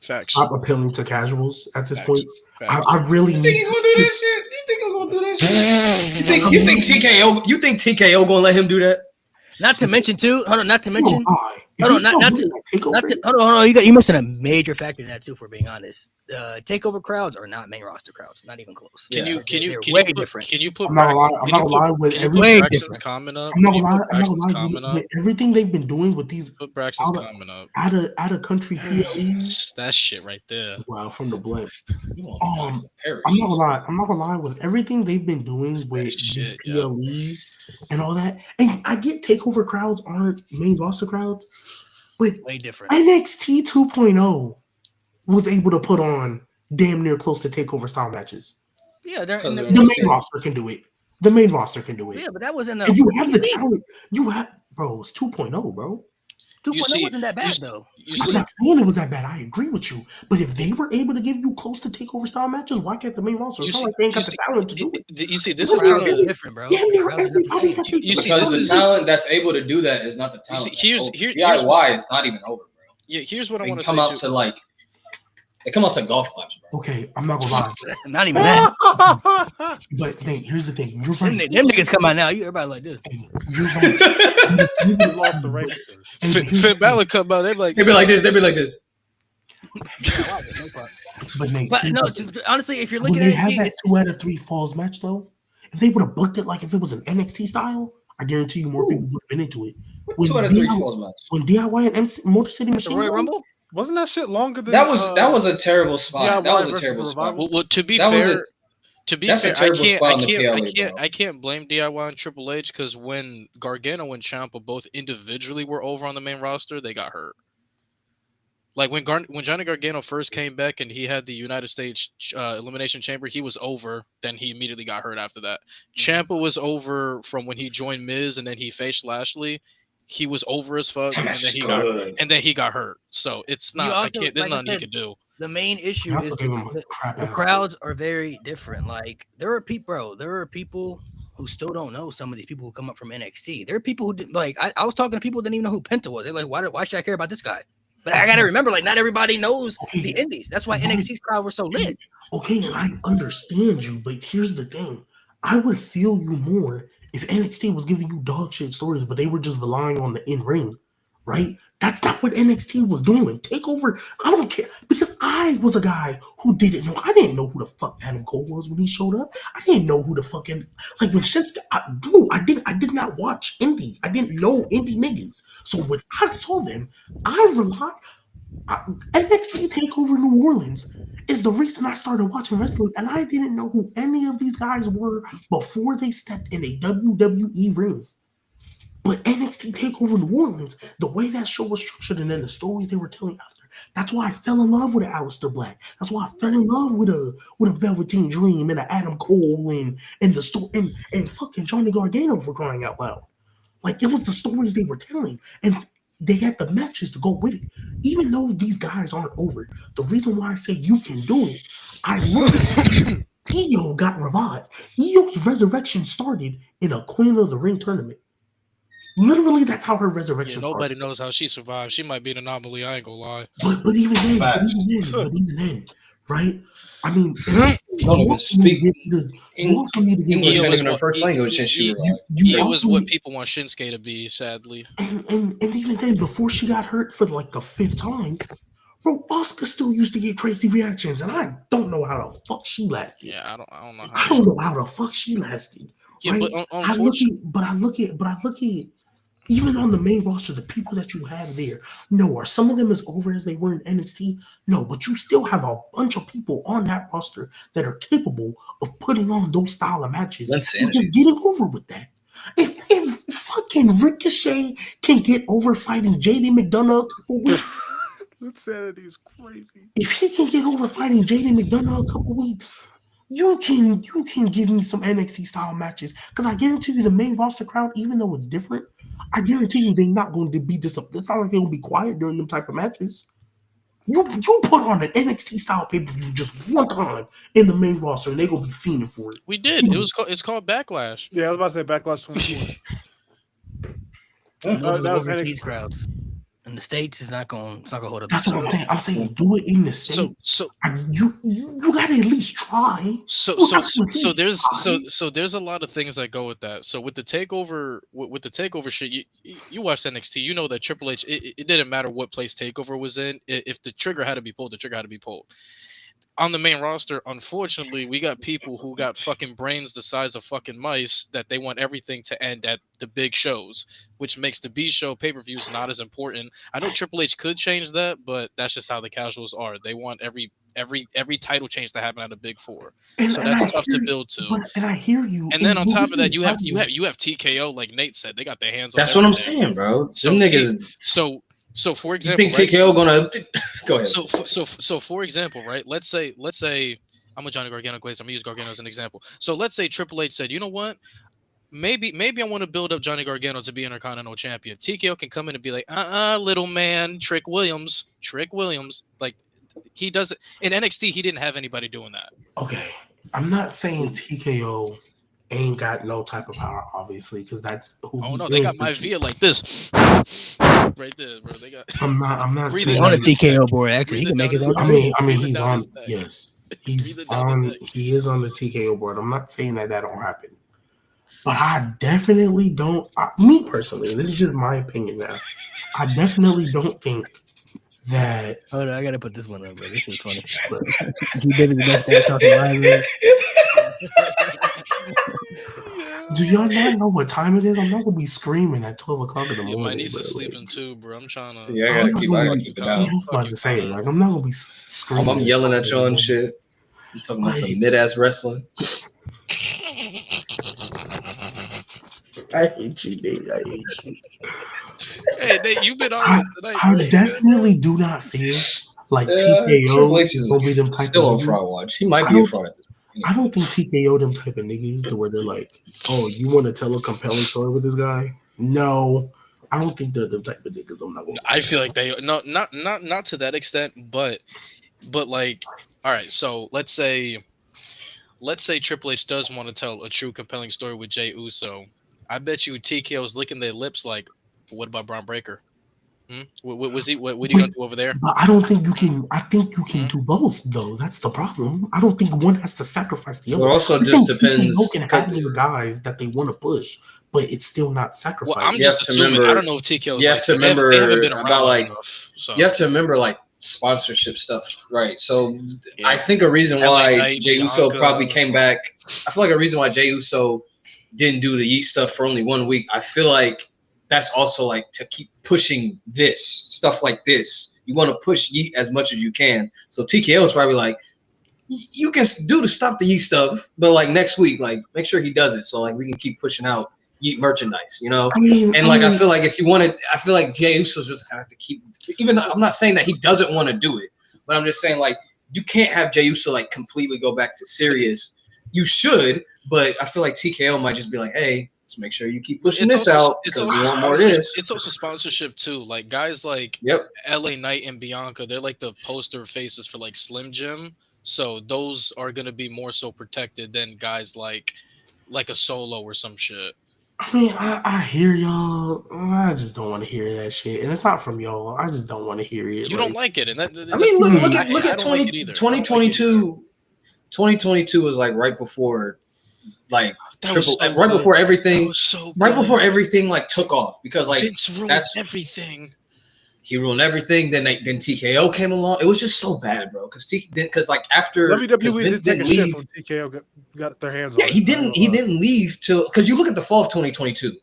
Facts. Stop appealing to casuals at this point. I really need. You think he's gonna do this shit? You think I'm gonna do that shit? You think TKO? You think TKO gonna let him do that? Not to mention too. Hold on. Not to mention. Hold on. Hold on. You're missing a major factor in that too. For being honest, takeover crowds are not main roster crowds. Not even close. Can you different? Can you put? I'm not gonna lie with Braxton's comment up. I'm not gonna lie with everything they've been doing with these. Put Braxton's comment up. Out of country PLEs. That shit right there. Wow, from the blend. I'm not gonna lie with everything they've been doing with these PLEs and all that. And I get takeover crowds aren't main roster crowds, but way different. NXT 2.0 was able to put on damn near close to takeover style matches. Yeah, the main roster can do it. The main roster can do it. Yeah, but that was in the. If you have the talent, you have, bro. It's 2.0, bro. 2.0 wasn't that bad though. I'm not saying it was that bad. I agree with you. But if they were able to give you close to takeover style matches, why can't the main roster? It's not like they ain't got the talent to do it. You see, this is kind of different, bro. You see, because the talent that's able to do that is not the talent. Here's DIY is not even over, bro. Yeah, here's what I want to say. Come out to like. They come out to golf claps, bro. Okay, I'm not gonna lie. Not even that. But here's the thing. You're right. Them niggas come out now. Everybody like this. You're right. You lost the register. Finn Balor come out. They be like this. They be like this. But no, honestly, if you're looking at it, have that 2 out of 3 falls match though. If they would have booked it like if it was an NXT style, I guarantee you more people would have been into it. 2 out of 3 falls match. When DIY and Motor City Machine Royal Rumble. Wasn't that shit longer than that was a terrible spot. Yeah, that was a terrible spot. Well, to be fair, I can't blame DIY and Triple H because when Gargano and Ciampa both individually were over on the main roster, they got hurt. Like when Johnny Gargano first came back and he had the United States Elimination Chamber, he was over. Then he immediately got hurt after that. Ciampa was over from when he joined Miz and then he faced Lashley. He was over as fuck, and then he got hurt. So it's not. Also, there's nothing he could do. The main issue is the crowds are very different. Like there are people who still don't know some of these people who come up from NXT. There are people who didn't, like. I was talking to people who didn't even know who Penta was. They're like, why should I care about this guy? But I gotta remember, like, not everybody knows the indies. That's why NXT's crowd was so lit. Okay, and I understand you, but here's the thing: I would feel you more if NXT was giving you dog shit stories, but they were just relying on the in-ring, right? That's not what NXT was doing. TakeOver, I don't care. Because I was a guy who didn't know. I didn't know who the fuck Adam Cole was when he showed up. I didn't know who the fucking, like when Shinsuke, I did not watch indie. I didn't know indie niggas. So when I saw them, NXT TakeOver New Orleans is the reason I started watching wrestling, and I didn't know who any of these guys were before they stepped in a WWE ring. But NXT TakeOver New Orleans, the way that show was structured and then the stories they were telling after, that's why I fell in love with an Aleister Black. That's why I fell in love with a Velveteen Dream and an Adam Cole and the story and fucking Johnny Gargano, for crying out loud. Like, it was the stories they were telling, and they had the matches to go with it. Even though these guys aren't over, the reason why I say you can do it, I look at Io got revived. Io's resurrection started in a Queen of the Ring tournament. Literally, that's how her resurrection nobody started. knows how she survived. She might be an anomaly. I ain't gonna lie. But even then, right? I mean, Don't even speak. you also need to give English her, ain't even her first language, and she revived. It was what people want Shinsuke to be, sadly. And even then, before she got hurt for like the 5th time, bro, Asuka still used to get crazy reactions, and I don't know how the fuck she lasted. Yeah, I don't know how. I don't know how the fuck she lasted. Yeah, right? but I look at even on the main roster, the people that you have there. No, are some of them as over as they were in NXT? No, but you still have a bunch of people on that roster that are capable of putting on those style of matches and just getting over with that. If fucking Ricochet can get over fighting JD McDonough a couple weeks, insanity is crazy. If he can get over fighting JD McDonough a couple weeks, you can give me some NXT style matches. Because I guarantee you the main roster crowd, even though it's different, I guarantee you they're not going to be disappointed. It's not like they're going to be quiet during them type of matches. You put on an NXT style pay-per-view just one time in the main roster and they're going to be fiending for it. We did. It's called Backlash. Yeah, I was about to say Backlash 21. Those overseas crowds. In the States, it's not going to hold up. That's what I'm saying. I'm saying do it in the States. So you gotta at least try. So there's a lot of things that go with that. So with the takeover shit, you watched NXT, you know that Triple H, it didn't matter what place takeover was in. If the trigger had to be pulled, the trigger had to be pulled. On the main roster, unfortunately, we got people who got fucking brains the size of fucking mice that they want everything to end at the big shows, which makes the B show pay-per-views not as important. I know Triple H could change that, but that's just how the casuals are. They want every title change to happen at a big four. So that's tough to build to. And I hear you. And then on top of that, you have TKO, like Nate said, they got their hands on That's what I'm saying, bro. Them niggas. So for example, you think TKO gonna go ahead? So for example, right? Let's say I'm a Johnny Gargano glaze. I'm gonna use Gargano as an example. So let's say Triple H said, you know what? Maybe I want to build up Johnny Gargano to be Intercontinental Champion. TKO can come in and be like, little man, Trick Williams. Like he does it in NXT. He didn't have anybody doing that. Okay, I'm not saying TKO ain't got no type of power, obviously, because that's who. Oh no, they got my via like this, right there, bro. They got. I'm not saying on a TKO board. Actually, he can make his own. I mean, he's on. Yes, he's on. He is on the TKO board. I'm not saying that don't happen, but I definitely don't. Me personally, this is just my opinion now. I definitely don't think that. Hold on, I gotta put this one up, bro. This is funny. You better be back talking live. Do y'all not know what time it is? I'm not gonna be screaming at 12 o'clock in the morning. My niece is sleeping too, bro. I'm trying to. Yeah, I gotta keep it out. I'm about to say, like, I'm not gonna be screaming. I'm yelling at y'all and shit. I'm talking about some mid-ass wrestling. I hate you, Nate. I hate you. Hey, Nate, you've been on tonight. I definitely do not feel like TKO will be them type still on fraud watch. He might be a fraud at this point. I don't think TKO them type of niggas to where they're like, oh, you want to tell a compelling story with this guy? No, I don't think they're the type of niggas. I'm not gonna. I feel like they not to that extent, but like, all right. So let's say Triple H does want to tell a true compelling story with Jey Uso. I bet you TKO's licking their lips like, what about Braun Breaker? What are you gonna do over there? But I don't think you can. I think you can do both, though. That's the problem. I don't think one has to sacrifice the other. It also just depends. You can have your guys that they want to push, but it's still not sacrificed. Well, I'm just assuming. I don't know if TKO. You have to remember about like. You have to remember like sponsorship stuff, right? So I think a reason why Jey Uso probably came back. I feel like a reason why Jey Uso didn't do the Yeet stuff for only 1 week. I feel like that's also like to keep pushing this stuff like this. You want to push Yeet as much as you can. So TKO is probably like, you can do to stop the Yeet stuff, but like next week, like make sure he does it so like we can keep pushing out Yeet merchandise, you know? I feel like if you wanted, I feel like Jey Uso's just have to keep, even though I'm not saying that he doesn't want to do it, but I'm just saying like you can't have Jey Uso like completely go back to serious. You should, but I feel like TKO might just be like, hey, let's make sure you keep pushing this out because we want more of this. It's also sponsorship too. Like guys like LA Knight and Bianca, they're like the poster faces for like Slim Jim. So those are gonna be more so protected than guys like a Solo or some shit. I mean, I hear y'all. I just don't want to hear that shit, and it's not from y'all. I just don't want to hear it. You don't like it, and that. I mean, look I at don't like it either. 2022. 2022 was like right before, like right before everything. Right before everything like took off because like Vince ruined everything. He ruined everything. Then TKO came along. It was just so bad, bro. Because like after WWE Vince did take didn't a shit leave, from TKO got their hands on. Yeah, he didn't leave till because you look at the fall of 2022,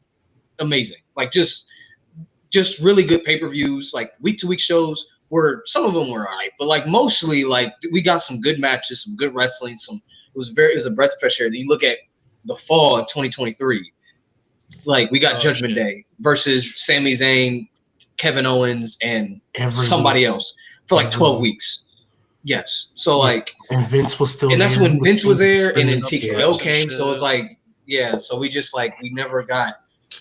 amazing. Like just really good pay-per-views. Like week-to-week shows were some of them were alright, but like mostly like we got some good matches, some good wrestling. It was a breath of fresh air. Then you look at the fall in 2023, like we got Judgment Day versus Sami Zayn, Kevin Owens, and somebody else for like 12 weeks. Yes. So like, and Vince was still, and that's there. when Vince was there, and then TKO came. Shit. So it's like, yeah. So we just like we never got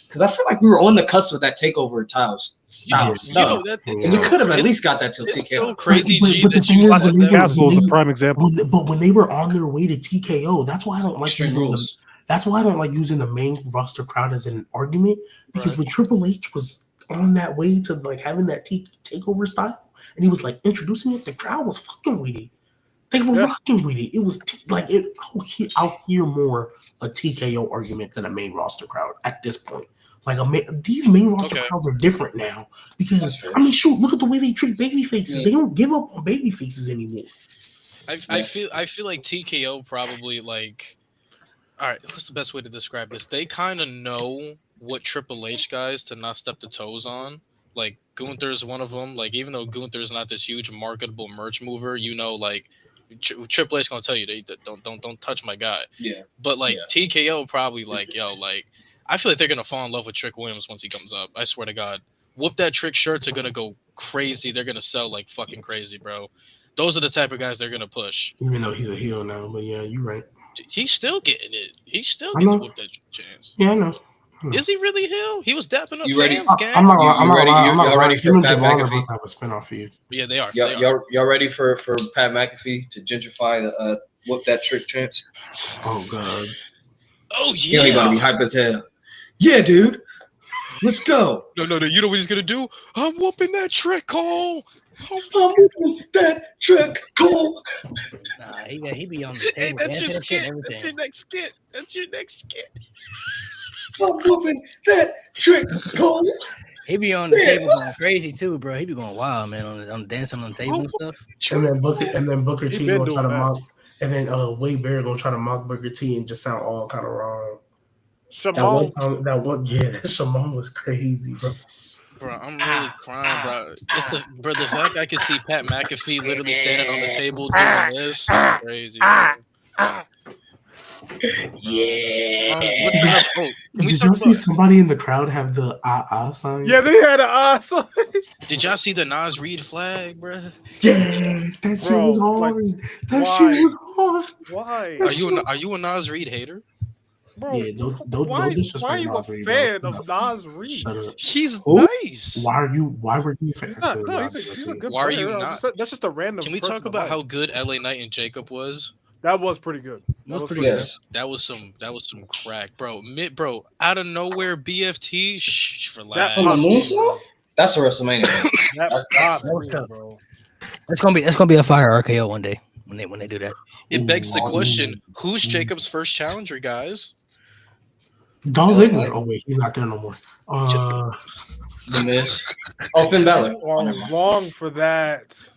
because I feel like we were on the cusp of that takeover style stuff. We could have at least got that till TKO. It's so crazy, G, but that you said that. Castle is a prime example. But when they were on their way to TKO, that's why I don't like Extreme Rules. That's why I don't like using the main roster crowd as an argument because when Triple H was on that way to like having that takeover style and he was like introducing it, the crowd was fucking with it. They were rocking with it. It was I'll hear more a TKO argument than a main roster crowd at this point. Like these main roster crowds are different now because I mean, shoot, look at the way they treat baby faces. They don't give up on baby faces anymore. I feel like TKO probably like. All right, what's the best way to describe this? They kind of know what Triple H guys to not step the toes on. Like Gunther's one of them. Like even though Gunther's not this huge marketable merch mover, you know, like Triple H gonna tell you they don't touch my guy. Yeah. But like TKO probably like like I feel like they're gonna fall in love with Trick Williams once he comes up. I swear to God, Whoop That Trick shirts are gonna go crazy. They're gonna sell like fucking crazy, bro. Those are the type of guys they're gonna push. Even though he's a heel now, but yeah, you're right. He's still getting it. He's still getting the Whoop That chance. Yeah, I know. Is he really heel? He was dapping up You ready? fans, gang. I'm not Y'all ready for Pat McAfee? McAfee? To have a spinoff for you. Yeah, they are. Y'all ready for Pat McAfee to gentrify the Whoop That Trick chance? Oh god. Oh You know yeah. he gonna be hype as hell. Yeah, dude. Let's go. No. You know what he's gonna do? I'm whooping that trick, Cole. I'm whooping that trick, Cole. Nah, he be on the Hey, table. that's your dancing and skit. everything. That's your next skit. I'm whooping that trick, Cole. He be on the table going crazy too, bro. He be going wild, man, on dancing on the table and stuff. And then Booker T gonna try to mock, and then Wade Barrett gonna try to mock Booker T and just sound all kind of wrong. Shimon. That Shimon was crazy, bro. Bro, I'm really crying, bro. The fact I could see Pat McAfee literally standing on the table doing this is crazy. Bro. Yeah. Did y'all see somebody in the crowd have the sign? Yeah, they had an sign. Did y'all see the Nas Reed flag, bro? Yeah, that shit was hard. Shit was hard. Why? Are you a Nas Reed hater? Bro, Yeah, don't disrespect why are you a Nas Reed, fan bro. of Nas Reed? Shut up. He's nice. Why were you a fan? He's a good Why are player. you not? That's just a random. Can we talk about how good LA Knight and Jacob was? That was pretty good. That was pretty good. That was some crack, bro. Bro, out of nowhere, BFT. Relax. That's a WrestleMania. Bro. That's gonna be a fire RKO one day when they do that. It begs the question: who's Jacob's first challenger, guys? Dolph Ziggler. Oh wait, he's not there no more. The Miz. Finn Balor. Wrong for that.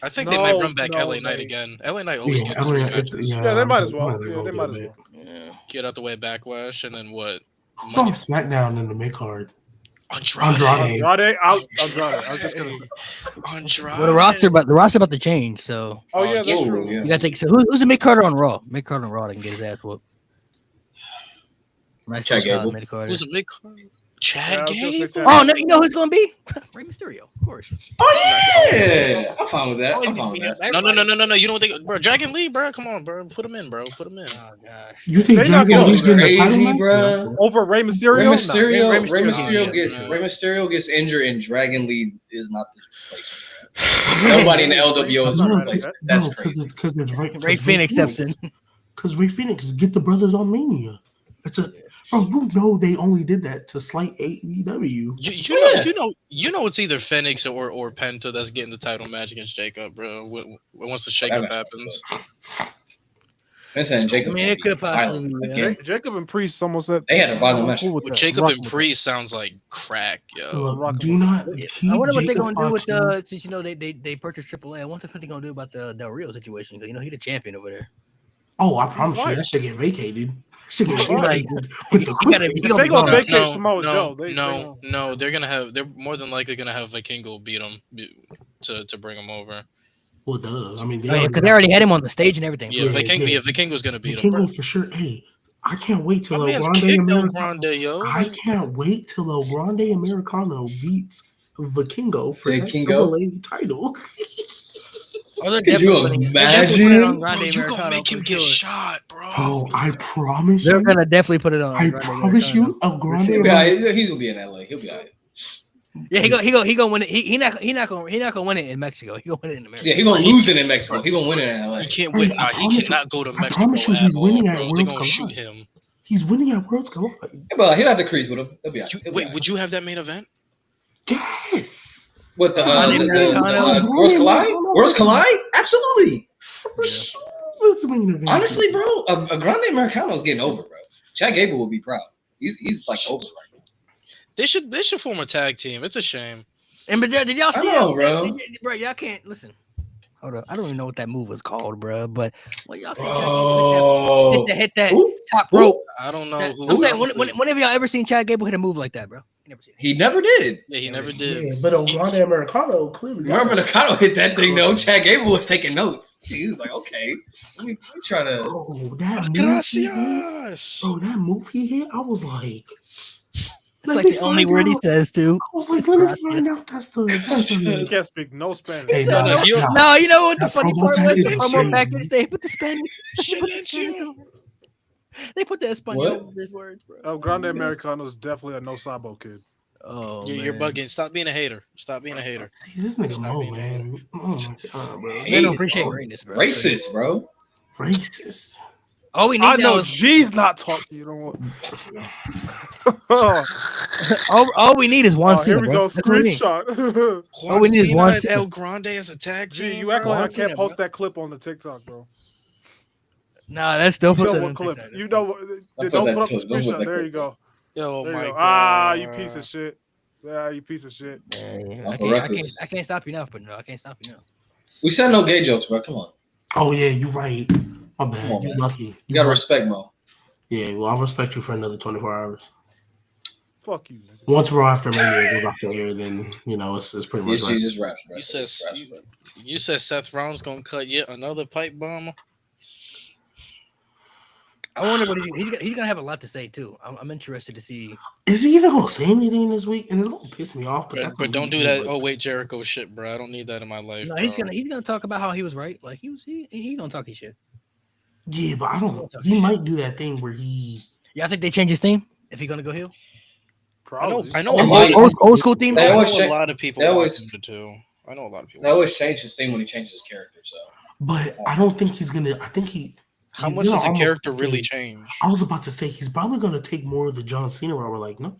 I think they might run back LA Knight again. LA Knight always gets three matches. Yeah, they might as well. Yeah, they might as well. Yeah. Get out the way, Backlash, and then what? Who's on SmackDown in the mid card? Andrade. I was just gonna say Andrade. Well, the roster about to change. So. Oh yeah, that's true. You gotta think. So who's the mid carder on Raw? Mid carder on Raw that can get his ass whooped. Chad Gable. Who's a mid card? Chad Gable. Oh no, you know who's gonna be? Rey Mysterio, of course. Oh yeah, I'm fine with that. No. You don't think, bro? Dragon Lee, bro. Come on, bro. Put him in, bro. Put him in. Oh gosh. You think Dragon Lee's getting the title, bro? Over Rey Mysterio? Rey Mysterio gets injured, and Dragon Lee is not the replacement. Nobody in the LWO is No, replacement. That's crazy. Because it's right. Ray Phoenix steps in. Because Ray Phoenix get the brothers on Mania. It's a bro. You know they only did that to slight AEW. You know it's either Phoenix or Penta that's getting the title match against Jacob, bro. Once the shakeup happens. Penta and Jacob. I mean, it could possibly be. Jacob and Priest almost said they had a violent match. Well, Jacob and Priest sounds like crack, yo. Look, do not. I wonder what they're gonna do with the since they purchased AAA. I wonder what they're gonna do about the Del Rio situation because he's the champion over there. Oh, I promise you, that should get vacated. Should get vacated. They gonna vacate Samoa Joe. No, they're more than likely gonna have Vikingo beat him to bring him over. Well, duh. I mean, because they already had him on the stage and everything. Yeah, Vikingo's gonna beat him. Vikingo for sure. Hey, I can't wait till El Grande, yo. I can't wait till El Grande Americano beats Vikingo for that AAA title. Could you imagine? You gonna make him get shot, bro. Oh, I promise you. They're gonna definitely put it on. I promise you, El Grande. He's gonna be in LA. He'll be alright. Yeah, he gonna win it. He not gonna win it in Mexico. He gonna win it in America. Yeah, he gonna lose it in Mexico. He gonna win it in LA. He can't win. He cannot go to Mexico. I promise you, he's winning at Worlds They're gonna Collide. shoot him. He's winning at Worlds Collide. Yeah, but he'll have the crease with him. He'll be alright. Wait, would you have that main event? Yes. What the Worlds Collide? Worlds Collide? Absolutely. For sure. Let's win the event. Honestly, bro, a Grande Americano is getting over, bro. Chad Gable will be proud. He's like over right now. They should form a tag team. It's a shame. And but did y'all see it, bro? Bro, y'all can't listen. Hold up, I don't even know what that move was called, bro. But when y'all see Chad Gable hit that top rope, I don't know. I'm saying, whenever y'all ever seen Chad Gable hit a move like that, bro? Never seen it. He never did. Yeah, he never did. Yeah, but El Grande Americano clearly. Americano hit that thing though. Chad Gable was taking notes. He was like, "Okay, let me try to." Oh, that Gracias. Bro, that move he hit, I was like, it's like the only word he says too. I was like, let me find out. That's the. He can't speak no Spanish. Hey, no, you know what the funny part was? The promo package, they put the Spanish. They put the Espanol over his words, bro. El Grande Americano is definitely a no sabo kid. Oh, you're bugging. Stop being a hater. Stop being a hater. See, this nigga Mo, man. Oh my god, bro. They don't appreciate greatness, bro. Racist, bro. Racist. All we need I know now is G's not talking. You know what? all we need is one Here Cena, we bro. go. That's what we need. Screenshot. All we need is one Cena El Grande as a tag team. G, you act like I John Cena, can't post that clip on the TikTok, bro. Nah, that's dope. You know what clip? You know what? Don't put up the screenshot. There you go. Oh my god! Ah, you piece of shit. Yeah, you piece of shit. Yeah. I can't stop you now, but no, I can't stop you now. We said no gay jokes, bro. Come on. Oh yeah, you're right. My bad. On, you're lucky. You gotta respect Mo. Yeah, well, I'll respect you for another 24 hours. Fuck you, nigga. Once Raw after Mania goes off the air, then it's pretty much. She just raps. You said Seth Rollins gonna cut yet another pipe bomb. I wonder what he's gonna have a lot to say too. I'm interested to see. Is he even gonna say anything this week? And it's gonna piss me off. But don't do that. Oh wait, Jericho shit, bro. I don't need that in my life. No, he's gonna talk about how he was right. Like he gonna talk his shit. Yeah, but I don't. He might do that thing where he. Y'all think they change his theme if he's gonna go heel? Probably. I know old school theme. They always a lot of people. They always too. I know a lot of people. They always change his theme when he changes his character. So. But I don't think he's gonna. I think he. How much does a character really change? I was about to say he's probably gonna take more of the John Cena where we're like, no,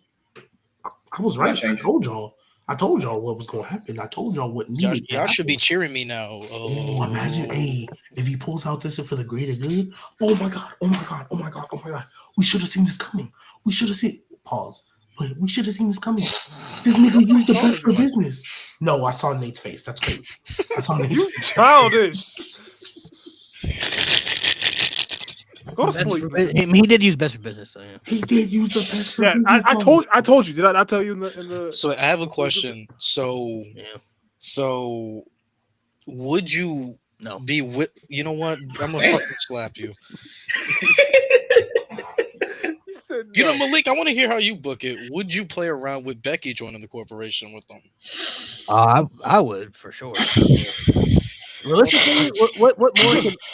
I was right. I told y'all what was gonna happen. I told y'all what needed. Y'all should be cheering me now. Oh, imagine, if he pulls out this for the greater good. Oh my god! Oh my god! Oh my god! Oh my god! We should have seen this coming. We should have seen. Pause. But we should have seen this coming. This nigga used the best for business. No, I saw Nate's face. That's crazy. I saw Nate's face. Childish. Go to sleep. He did use best for business. So yeah. He did use the best for business. I told you. Did I not tell you in the? So I have a question. So would you be with? You know what? I'm gonna fucking slap you. You know, Malik, I want to hear how you book it. Would you play around with Becky joining the corporation with them? I would for sure. Realistically, what more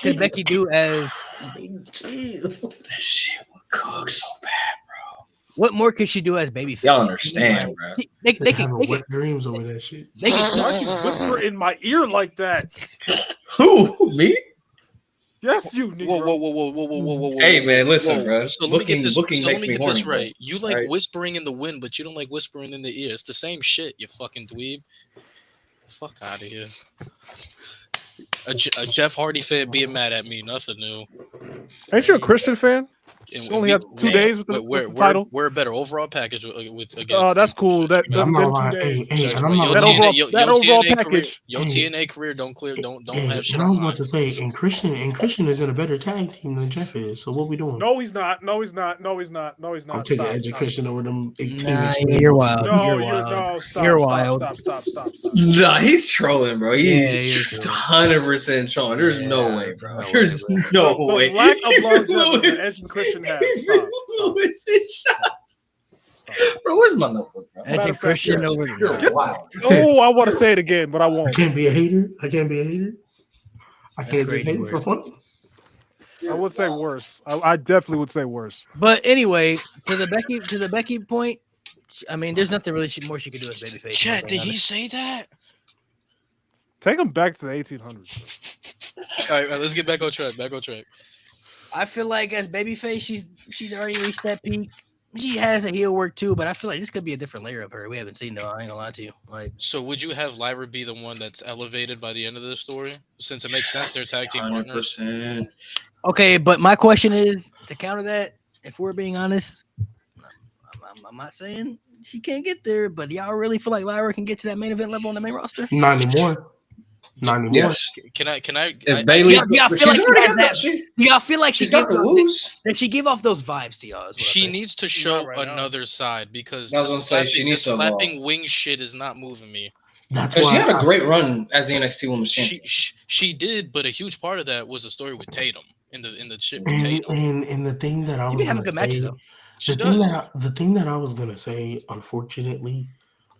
could Becky do as? That shit would cook so bad, bro. What more could she do as babyface? Y'all understand, bro? They have wet dreams over that shit. Why'd you whisper in my ear like that? Who? Me? Yes, you. Negro. Whoa. Hey, man, listen, bro. So let me get this. Booking So let makes me me get horny, this right. You like right? whispering in the wind, but you don't like whispering in the ear. It's the same shit. You fucking dweeb. Fuck out of here. A Jeff Hardy fan being mad at me. Nothing new. Ain't you a Christian fan? And You only had 2 days with the title. We're a better overall package with Oh, that's cool. That I'm them not 2 lying. days. Hey, and I'm not That lying. overall package. Your TNA career don't have shit and I was on about to say, and Christian is in a better tag team than Jeff is. So what we doing? No, he's not. No, he's not. I'm taking Edge and Christian over them 18 Nah, you're wild. No, you're no, wild. stop. You're stop, wild. Stop. Nah, he's trolling, bro. He's you're trolling. 100% trolling. There's no way, bro. no There's way, no The way. lack of longevity that Edge and Christian have. Stop. Lewis is shot. Bro, where's my notebook, bro? Edge and Christian over. You're wild. Oh, I want to say it again, but I I won't. can't be a hater. I can't That's just crazy hate for words. fun. I would say worse. I definitely would say worse. But anyway, to the Becky point, I mean, there's nothing really more she could do as babyface. Chat, did he say that? Take him back to the 1800s. All right, let's get back on track. I feel like as babyface, she's already reached that peak. She has a heel work too, but I feel like this could be a different layer of her. We haven't seen though. I ain't gonna lie to you. Like, So would you have Lyra be the one that's elevated by the end of the story? Since it makes sense, they're tag team partners. 100%. okay, but my question is to counter that. If we're being honest, I'm not saying she can't get there, but y'all really feel like Lyra can get to that main event level on the main roster? Not anymore. Yes. Can I? If Bailey, y'all feel like she has that? Y'all feel like she's got the moves. that she give off those vibes to y'all? She needs to show right now. another side because I was gonna say she needs to slapping wing shit is not moving me. That's Because she why had a great run as the NXT Women's Champion. She did, but a huge part of that was the story with Tatum in the shit with Tatum. and the thing that I You was be having gonna good matches say, though. the thing that I was gonna say, unfortunately,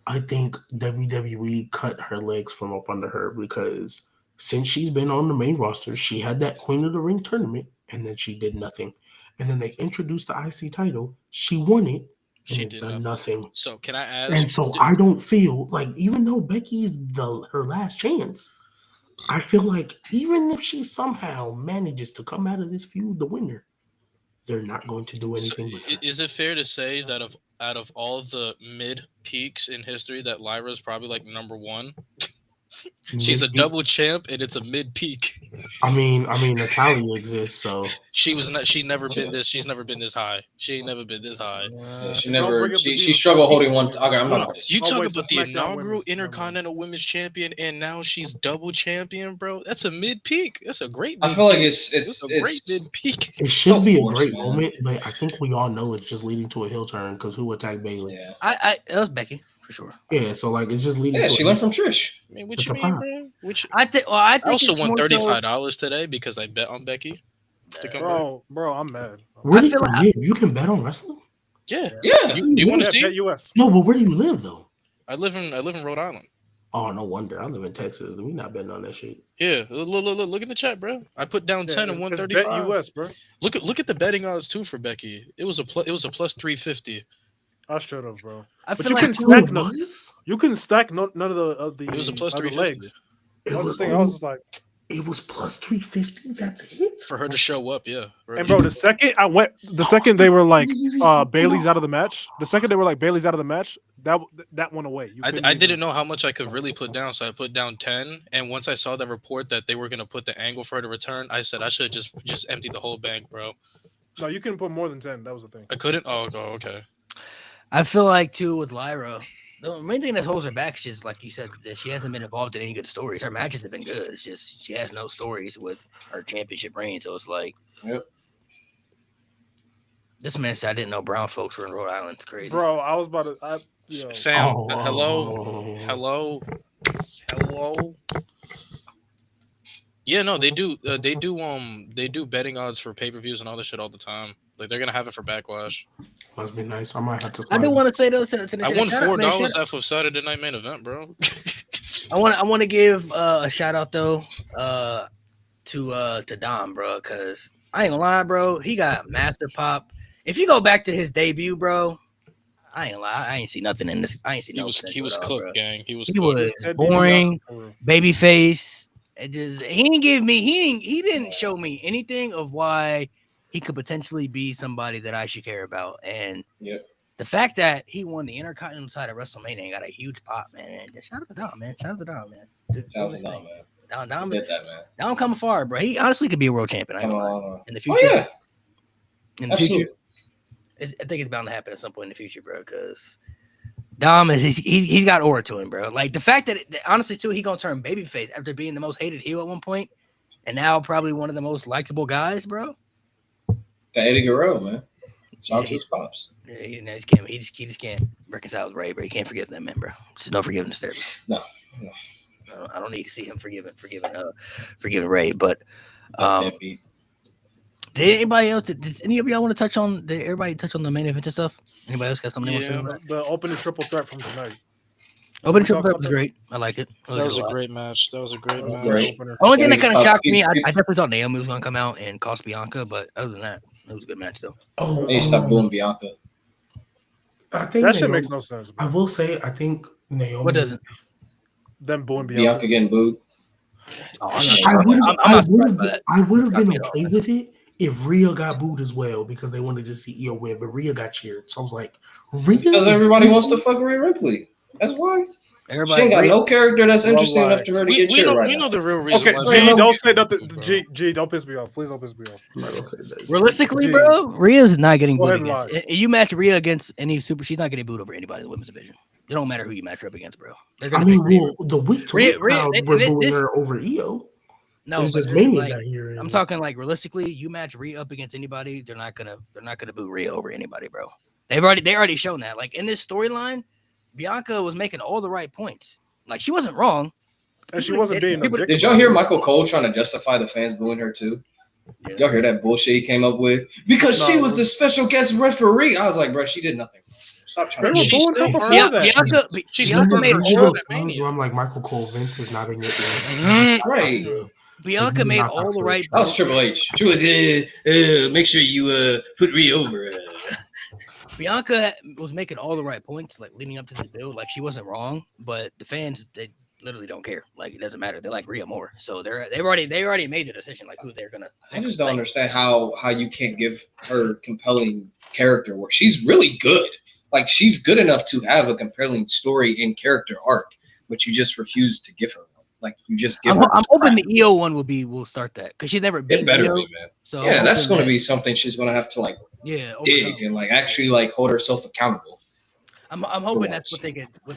I think WWE cut her legs from up under her because since she's been on the main roster, she had that Queen of the Ring tournament, and then she did nothing. And then they introduced the IC title. She won it. She and did done nothing. So can I ask? And so I don't feel like, even though Becky is her last chance, I feel like even if she somehow manages to come out of this feud the winner, they're not going to do anything with her. Is it fair to say that out of all the mid peaks in history, that Lyra's probably like number one? She's a double champ, and it's a mid peak. I mean, Natalia exists, so She's never been this high. She ain't never been this high. Yeah, she struggled holding one. Okay, I'm not. You talk wait, about the the SmackDown inaugural Women's Intercontinental Women's Champion, and now she's double champion, bro. That's a mid peak. That's a great. I feel like it's a great mid peak. it should be a forced, great man. moment, but I think we all know it's just leading to a heel turn because who attacked Bailey? Yeah. It was Becky for sure. Yeah, so like it's just leading. Yeah, to she a learned from Trish. I mean, what It's you a mean, pop. bro? I think I also it's won more so- $35 today because I bet on Becky. To come back. Bro, I'm mad. Where I do you feel like- live? You can bet on wrestling? Yeah. Yeah. Do you want to Bet see? US. No, but where do you live though? I live in Rhode Island. Oh, no wonder. I live in Texas. We not betting on that shit. Yeah, look in the chat, bro. I put down 10 and it's 135. Bet US, bro. Look at the betting odds too for Becky. It was a plus 350. I should have, bro. I But feel you like can Oh, stack it none. was? You couldn't stack none of the. It was a plus other 350 legs. It That was was, the thing. I was just like, it was plus 350. That's it. for her to show up. Yeah, and bro, the second they were like Bailey's out of the match. The second they were like Bailey's out of the match, that went away. I didn't know how much I could really put down, so I put down 10. And once I saw the report that they were gonna put the angle for her to return, I said I should just empty the whole bank, bro. No, you couldn't put more than 10. That was the thing. I couldn't. Oh, okay. I feel like too with Lyra, the main thing that holds her back is just like you said that she hasn't been involved in any good stories. Her matches have been good. It's just she has no stories with her championship reign. So it's like, Yep. This man said I didn't know brown folks were in Rhode Island. It's crazy. Bro, I was about to. Fam, Oh. hello. Yeah, no, they do. They do betting odds for pay-per-views and all this shit all the time. Like they're gonna have it for Backlash. Must be nice. I might have to. I do want to say though, I won $4 off of Saturday Night Main Event, bro. I want to give a shout out though to Dom, bro, because I ain't gonna lie, bro. He got massive pop. If you go back to his debut, bro, I ain't gonna lie. I ain't see nothing in this. I ain't see He no was potential at all, cooked, bro. gang. He was He cooked. was Ted boring, DiBiase. babyface. It just he didn't give me. He didn't show me anything of why he could potentially be somebody that I should care about. And the fact that he won the Intercontinental title at WrestleMania and got a huge pop, man. Shout out to Dom, man. Shout out to Dom, man. Shout out to Dom, man. Dom Did that, man. Dom coming far, bro. He honestly could be a world champion. I ain't gonna lie. In the future. Oh, yeah. In the future. I think it's bound to happen at some point in the future, bro. Because Dom is he's got aura to him, bro. Like the fact that honestly too, he gonna turn babyface after being the most hated heel at one point, and now probably one of the most likable guys, bro. To Eddie Guerrero, man. Shout out to his pops. Yeah, he just can't reconcile with Ray, bro. He can't forgive that man, bro. There's no forgiveness there. Bro. No. I don't need to see him forgiving Ray, but did anybody else? Did any of y'all want to touch on? Did everybody touch on the main event and stuff? Anybody else got something? Yeah, the opening triple threat from tonight. Opening triple threat was great. I liked it. That was a great match. That was a great match. Only thing that kind of shocked me, I definitely thought Naomi was going to come out and cost Bianca, but other than that, it was a good match though. Oh, they stopped booing Bianca. I think that shit makes no sense. Bro. I will say, I think Naomi. What doesn't? Them booing Bianca getting booed. I would have been okay with it if Rhea got booed as well because they wanted to see Io win, but Rhea got cheered. So I was like, Rhea? Because everybody wants to fuck Rhea Ripley. That's why. She ain't got no character that's interesting enough to her to get cheered right now. We know the real reason. Okay, G, don't say nothing. G, don't piss me off. Please don't piss me off. I'm not gonna say that. Realistically, bro, Rhea's not getting booed against. You match Rhea against any super, she's not getting booed over anybody in the women's division. It don't matter who you match her up against, bro. I mean, well, the week to week crowd were booing her over Io. No, it's just Mania got here. I'm talking like realistically, you match Rhea up against anybody, they're not gonna boo Rhea over anybody, bro. They already shown that. Like in this storyline, Bianca was making all the right points. Like she wasn't wrong, and she wasn't being. Did y'all hear Michael Cole trying to justify the fans booing her too? Yeah. Did y'all hear that bullshit he came up with? Because she was the special guest referee. I was like, bro, she did nothing. Stop trying to. She's still Bianca made all those times where I'm like, Michael Cole, Vince is not in it. Right. Bianca made all the right. That was Triple H. She was make sure you put Rhea over. Bianca was making all the right points, like leading up to this build. Like she wasn't wrong, but the fans they literally don't care. Like it doesn't matter. They like Rhea more, so they already made the decision like who they're gonna. I just don't understand how you can't give her compelling character work. She's really good. Like she's good enough to have a compelling story and character arc, but you just refuse to give her. Like you just give her. I'm hoping the EO one will start that because she's never been. It better be, man. So yeah, that's going to be something she's going to have to like. Yeah, dig and like actually like hold herself accountable. I'm hoping that's what they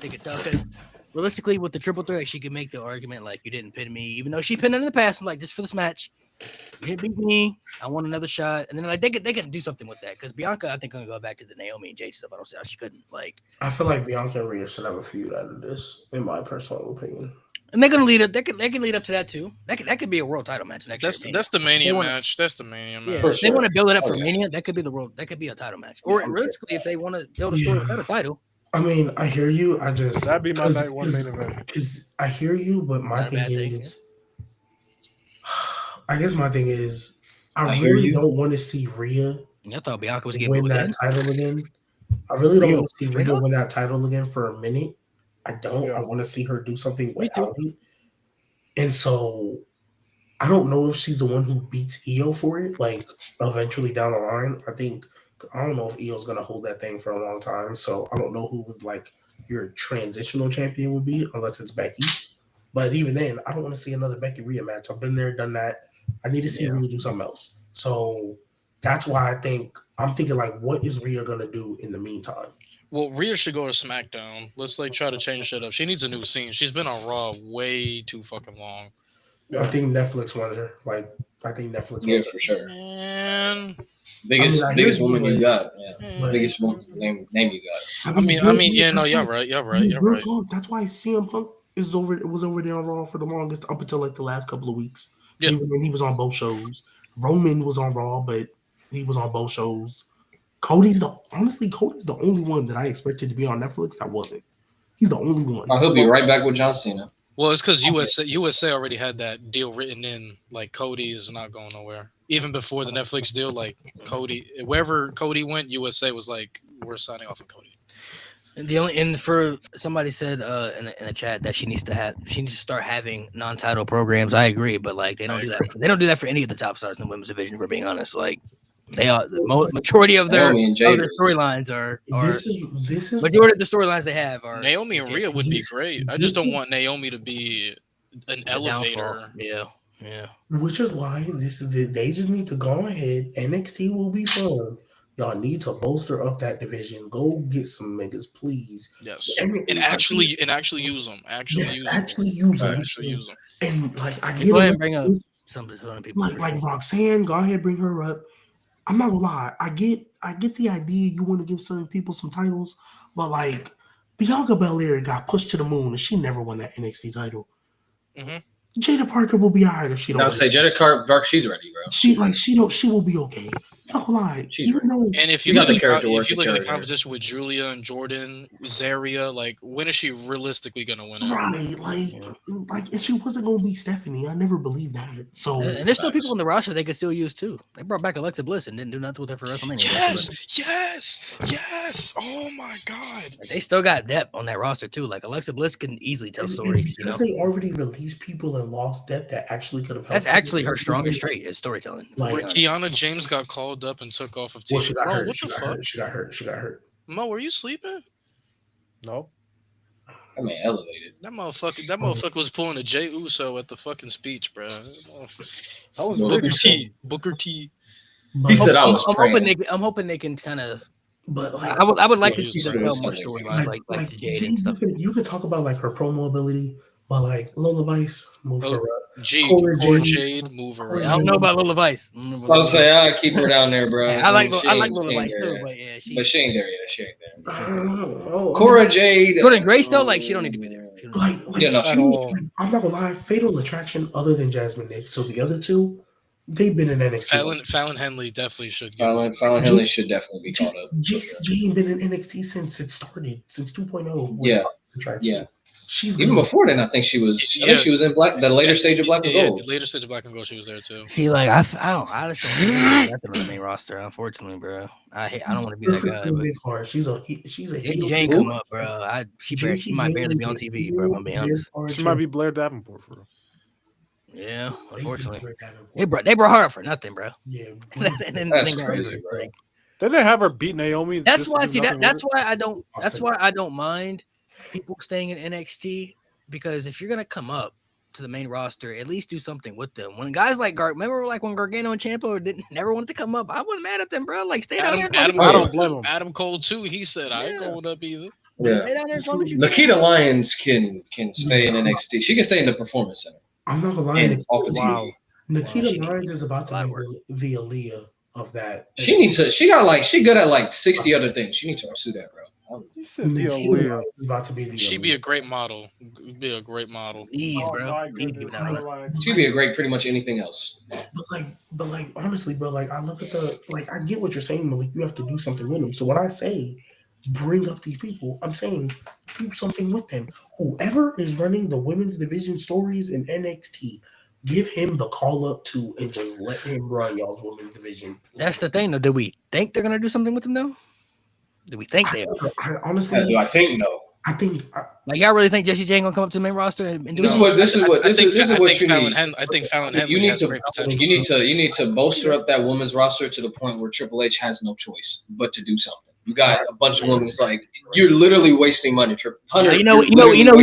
could tell because realistically with the triple threat she could make the argument like you didn't pin me even though she pinned in the past. I'm like just for this match, you didn't beat me. I want another shot and then like they could do something with that because Bianca I think gonna go back to the Naomi and Jade stuff. I don't see how she couldn't like. I feel like Bianca and Rhea should have a feud out of this in my personal opinion. And they're gonna lead up. They can lead up to that too. That could be a world title match next year. That's the Mania match. That's the Mania match. Yeah, if they want to build it up for Mania, that could be the world. That could be a title match. Or realistically, if they want to build a story without a title. I mean, I hear you. That'd be my night one main event. Because I hear you, but my thing is, I guess my thing is, I really don't want to see Rhea. I thought Bianca was win that title again. I really don't want to see Rhea win that title again for a minute. I don't. I want to see her do something without it. And so I don't know if she's the one who beats Io for it, like eventually down the line. I don't know if Io's gonna hold that thing for a long time. So I don't know who like your transitional champion would be unless it's Becky. But even then, I don't want to see another Becky Rhea match. I've been there, done that. I need to see Rhea do something else. So that's why I'm thinking like, what is Rhea gonna do in the meantime? Well, Rhea should go to SmackDown. Let's like try to change shit up. She needs a new scene. She's been on Raw way too fucking long. I think Netflix wanted her. Like, I think Netflix. Yeah, for sure. Man, biggest woman you got. Yeah, biggest woman name you got. I mean, yeah, no, you're right. That's why CM Punk was over there on Raw for the longest up until like the last couple of weeks. Yeah. Even when he was on both shows. Roman was on Raw, but he was on both shows. Cody's the only one that I expected to be on Netflix that wasn't. He's the only one. Oh, he'll be right back with John Cena. Well, it's because USA already had that deal written in. Like Cody is not going nowhere. Even before the Netflix deal, like Cody, wherever Cody went, USA was like, we're signing off on Cody. And for somebody said in the chat that she needs to start having non-title programs. I agree, but like they don't do that. They don't do that for any of the top stars in the women's division. For being honest, like they are the majority of their storylines are. This is majority of the storylines they have are. Naomi and Rhea would be great. I just don't want Naomi to be an elevator. Yeah. Which is why they just need to go ahead. NXT will be fun. Y'all need to bolster up that division. Go get some niggas, please. Yes, and actually use them. Actually use them. And like I get go ahead and bring up some people. Like Roxanne, go ahead, bring her up. I'm not gonna lie. I get the idea. You want to give certain people some titles, but like Bianca Belair got pushed to the moon, and she never won that NXT title. Mm-hmm. Jada Parker will be alright if she don't. I would say Jada Parker, she's ready, bro. She will be okay. Not lie. And if you look at the competition with Julia and Jordan, Zaria, like when is she realistically gonna win it? Right, like if she wasn't gonna be Stephanie, I never believed that. So and there's still people in the roster they could still use too. They brought back Alexa Bliss and didn't do nothing with her for WrestleMania. Yes. Oh my god. They still got depth on that roster too. Like Alexa Bliss can easily tell stories. You know, they already released people and lost depth that actually could have helped. That's actually her strongest trait is storytelling. Like Kiana James got called up and took off of TV. Well, she got hurt. What the fuck? She got hurt. Mo, were you sleeping? No. I mean, elevated. That motherfucker was pulling a Jey Uso at the fucking speech, bro. That was Booker T. He said I was. I'm hoping they can kind of. But like, I would like to see them tell more storylines like the Jade and stuff. You could talk about like her promo ability, but like Lola Vice, move her up. Cora Jade, move her up. I don't know about Lola Vice. I was say I keep her down there, bro. I like Lola Vice too, but yeah, she ain't there yet. She ain't there. Cora Jade, Jordan Grace though, like she don't need to be there. I'm not gonna lie, Fatal Attraction other than Jasmine Nix. So the other two, they've been in NXT. Fallon Henley definitely should. Fallon Henley should definitely be called up. J ain't been in NXT since it started, since 2.0. Yeah. She's even before then. I think she was. I think she was in the later stage of Black and Gold. The later stage of Black and Gold, she was there too. See, like I just don't want to the main roster. Unfortunately, bro, I don't want to be that guy. She's a Jane come up, bro. She might barely be on TV, bro. I'm being honest. She might be Blair Davenport for real. Yeah, unfortunately, they brought her up for nothing, bro. Yeah, that's crazy, bro. They didn't have her beat Naomi. That's why. See, that's why I don't. That's why I don't mind people staying in NXT, because if you're gonna come up to the main roster, at least do something with them. When guys like remember like when Gargano and Ciampa never wanted to come up, I wasn't mad at them, bro. Like stay down there. I don't blame him. Adam Cole too. He said I ain't going up either. Yeah. Stay down there as long as you Nikita Lyons can stay in NXT. She can stay in the Performance Center. I'm not gonna lie. Wow. Nikita Lyons is about to be the Aaliyah of that. She needs to. She good at like 60 other things. She needs to pursue that, bro. She'd be a great model. Be a great model. Ease, bro. She'd be a great pretty much anything else. But like honestly, bro, like I look at I get what you're saying, Malik. You have to do something with them. So when I say bring up these people, I'm saying do something with them. Whoever is running the women's division stories in NXT, give him the call up to and just let him run y'all's women's division. That's the thing, though. Do we think they're gonna do something with him, though? Do we think they are? I honestly, do I think no. I think like y'all really think Jessie Jane gonna come up to the main roster and do this? This is what you need. I think Fallon Henley you need has to great potential. You need to bolster up that women's roster to the point where Triple H has no choice but to do something. You got a bunch of women. It's like you're literally wasting money. You know what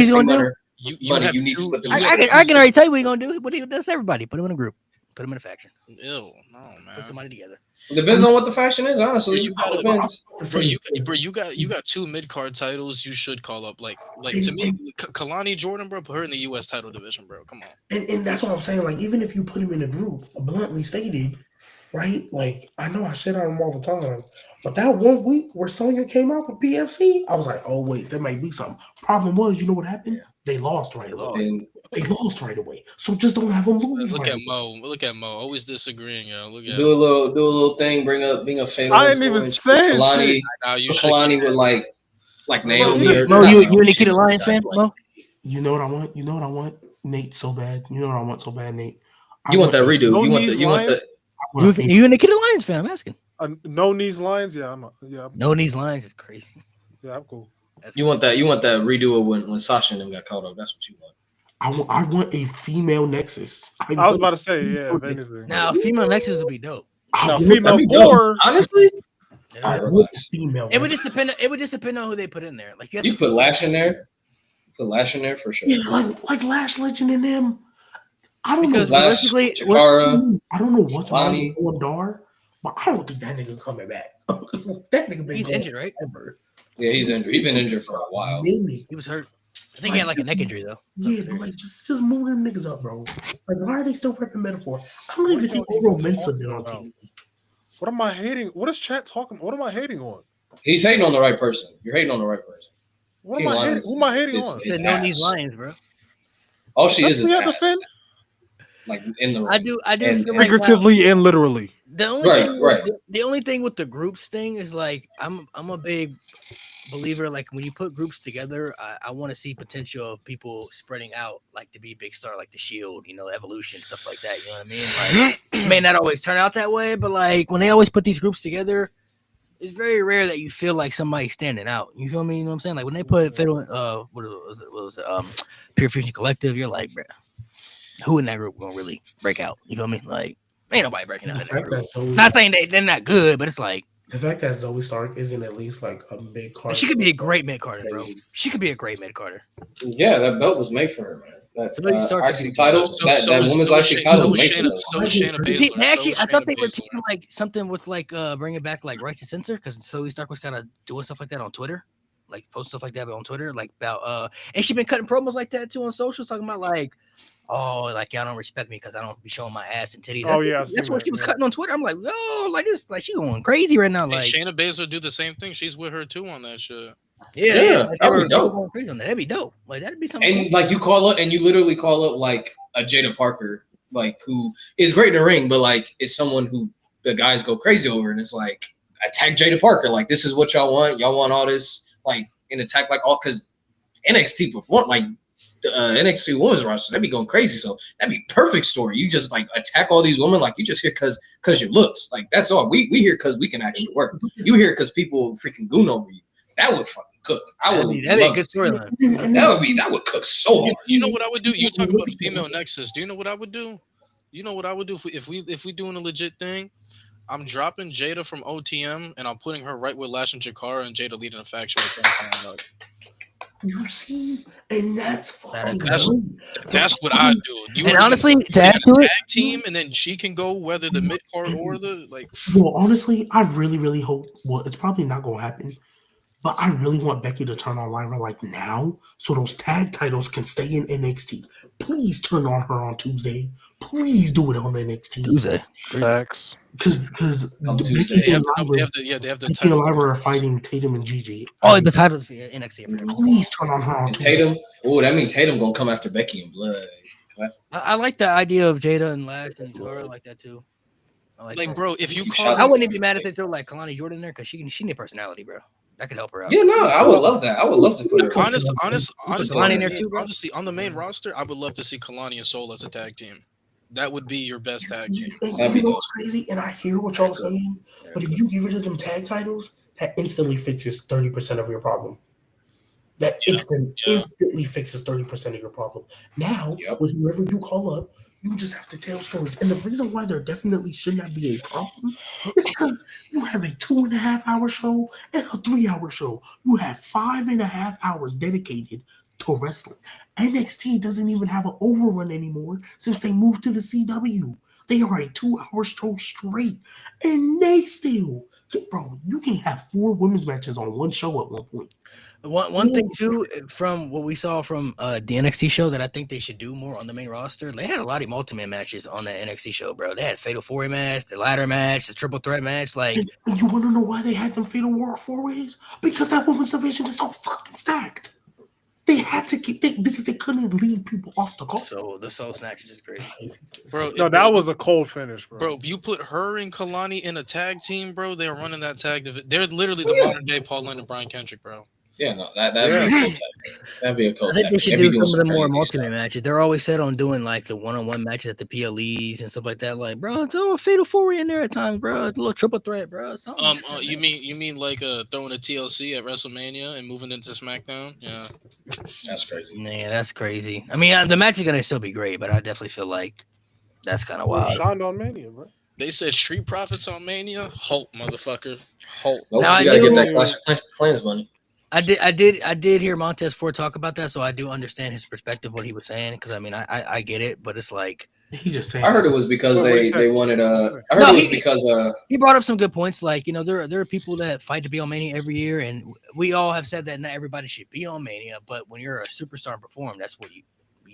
he's gonna do. You need to put them. I can already tell you what he's gonna do. What he does to everybody. Put him in a group. Put him in a faction. Ew, no, man. Put somebody together. It depends on what the faction is, honestly. You got two mid card titles. You should call up like to me, Kalani Jordan, bro. Put her in the U.S. title division, bro. Come on. And that's what I'm saying. Like even if you put him in a group, bluntly stated, right? Like I know I shit on him all the time, but that 1 week where Sonya came out with PFC, I was like, oh wait, there might be something. Problem was, you know what happened? Yeah. They lost right away. They lost right away. So just don't have them lose. Look at Mo. Always disagreeing, yo. Look at do a little thing. Bring up being a fatal. I didn't even say shit. Kalani with like Naomi. Mo, you a Nikita Lyons fan, Mo? You know what I want? You know what I want, Nate? So bad. You know what I want so bad, Nate? You want that redo? You want the. You a Nikita Lyons fan? I'm asking. No knees Lions? Yeah, No knees Lions is crazy. Yeah, I'm cool. You want that redo of when Sasha and them got caught up. That's what you want. I want a female Nexus. I was about to say, yeah, if anything. Now, female Nexus would be dope. Now, female four, honestly. I want female. It would just depend. It would just depend on who they put in there. Like you put Lash in there. Put Lash in there for sure. Yeah, like Lash Legend and them. I don't because know. realistically, I don't know what's wrong with Dar, but I don't think that nigga coming back. That nigga been injured, right? Forever. Yeah, he's injured. He's been injured for a while. He was hurt. I think he had like a neck injury though. Yeah, but like just move them niggas up, bro. Like, why are they still repping Metaphor? I don't even think Oro Mensah been on TV. What am I hating? What is chat talking? What am I hating on? He's hating on the right person. You're hating on the right person. What am I hating? Who am I hating on? Said no these lions, bro. All she is ass. Like in the I do figuratively and literally. The only thing with the groups thing is like I'm a big believer. Like when you put groups together, I want to see potential of people spreading out, like to be big star, like the Shield, Evolution, stuff like that. You know what I mean? Like it may not always turn out that way, but like when they always put these groups together, it's very rare that you feel like somebody's standing out. You feel me? You know what I'm saying? Like when they put Fatal, what was it? Pure Fusion Collective, you're like, bro, who in that group gonna really break out? You feel me? Like ain't nobody breaking out in that group. Not saying they're not good, but it's like the fact that Zoe Stark isn't at least like a mid card. She could be a great mid carder, bro. She could be a great mid carder. Yeah, that belt was made for her, man. That IC title, that women's IC title was made for her. Actually, I thought they were teaching like something with like bringing back like Right to Censor because Zoe Stark was kind of doing stuff like that on Twitter, like post stuff like that on Twitter, like about and she been cutting promos like that too on socials, talking about like, oh, like y'all don't respect me because I don't be showing my ass and titties. Oh yeah, that's what she was cutting on Twitter. I'm like, yo, like this, like she going crazy right now. Like Shayna Baszler do the same thing. She's with her too on that shit. Yeah, like, that'd be dope. Going crazy on that. That'd be dope. Like that'd be something. And cool. Like you call up, and you literally call up like a Jada Parker, like who is great in the ring, but like is someone who the guys go crazy over, and it's like attack Jada Parker. Like this is what y'all want. Y'all want all this like in attack like all because NXT perform like. NXT women's roster, that'd be going crazy. So that'd be perfect story. You just like attack all these women, like you just here because your looks. Like that's all. We here because we can actually work. You here because people freaking goon over you. That would fucking cook. That'd be a good storyline. That would cook so hard. You know what I would do? You talk about the female nexus. Do you know what I would do? You know what I would do if we doing a legit thing? I'm dropping Jada from OTM and I'm putting her right with Lash and Jakara and Jada leading a faction with You see, and that's fucking that's what I do. And honestly, to add to it, tag team, and then she can go whether the mid card or the like. Well, honestly, I really hope. Well, it's probably not gonna happen, but I really want Becky to turn on Lyra like now, so those tag titles can stay in NXT. Please turn on her on Tuesday. Please do it on NXT. Tuesday. Facts. Because they have the Becky and Lyra are fighting Tatum and Gigi. Oh, the title for NXT. Please turn on her on Tuesday. Tatum. Oh, that means Tatum gonna come after Becky in blood. I like the idea of Jada and Lash and Jakara like that too. Like, bro, if you call, I wouldn't even be mad if they throw like Kalani Jordan in there because she need personality, bro. That could help her out. Yeah, no, I would love that. I would love to put her. Honestly, Kalani in there too, bro. Honestly, on the main roster, I would love to see Kalani and Soul as a tag team. That would be your best tag team. And you know what's crazy? And I hear what y'all saying, but if you get rid of them tag titles, that instantly fixes 30% of your problem. That instantly fixes 30% of your problem. Now, with whoever you call up, you just have to tell stories. And the reason why there definitely should not be a problem is because you have a 2.5-hour show and a 3-hour show. You have 5.5 hours dedicated to wrestling. NXT doesn't even have an overrun anymore since they moved to the CW. They are a 2-hour show straight. And they still, bro, you can't have 4 women's matches on one show at one point. One thing too, from what we saw from the NXT show that I think they should do more on the main roster, they had a lot of multi-man matches on that NXT show, bro. They had Fatal 4-Way match, the ladder match, the triple threat match. Like, and you want to know why they had them Fatal 4-Ways? Because that women's division is so fucking stacked. They had to because they couldn't leave people off the call. So the Soul Snatchers is crazy, bro. No, that was a cold finish, bro. Bro, you put her and Kalani in a tag team, bro. They're running that tag. They're literally the modern day Paul Lynn and Brian Kendrick, bro. Yeah, no, that'd be a cool tag. That'd be a cool I think tag. they should They'd be do doing some of the more crazy multi-man stuff. matches. They're always set on doing like the one-on-one matches at the PLEs and stuff like that. Like, bro, throw a fatal four-way in there at times, bro. A little triple threat, bro. Something. You mean like throwing a TLC at WrestleMania and moving into SmackDown? Yeah, that's crazy. Yeah, that's crazy. I mean, the match is gonna still be great, but I definitely feel like that's kind of wild. Shined on Mania, bro. They said Street Profits on Mania. Halt, motherfucker. Halt. Nope, Now, you gotta get that Clash of Clans money. I did hear Montez Ford talk about that, so I do understand his perspective, what he was saying, because I mean, I get it, but it's like he just saying. I heard it was because they wanted he brought up some good points, like, you know, there are people that fight to be on Mania every year, and we all have said that not everybody should be on Mania, but when you're a superstar and perform, that's what you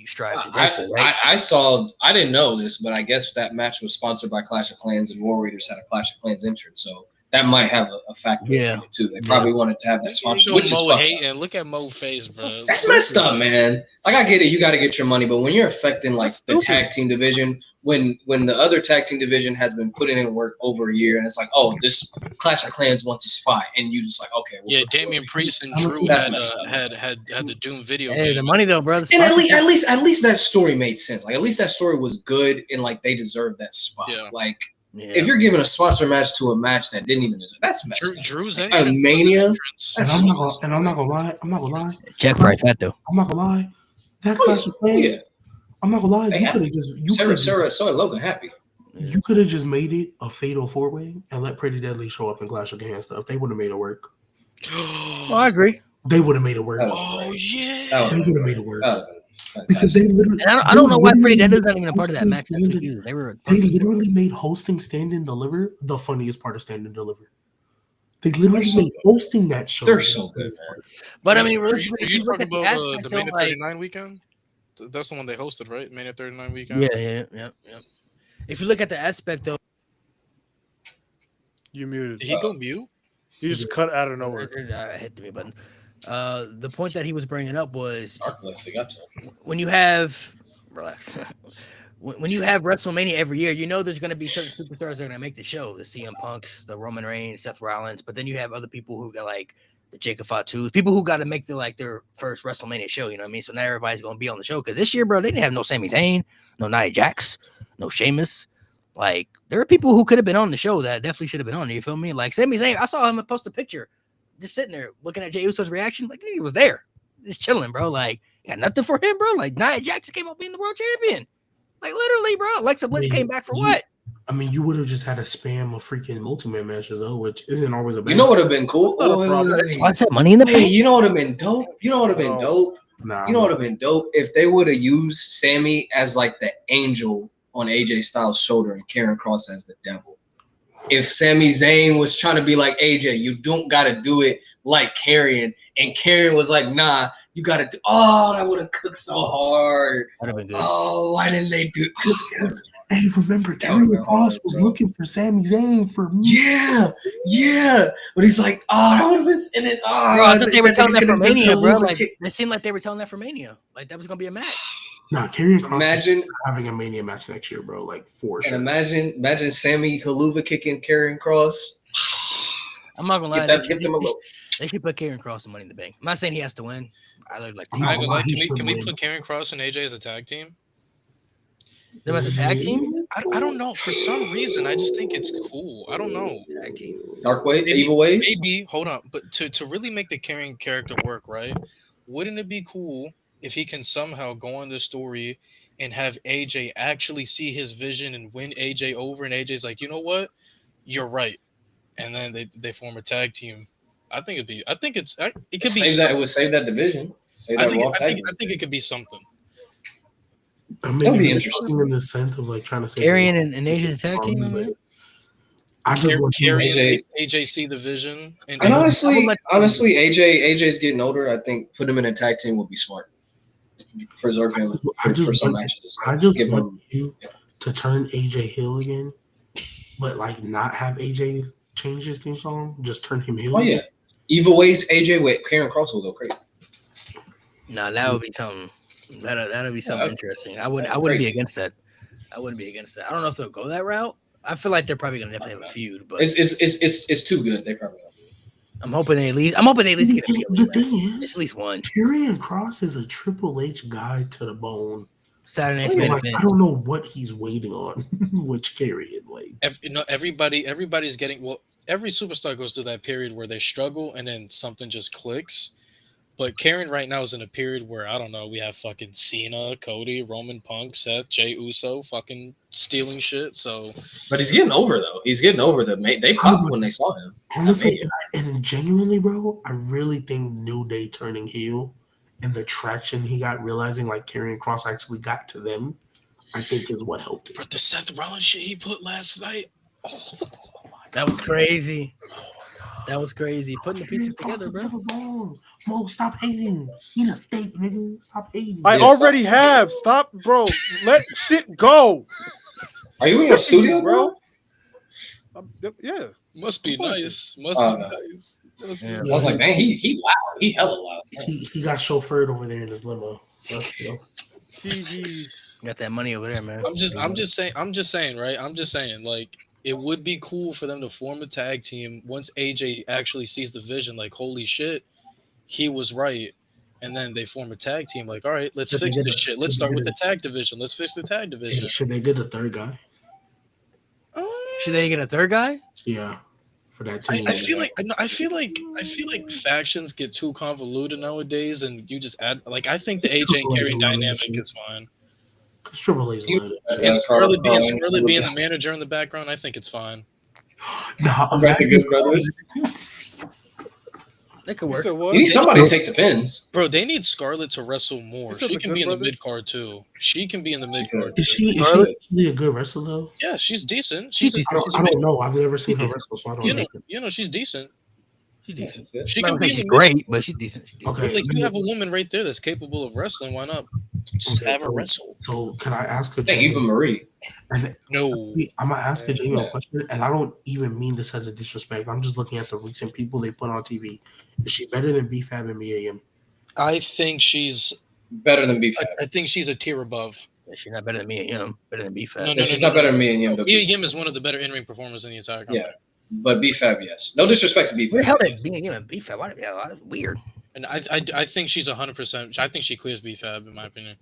strive to go for, right? I didn't know this, but I guess that match was sponsored by Clash of Clans, and War Raiders had a Clash of Clans entrance, so that might have a factor in it too. They probably wanted to have that sponsorship. Which is hating. Look at Mo's face, bro. That's messed up, man. Like, I get it, you got to get your money, but when you're affecting like the tag team division, when the other tag team division has been putting in work over a year, and it's like, oh, this Clash of Clans wants a spot, and you just like, okay, Damian Priest and Drew had the Doom video. Hey, the money though, bro. And at least that story made sense. Like, at least that story was good, and like they deserved that spot. Yeah. Like. Yeah. If you're giving a sponsor match to a match that didn't even deserve, that's messed up. Drew's entrance, Mania. And I'm not gonna lie. Check price that though. I'm not gonna lie. That Clash of Clans. I'm not gonna lie. You could have just Sarah and Logan happy. You could have just made it a fatal four-way and let Pretty Deadly show up in Clash of Clans stuff. They would have made it work. Oh, I agree. They would have made it work. Oh yeah. They would have made it work. Because they literally, and I don't know why Pretty Deadly's not even a part of that match. They literally made hosting Stand and Deliver the funniest part of Stand and Deliver. They literally made hosting that show. They're so good, man. But I mean, if you talking about the Mania 39 weekend, that's the one they hosted, right? Mania 39 weekend. Yeah. If you look at the aspect though, you muted. Did he go mute? You just cut out of nowhere. I hit the mute button. The point that he was bringing up was when you have when you have WrestleMania every year, you know there's going to be certain superstars that are going to make the show, the CM Punks, the Roman Reigns, Seth Rollins, but then you have other people who got like the Jacob Fatu's, people who got to make their first WrestleMania show, you know what I mean? So not everybody's going to be on the show, because this year, bro, they didn't have no Sami Zayn, no Nia Jax, no Sheamus. Like, there are people who could have been on the show that definitely should have been on, you feel me? Like Sami Zayn, I saw him post a picture just sitting there looking at Jey Uso's reaction, like he was there, just chilling, bro. Like, you got nothing for him, bro. Like, Nia Jax came up being the world champion. Like, literally, bro. Alexa Bliss came back for what? I mean, you would have just had a spam of freaking multi-man matches, though, which isn't always a bad. You know what would have been cool? I said Money in the Bank. You know what would have been dope? You know what would have been dope? You know what would have been dope? If they would have used Sammy as like the angel on AJ Styles' shoulder and Karrion Kross as the devil. If Sami Zayn was trying to be like AJ, you don't got to do it like Karrion, and Karrion was like, nah, you got to do. Oh, that would have cooked so hard. That'd have been good. Oh, why didn't they do? Hey, remember, Karrion Kross was looking for Sami Zayn for me. Yeah. But he's like, oh, that would have been in it. Oh, bro, I thought they were telling that for Mania, bro. Like, it seemed like they were telling that for Mania. Like, that was going to be a match. Nah, Karrion Kross is having a Mania match next year, bro. Like, for sure. And imagine Sammy Haluva kicking Karrion Kross. I'm not going to lie. They should put Karrion Kross in Money in the Bank. I'm not saying he has to win. I look like. Can we put Karrion Kross and AJ as a tag team? Them as a tag team? I don't know. For some reason, I just think it's cool. I don't know. Tag team. Dark Way, Evil Ways? Maybe. Hold on. But to really make the Karrion character work, right? Wouldn't it be cool if he can somehow go on the story and have AJ actually see his vision and win AJ over, and AJ's like, you know what? You're right. And then they form a tag team. It could be that. It would save that division. I think it could be something. I mean, that'd be interesting in the sense of like trying to say Karrion and AJ's tag team. I just want AJ see the vision. And honestly, AJ's getting older. I think put him in a tag team would be smart. Preserve him for some matches. I just want you to turn AJ heel again, but like not have AJ change his theme song. Just turn him heel. Oh yeah, Evil Ways AJ with Karrion Kross will go crazy. No, that would be something. That'll be something interesting. I wouldn't be against that. I wouldn't be against that. I don't know if they'll go that route. I feel like they're probably gonna definitely have a feud, but it's too good. They probably won't do it. I'm hoping they at least get a The thing just is, at least one. Karrion Kross is a Triple H guy to the bone. Saturday night's main Like, event. I don't know what he's waiting on. Which Karrion, like, everybody's getting every superstar goes through that period where they struggle and then something just clicks. But Karen right now is in a period where I don't know. We have fucking Cena, Cody, Roman Punk, Seth, Jey Uso, fucking stealing shit. So, but he's getting over though. He's getting over the. They popped when they saw him. Honestly, and genuinely, bro, I really think New Day turning heel and the traction he got, realizing like Karrion Kross actually got to them, I think is what helped it. For the Seth Rollins shit he put last night, that was crazy. That was crazy. Putting the pieces together, bro. Mo, stop hating. Eat a steak, nigga. Stop hating. I already have. Stop, bro. Let shit go. Are you in a studio, bro? Yeah. Must be nice. Must be nice. I was like, man, he loud. He hella loud. He got chauffeured over there in his limo. He got that money over there, man. I'm just saying, right? I'm just saying, like, it would be cool for them to form a tag team once AJ actually sees the vision, like, holy shit, he was right. And then they form a tag team, like, all right, let's fix this shit. Let's start with the tag division. Let's fix the tag division. Should they get a third guy? Should they get a third guy? Yeah. For that team. I feel like factions get too convoluted nowadays, and you just add like I think the AJ and Kerry dynamic is fine. Triple H and Scarlett being the manager in the background, I think it's fine. Nah, I'm the Good Brothers. That could work. You need somebody to take the pins. Bro, they need Scarlett to wrestle more. She can be in the mid card too. She can be in the mid card. Is she actually a good wrestler though? Yeah, she's decent. I don't know. I've never seen her wrestle, so I don't know. You know, she's decent. She's decent. She can be great, but she's decent. Okay. Like you have a woman right there that's capable of wrestling. Why not just have her wrestle? So can I ask her? Hey, Eva Marie. No, I'm gonna ask a genuine question, and I don't even mean this as a disrespect. I'm just looking at the recent people they put on TV. Is she better than B-Fab and Mia Yim? I think she's better than B-Fab. I think she's a tier above. She's not better than Mia Yim. Better than B-Fab. No, she's not better than Mia Yim. Mia Yim is one of the better in-ring performers in the entire company. Yeah, but B-Fab, yes. No disrespect to B-Fab. Where the hell did Mia Yim and B-Fab? That's weird. And I think she's 100%. I think she clears B-Fab in my opinion.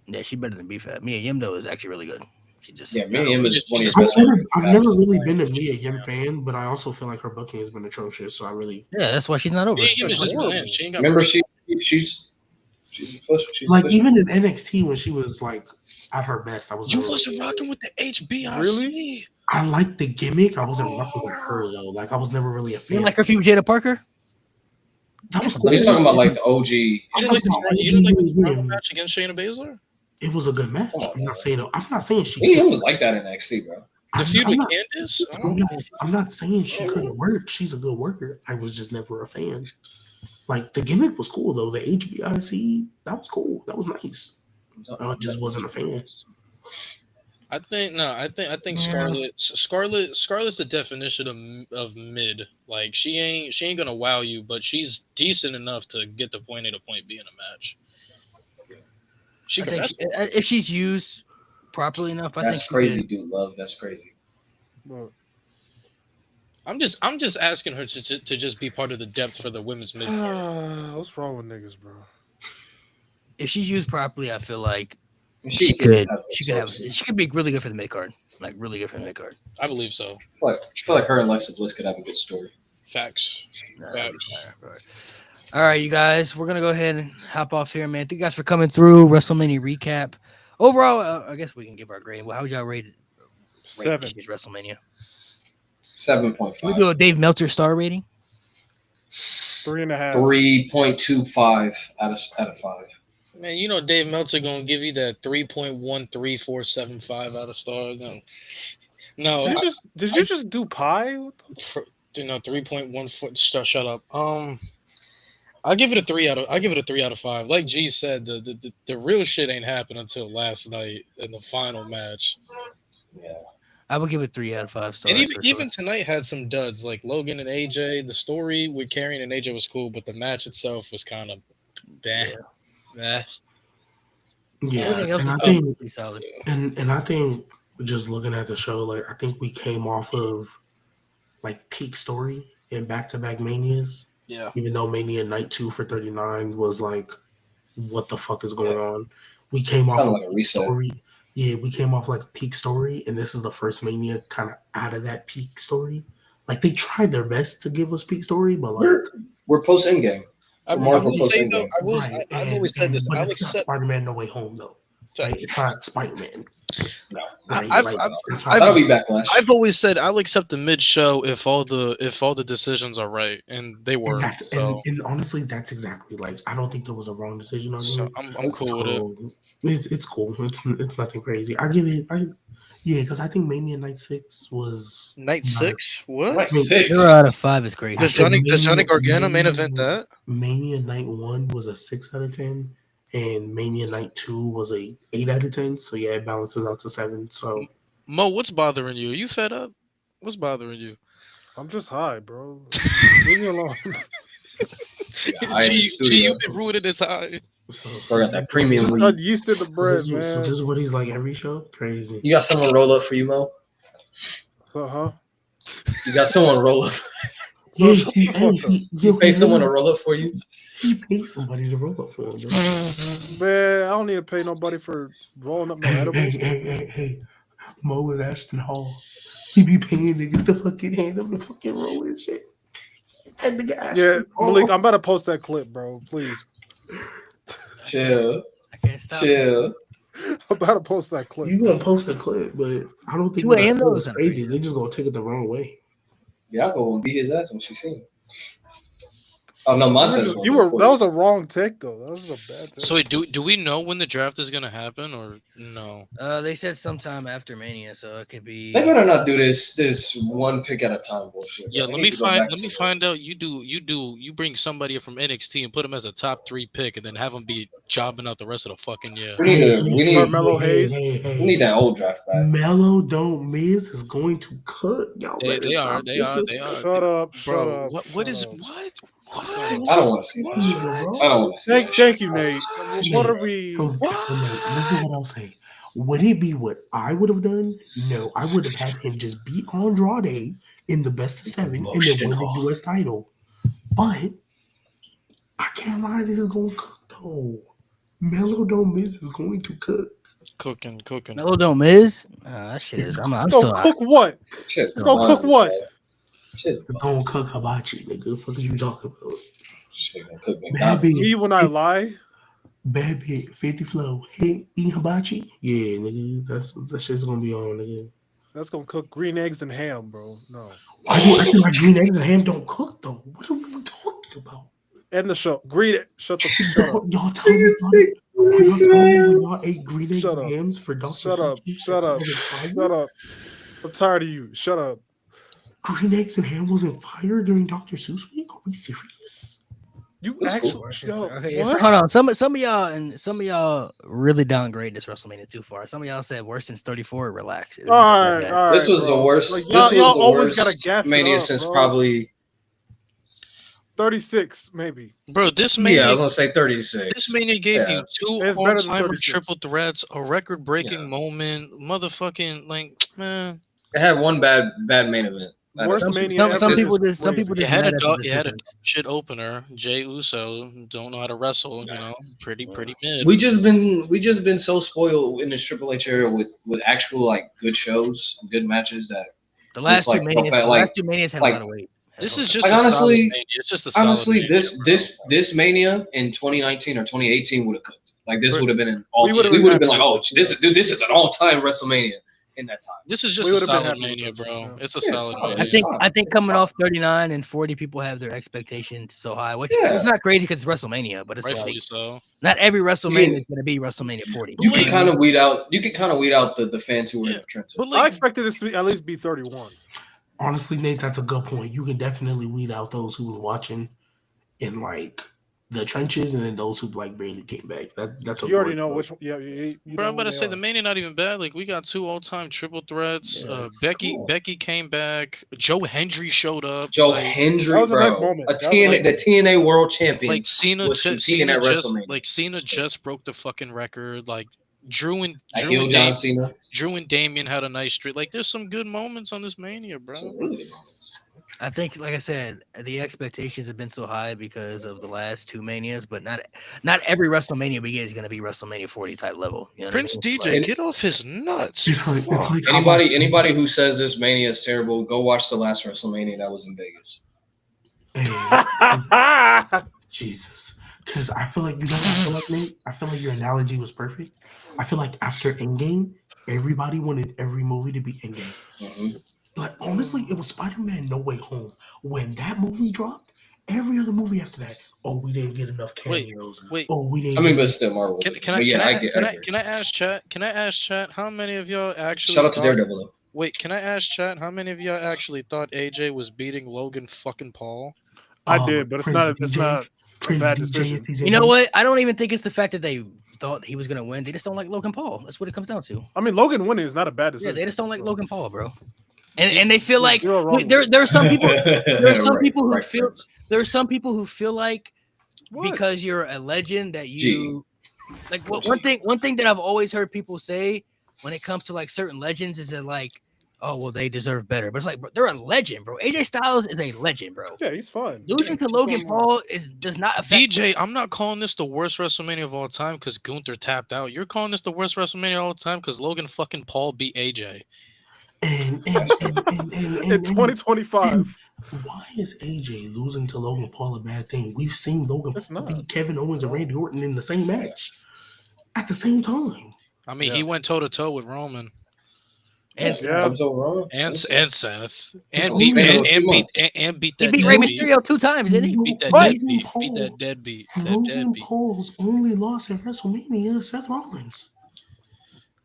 Yeah, she's better than B-Fab. Mia Yim though is actually really good. She just Mia Yim is one of your best. I've never really been a Mia Yim fan, but I also feel like her booking has been atrocious. So I really that's why she's not over. Mia Yim is just bland. She ain't got. Remember, she's like even in NXT when she was like at her best. I was. You wasn't rocking with the HBIC. Really? I liked the gimmick. I wasn't rocking with her though. Like I was never really a fan. You like her feud with Jada Parker? That was cool. He's talking about like the OG. You didn't like the match against Shayna Baszler? It was a good match. I'm not saying she. He was like that in NXT, bro. The feud with Candice? I'm not saying she couldn't work. She's a good worker. I was just never a fan. Like the gimmick was cool though. The HBIC, that was cool. That was nice. I just wasn't a fan. I think Scarlett's the definition of mid. Like she ain't gonna wow you, but she's decent enough to get the point A to point B in a match. If she's used properly enough, that's crazy, dude. Love, that's crazy. Well, I'm just asking her to just be part of the depth for the women's mid. What's wrong with niggas, bro? If she's used properly, I feel like she could be really good for the mid card. Like really good for the mid card. I believe so. I feel like her and Alexa Bliss could have a good story. Facts. All right, you guys, we're gonna go ahead and hop off here, man. Thank you guys for coming through WrestleMania recap. Overall, I guess we can give our grade. Well, how would y'all rate it? 7. WrestleMania. 7.5. Can we do a Dave Meltzer star rating? 3.5. 3.25 out of 5. Man, you know Dave Meltzer gonna give you that 3.13475 out of stars. No. Did you just do pi? 3.1. Shut up. I'll give it a 3 out of 5. Like G said, the real shit ain't happened until last night in the final match. Yeah. I would give it 3 out of 5 stars. And even tonight had some duds like Logan and AJ. The story with Karrion and AJ was cool, but the match itself was kind of bad. Yeah, everything else was pretty solid. And I think just looking at the show, like I think we came off of like peak story in back-to-back Manias. Yeah. Even though Mania Night 2 for 39 was like, what the fuck is going on? We came off like a reset. story. Yeah, we came off like a peak story, and this is the first Mania kind of out of that peak story. Like they tried their best to give us peak story, but like we're post Endgame. I will say though, I've always said this. But I'll it's not accept Spider-Man No Way Home though. Right? It's not Spider-Man. No, right? That'll be backlash. I've always said I'll accept the mid show if all the decisions are right, and they were. And honestly, that's exactly like I don't think there was a wrong decision on So it. I'm cool with it. It's cool. It's nothing crazy. I give it. Because I think Mania Night 6 was Night 6. What? Night 6. 0 out of 5 is great. Does Johnny Gargano main event that? Mania Night 1 was a 6 out of 10. And Mania Night 2 was a 8 out of 10. So yeah, it balances out to 7. So Mo, what's bothering you? Are you fed up? What's bothering you? I'm just high, bro. Leave me alone. You've been ruining this high. Bro, got that premium weed. Got yeast in the bread, man. So this is what he's like every show? Crazy. You got someone roll up for you, Mo? Uh-huh. You got someone roll up? Yeah, you pay someone to roll up for you? He paid somebody to roll up for him, bro. Man, I don't need to pay nobody for rolling up no edibles. Hey. Mo and Ashton Hall. He be paying niggas to fucking hand him the fucking roll and shit. And the guy. Yeah, Malik, I'm about to post that clip, bro. Please. Chill. I can't stop. Chill. I'm about to post that clip. You gonna post a clip, but I don't think it's crazy. They're just gonna take it the wrong way. Yeah, I'll go and beat his ass when she see him. Oh no, Montez. That was a wrong take though. That was a bad take. So wait, do we know when the draft is gonna happen or no? They said sometime after Mania, so it could be. They better not do this one pick at a time bullshit. Yeah, let me find out. You bring somebody from NXT and put him as a top 3 pick, and then have him be jobbing out the rest of the fucking year. We need Carmelo Hayes. We need that old draft back. Melo Don't Miz is going to cook. Y'all they are. Shut up. What is what? I don't want to see that. I don't want to see that. Thank you, Nate. What are we? So Nate, this is what I'll say. Would it be what I would have done? No, I would have had him just beat Andrade in the best of 7 and then win the US title. But I can't lie, this is going to cook though. Melo Don't Miz is going to cook. Cooking. Melo Don't Miz? That shit is. I'm still cook what? It's gonna cook what? It's gonna cook hibachi, nigga. What the fuck are you talking about? Shit gonna cook Me when I lie. Bad bit, 50 flow. Hey, eat hibachi? Yeah, nigga. That shit's gonna be on, nigga. That's gonna cook green eggs and ham, bro. No. Why do you acting like green eggs and ham don't cook though? What are we talking about? End the show. Shut up. Y'all telling me when y'all ate green eggs and hams for Dr. Shut up. I'm tired of you. Shut up. Green eggs and ham wasn't fire during Dr. Seuss week? Are we serious? You actually okay, so hold on. Some of y'all really downgrade this WrestleMania too far. Some of y'all said worse than 34. Relax. All right, this was the worst. Like, this was the worst Mania since probably 36, maybe. Bro, this Mania. Yeah, I was gonna say 36. This Mania gave you 2 all-timer triple threats, a record-breaking moment, motherfucking man. It had one bad main event. Some people just had a shit opener. Jey Uso don't know how to wrestle. You know, pretty mid. We just been so spoiled in this Triple H era with actual like good shows, good matches that the last two Manias had a lot of weight. This is just like honestly, it's just a honestly this Mania in 2019 or 2018 would have cooked. Like this would have been we would have been like, oh, this is an all-time WrestleMania. In that time, this is just a solid Mania, bro. It's a solid. I think coming off 39 and 40, people have their expectations so high, which it's not crazy because it's WrestleMania, but it's rightfully like so. Not every WrestleMania is going to be WrestleMania 40. You can kind of weed out. You can kind of weed out the fans who were in the trenches. I expected this to at least be 31. Honestly, Nate, that's a good point. You can definitely weed out those who was watching in like the trenches, and then those who like barely came back. That's you already know which one. Yeah, bro. I'm about to say the Mania not even bad. Like we got 2 all-time triple threats. Becky came back. Joe Hendry showed up. Hendry, that was a nice moment. The TNA World Champion. Like Cena just broke the fucking record. Like Drew and John Cena. Drew and Damian had a nice streak. Like, there's some good moments on this Mania, bro. Some really good moments. I think, like I said, the expectations have been so high because of the last 2 Manias, but not every WrestleMania we get is going to be WrestleMania 40 type level. You know Prince I mean? DJ, get off his nuts. It's like anybody who says this Mania is terrible, go watch the last WrestleMania that was in Vegas. Jesus, because I feel like I feel like your analogy was perfect. I feel like after Endgame, everybody wanted every movie to be Endgame. Mm-hmm. Like, honestly, it was Spider-Man No Way Home. When that movie dropped, every other movie after that, we didn't get enough cameos. Wait. We didn't. I mean, but still, Marvel. Can I ask chat? How many of y'all actually? Shout out to Daredevil though. Wait, can I ask chat? How many of y'all actually thought AJ was beating Logan fucking Paul? I did, but it's not a bad decision. You know what? I don't even think it's the fact that they thought he was gonna win. They just don't like Logan Paul. That's what it comes down to. I mean, Logan winning is not a bad decision. Yeah, they just don't like Logan Paul, bro. And they feel like there are some people there are some people who feel like because you're a legend that you like one thing that I've always heard people say when it comes to like certain legends is that like, oh well, they deserve better. But it's like, bro, they're a legend, bro. AJ Styles is a legend, bro. Yeah, he's fun. Losing to Logan Paul does not affect DJ. I'm not calling this the worst WrestleMania of all time because Gunther tapped out. You're calling this the worst WrestleMania of all time because Logan fucking Paul beat AJ. And in 2025. Why is AJ losing to Logan Paul a bad thing? We've seen Logan Paul beat Kevin Owens and Randy Orton in the same match at the same time. I mean, he went toe to toe with Roman and Seth and beat that. He beat Rey Mysterio 2 times, didn't he? Beat that deadbeat. Logan Paul's only loss at WrestleMania is Seth Rollins.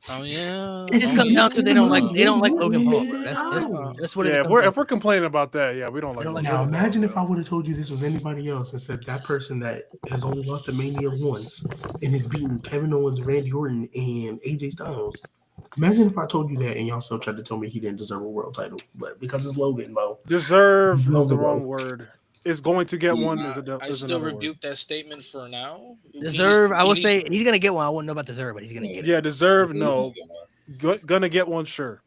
Oh yeah. It just comes down to they don't like Logan Paul. Bro. That's what it is. If we're complaining about that, we don't like. Now imagine if I would have told you this was anybody else and said that person that has only lost to Mania once and is beating Kevin Owens, Randy Orton, and AJ Styles. Imagine if I told you that and y'all still tried to tell me he didn't deserve a world title, but because it's Logan, Mo. Deserve is the wrong word. Is going to get one. I still rebuke that statement for now. Deserve, I would say he's gonna get one. I wouldn't know about deserve, but he's gonna get it. Yeah, deserve, no. Gonna get one, sure.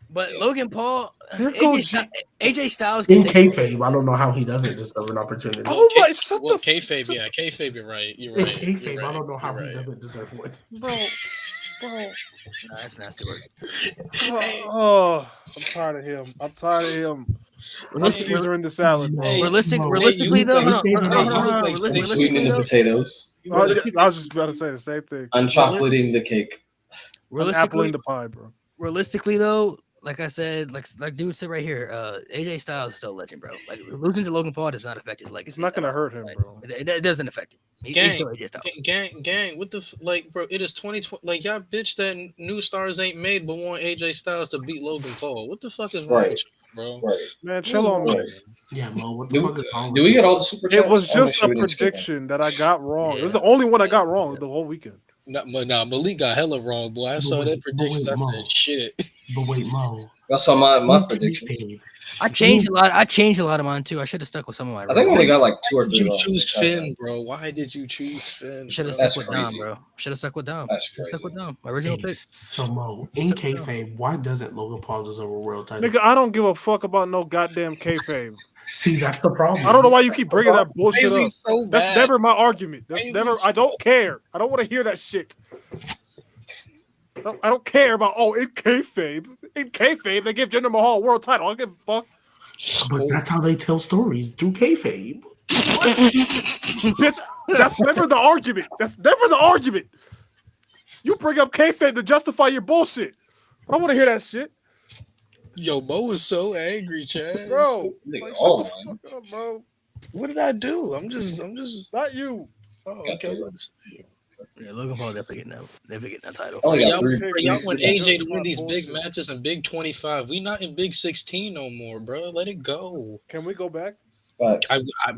But Logan Paul, AJ Styles in kayfabe, I don't know how he doesn't deserve an opportunity. Oh my, kayfabe, kayfabe, you're right. You're right. In kayfabe, I don't know how he doesn't deserve one. Bro. Nah, that's nasty work. I'm tired of him. Caesar in the salad. Realistically, though, sweetening the potatoes. I was just about to say the same thing. Unchocolating the cake. Appling the pie, bro. Realistically, though, like I said, like dude said right here, AJ Styles is still a legend, bro. Like losing to Logan Paul does not affect his legacy. It's not gonna hurt him, bro. It doesn't affect him. He's still AJ Styles. Gang, what the bro? It is 2020. Like y'all bitch that new stars ain't made, but want AJ Styles to beat Logan Paul. What the fuck is wrong with you, bro? Right. Man, chill on me. Yeah, Mo. What the fuck is wrong? Do we get all the super chats? It was just a prediction that I got wrong. It was the only one I got wrong the whole weekend. No, Malik got hella wrong, boy. I saw that prediction. I said shit. But wait, Mo. That's all my predictions. I changed a lot. I changed a lot of mine too. I should have stuck with some of my. I think I only got like 2 or 3. Did you choose Finn, bro? Why did you choose Finn? Should have stuck with Dom, bro. Should have stuck with Dom. Stuck with Dom. My original pick. So Mo, in kayfabe, why doesn't Logan Paul deserve a world title? Nigga, I don't give a fuck about no goddamn kayfabe. See, that's the problem. I don't know why you keep bringing that bullshit up. So that's never my argument. That's never. I don't care. I don't want to hear that shit. I don't care about in kayfabe. In kayfabe, they give Jinder Mahal a world title. I don't give a fuck. But that's how they tell stories through kayfabe. Bitch, that's never the argument. That's never the argument. You bring up kayfabe to justify your bullshit. I don't want to hear that shit. Yo, Mo is so angry, Chad. Bro, like, shut the fuck up, bro. What did I do? I'm just not you. Oh, okay. Yeah, Logan Paul definitely getting that title. Y'all want AJ to win these big matches in Big 25. We not in Big 16 no more, bro. Let it go. Can we go back?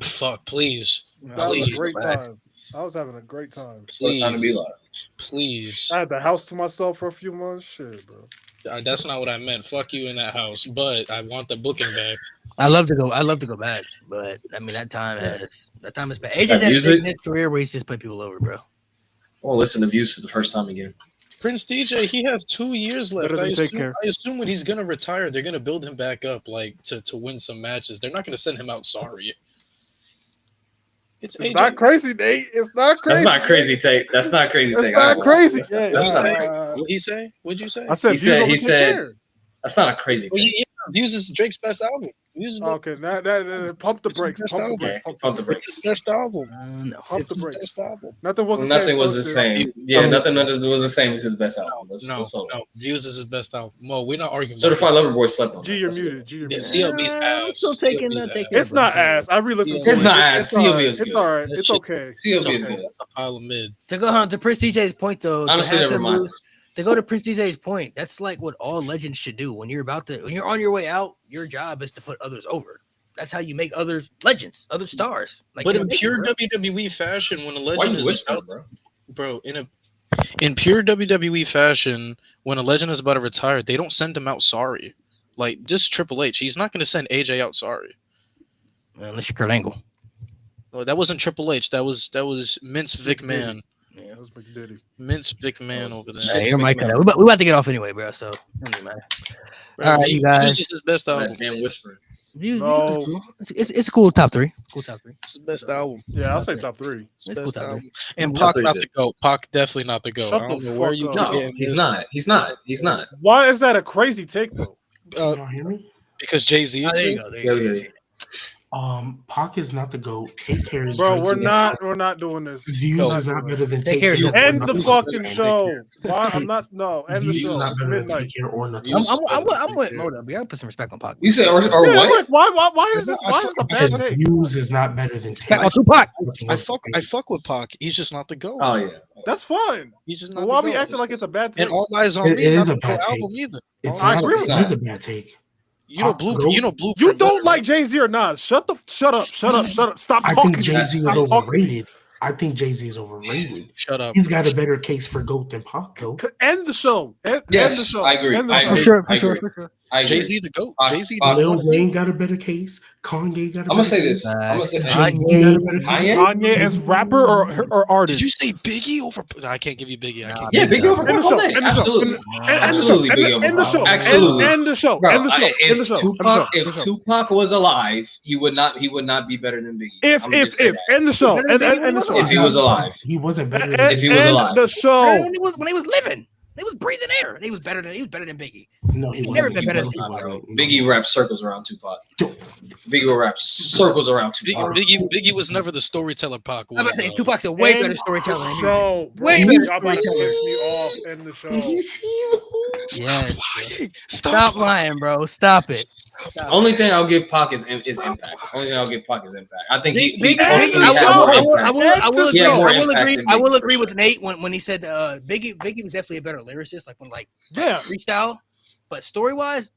Fuck, please. That was a great time. I was having a great time. What time to be live? Please. I had the house to myself for a few months. Shit, bro. That's not what I meant. Fuck you in that house, but I want the booking back. I love to go back, but I mean that time is bad. AJ's at his career where he's just putting people over, bro. Well, listen to Views for the first time again. Prince DJ, he has 2 years left. Better I than Take Care. assume when he's gonna retire, they're gonna build him back up, like to win some matches. They're not gonna send him out sorry. It's AJ. not crazy, Nate. It's not crazy. That's not crazy take. That's not crazy That's take. not crazy. What'd he say? What'd you say? I said he said that's not a crazy take. Yeah, Views is Drake's best album. Okay, now pump the brakes. Pump the brakes. It's his best album. No. Pump the brakes. Best album. Nothing was the same. Yeah, nothing was the same as his best album. No, Views is his best album. Well, we're not arguing. Certified Lover Boy slept on. G, you're muted. CLB's ass. Still taking It's not ass. I re-listened to it. It's not ass. CLB is good. It's all right. It's okay. CLB is good. It's a pile of mid. To go on to Prince DJ's point, though, Honestly, never mind. To go to Prince DJ's point, that's like what all legends should do. When you're on your way out, your job is to put others over. That's how you make other legends, other stars. Like, but in pure WWE fashion, when a legend is about, in pure WWE fashion, when a legend is about to retire, they don't send him out sorry. Like just Triple H, he's not going to send AJ out sorry. Unless you're Kurt Angle. Oh, that wasn't Triple H. That was Vince McMahon. Yeah, that was McDiddy. Vince McMahon over there. Hey, we about to get off anyway, bro. So, all right, you guys. This is his best album. Man, whispering. It's a cool top three. Cool top three. It's his best album. Yeah, I'll say top three. It's best cool album. And Pac not the GOAT. Pac definitely not the GOAT. Shut I don't the know where fuck you up. get No, him. he's not. Why is that a crazy take though? Y'all hear me? Because Jay-Z exists. Yeah. Pac is not the GOAT. Take Care is Bro, we're Drake's not doing this. Views is not better than Take Take Care. Care. End the fucking show. Why? I'm not. No, end the Views is show. not better than Midnight. Take Care or nothing. I'm with Moda. We gotta put some respect on Pac. You said or Yeah, what? like, why is this? Why is this a bad take? Views is not better than Take Care. Tupac. I fuck with Pac. He's just not the GOAT. Oh yeah. That's fine. He's just But not. why the we GOAT. acting like it's a bad take? And All Eyes on It Me. is Not a bad the take. album either. It's I not. agree with It is a bad take. You know Blueprint. You don't like Jay-Z or Nas. Shut up. Stop I talking. think Jay-Z is overrated. I think Jay-Z is overrated. Shut up. He's got a better case for GOAT than Pac, though. End the show. End the Yes, show. I agree. End the I show. agree. For sure. Jay-Z the GOAT. Jay-Z. Lil Wayne got a better case. Kanye got a better case. I'm gonna say this. I'm gonna say Jay-Z got a better case. Kanye as rapper or artist? Did you say Biggie over? I can't give you Biggie. I can't. Yeah, Biggie over End the show. Pac. End the show. Absolutely. Absolutely, Biggie over End the show. Pac. Absolutely. End the show. Bro, End the show. End the show. if Tupac was alive, he would not be better than Biggie. If end the show. End the show. If he was alive. He wasn't better than If he was alive. The show. When he was living, they was breathing air. He was better than Biggie. No, he Never wasn't. been better He than wasn't. Biggie raps circles around Tupac. Biggie raps circles around Tupac. Biggie was never the storyteller. Pac was. I'm about to say Tupac's a way better End storyteller. than Show. Way Bro, better y'all about to storyteller. piss me off. End the show. Yes. Stop Stop lying, bro. Stop it. Only thing I'll give Pac is impact. Only thing I'll give Pac is impact. I think he Biggie, culturally had more impact. I will agree with Nate when he said Biggie was definitely a better lyricist, like when freestyle, but story wise,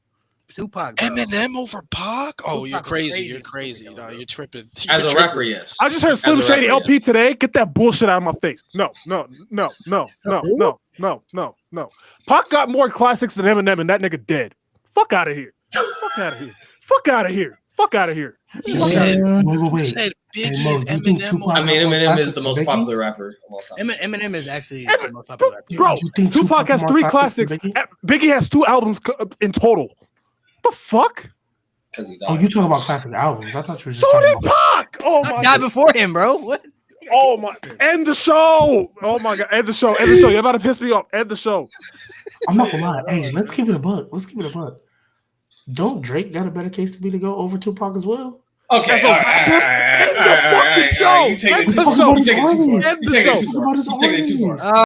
Tupac. Bro. Eminem over Pac? Oh, Tupac you're was crazy. crazy. You're crazy. No, you're tripping. As You're a tripping. rapper, yes. I just heard Slim Shady LP today. Get that bullshit out of my face. No. Pac got more classics than Eminem, and that nigga dead. Fuck out of here. Wait. Said Hey, Biggie Mo, and you think Eminem. Tupac- I mean, Eminem is Classics the most Biggie? popular rapper of all time. Eminem is actually the most popular rapper. Bro, You think Tupac has more 3 classics classics. than Biggie has 2 albums in total. The fuck? Because he Oh, died. you talking about classic albums? I thought you were just So talking did about. Pac. Oh I my died god. before him, bro. What? Oh my. End the show. Oh my god. End the show. You're about to piss me off. End the show. I'm not gonna lie. Hey, let's keep it a buck. Don't Drake got a better case to be to go over Tupac as well? Okay, That's a rapper. End the fucking show. You take it End too the far. show. You take it too far. End You the take it show. too far. You take it too far.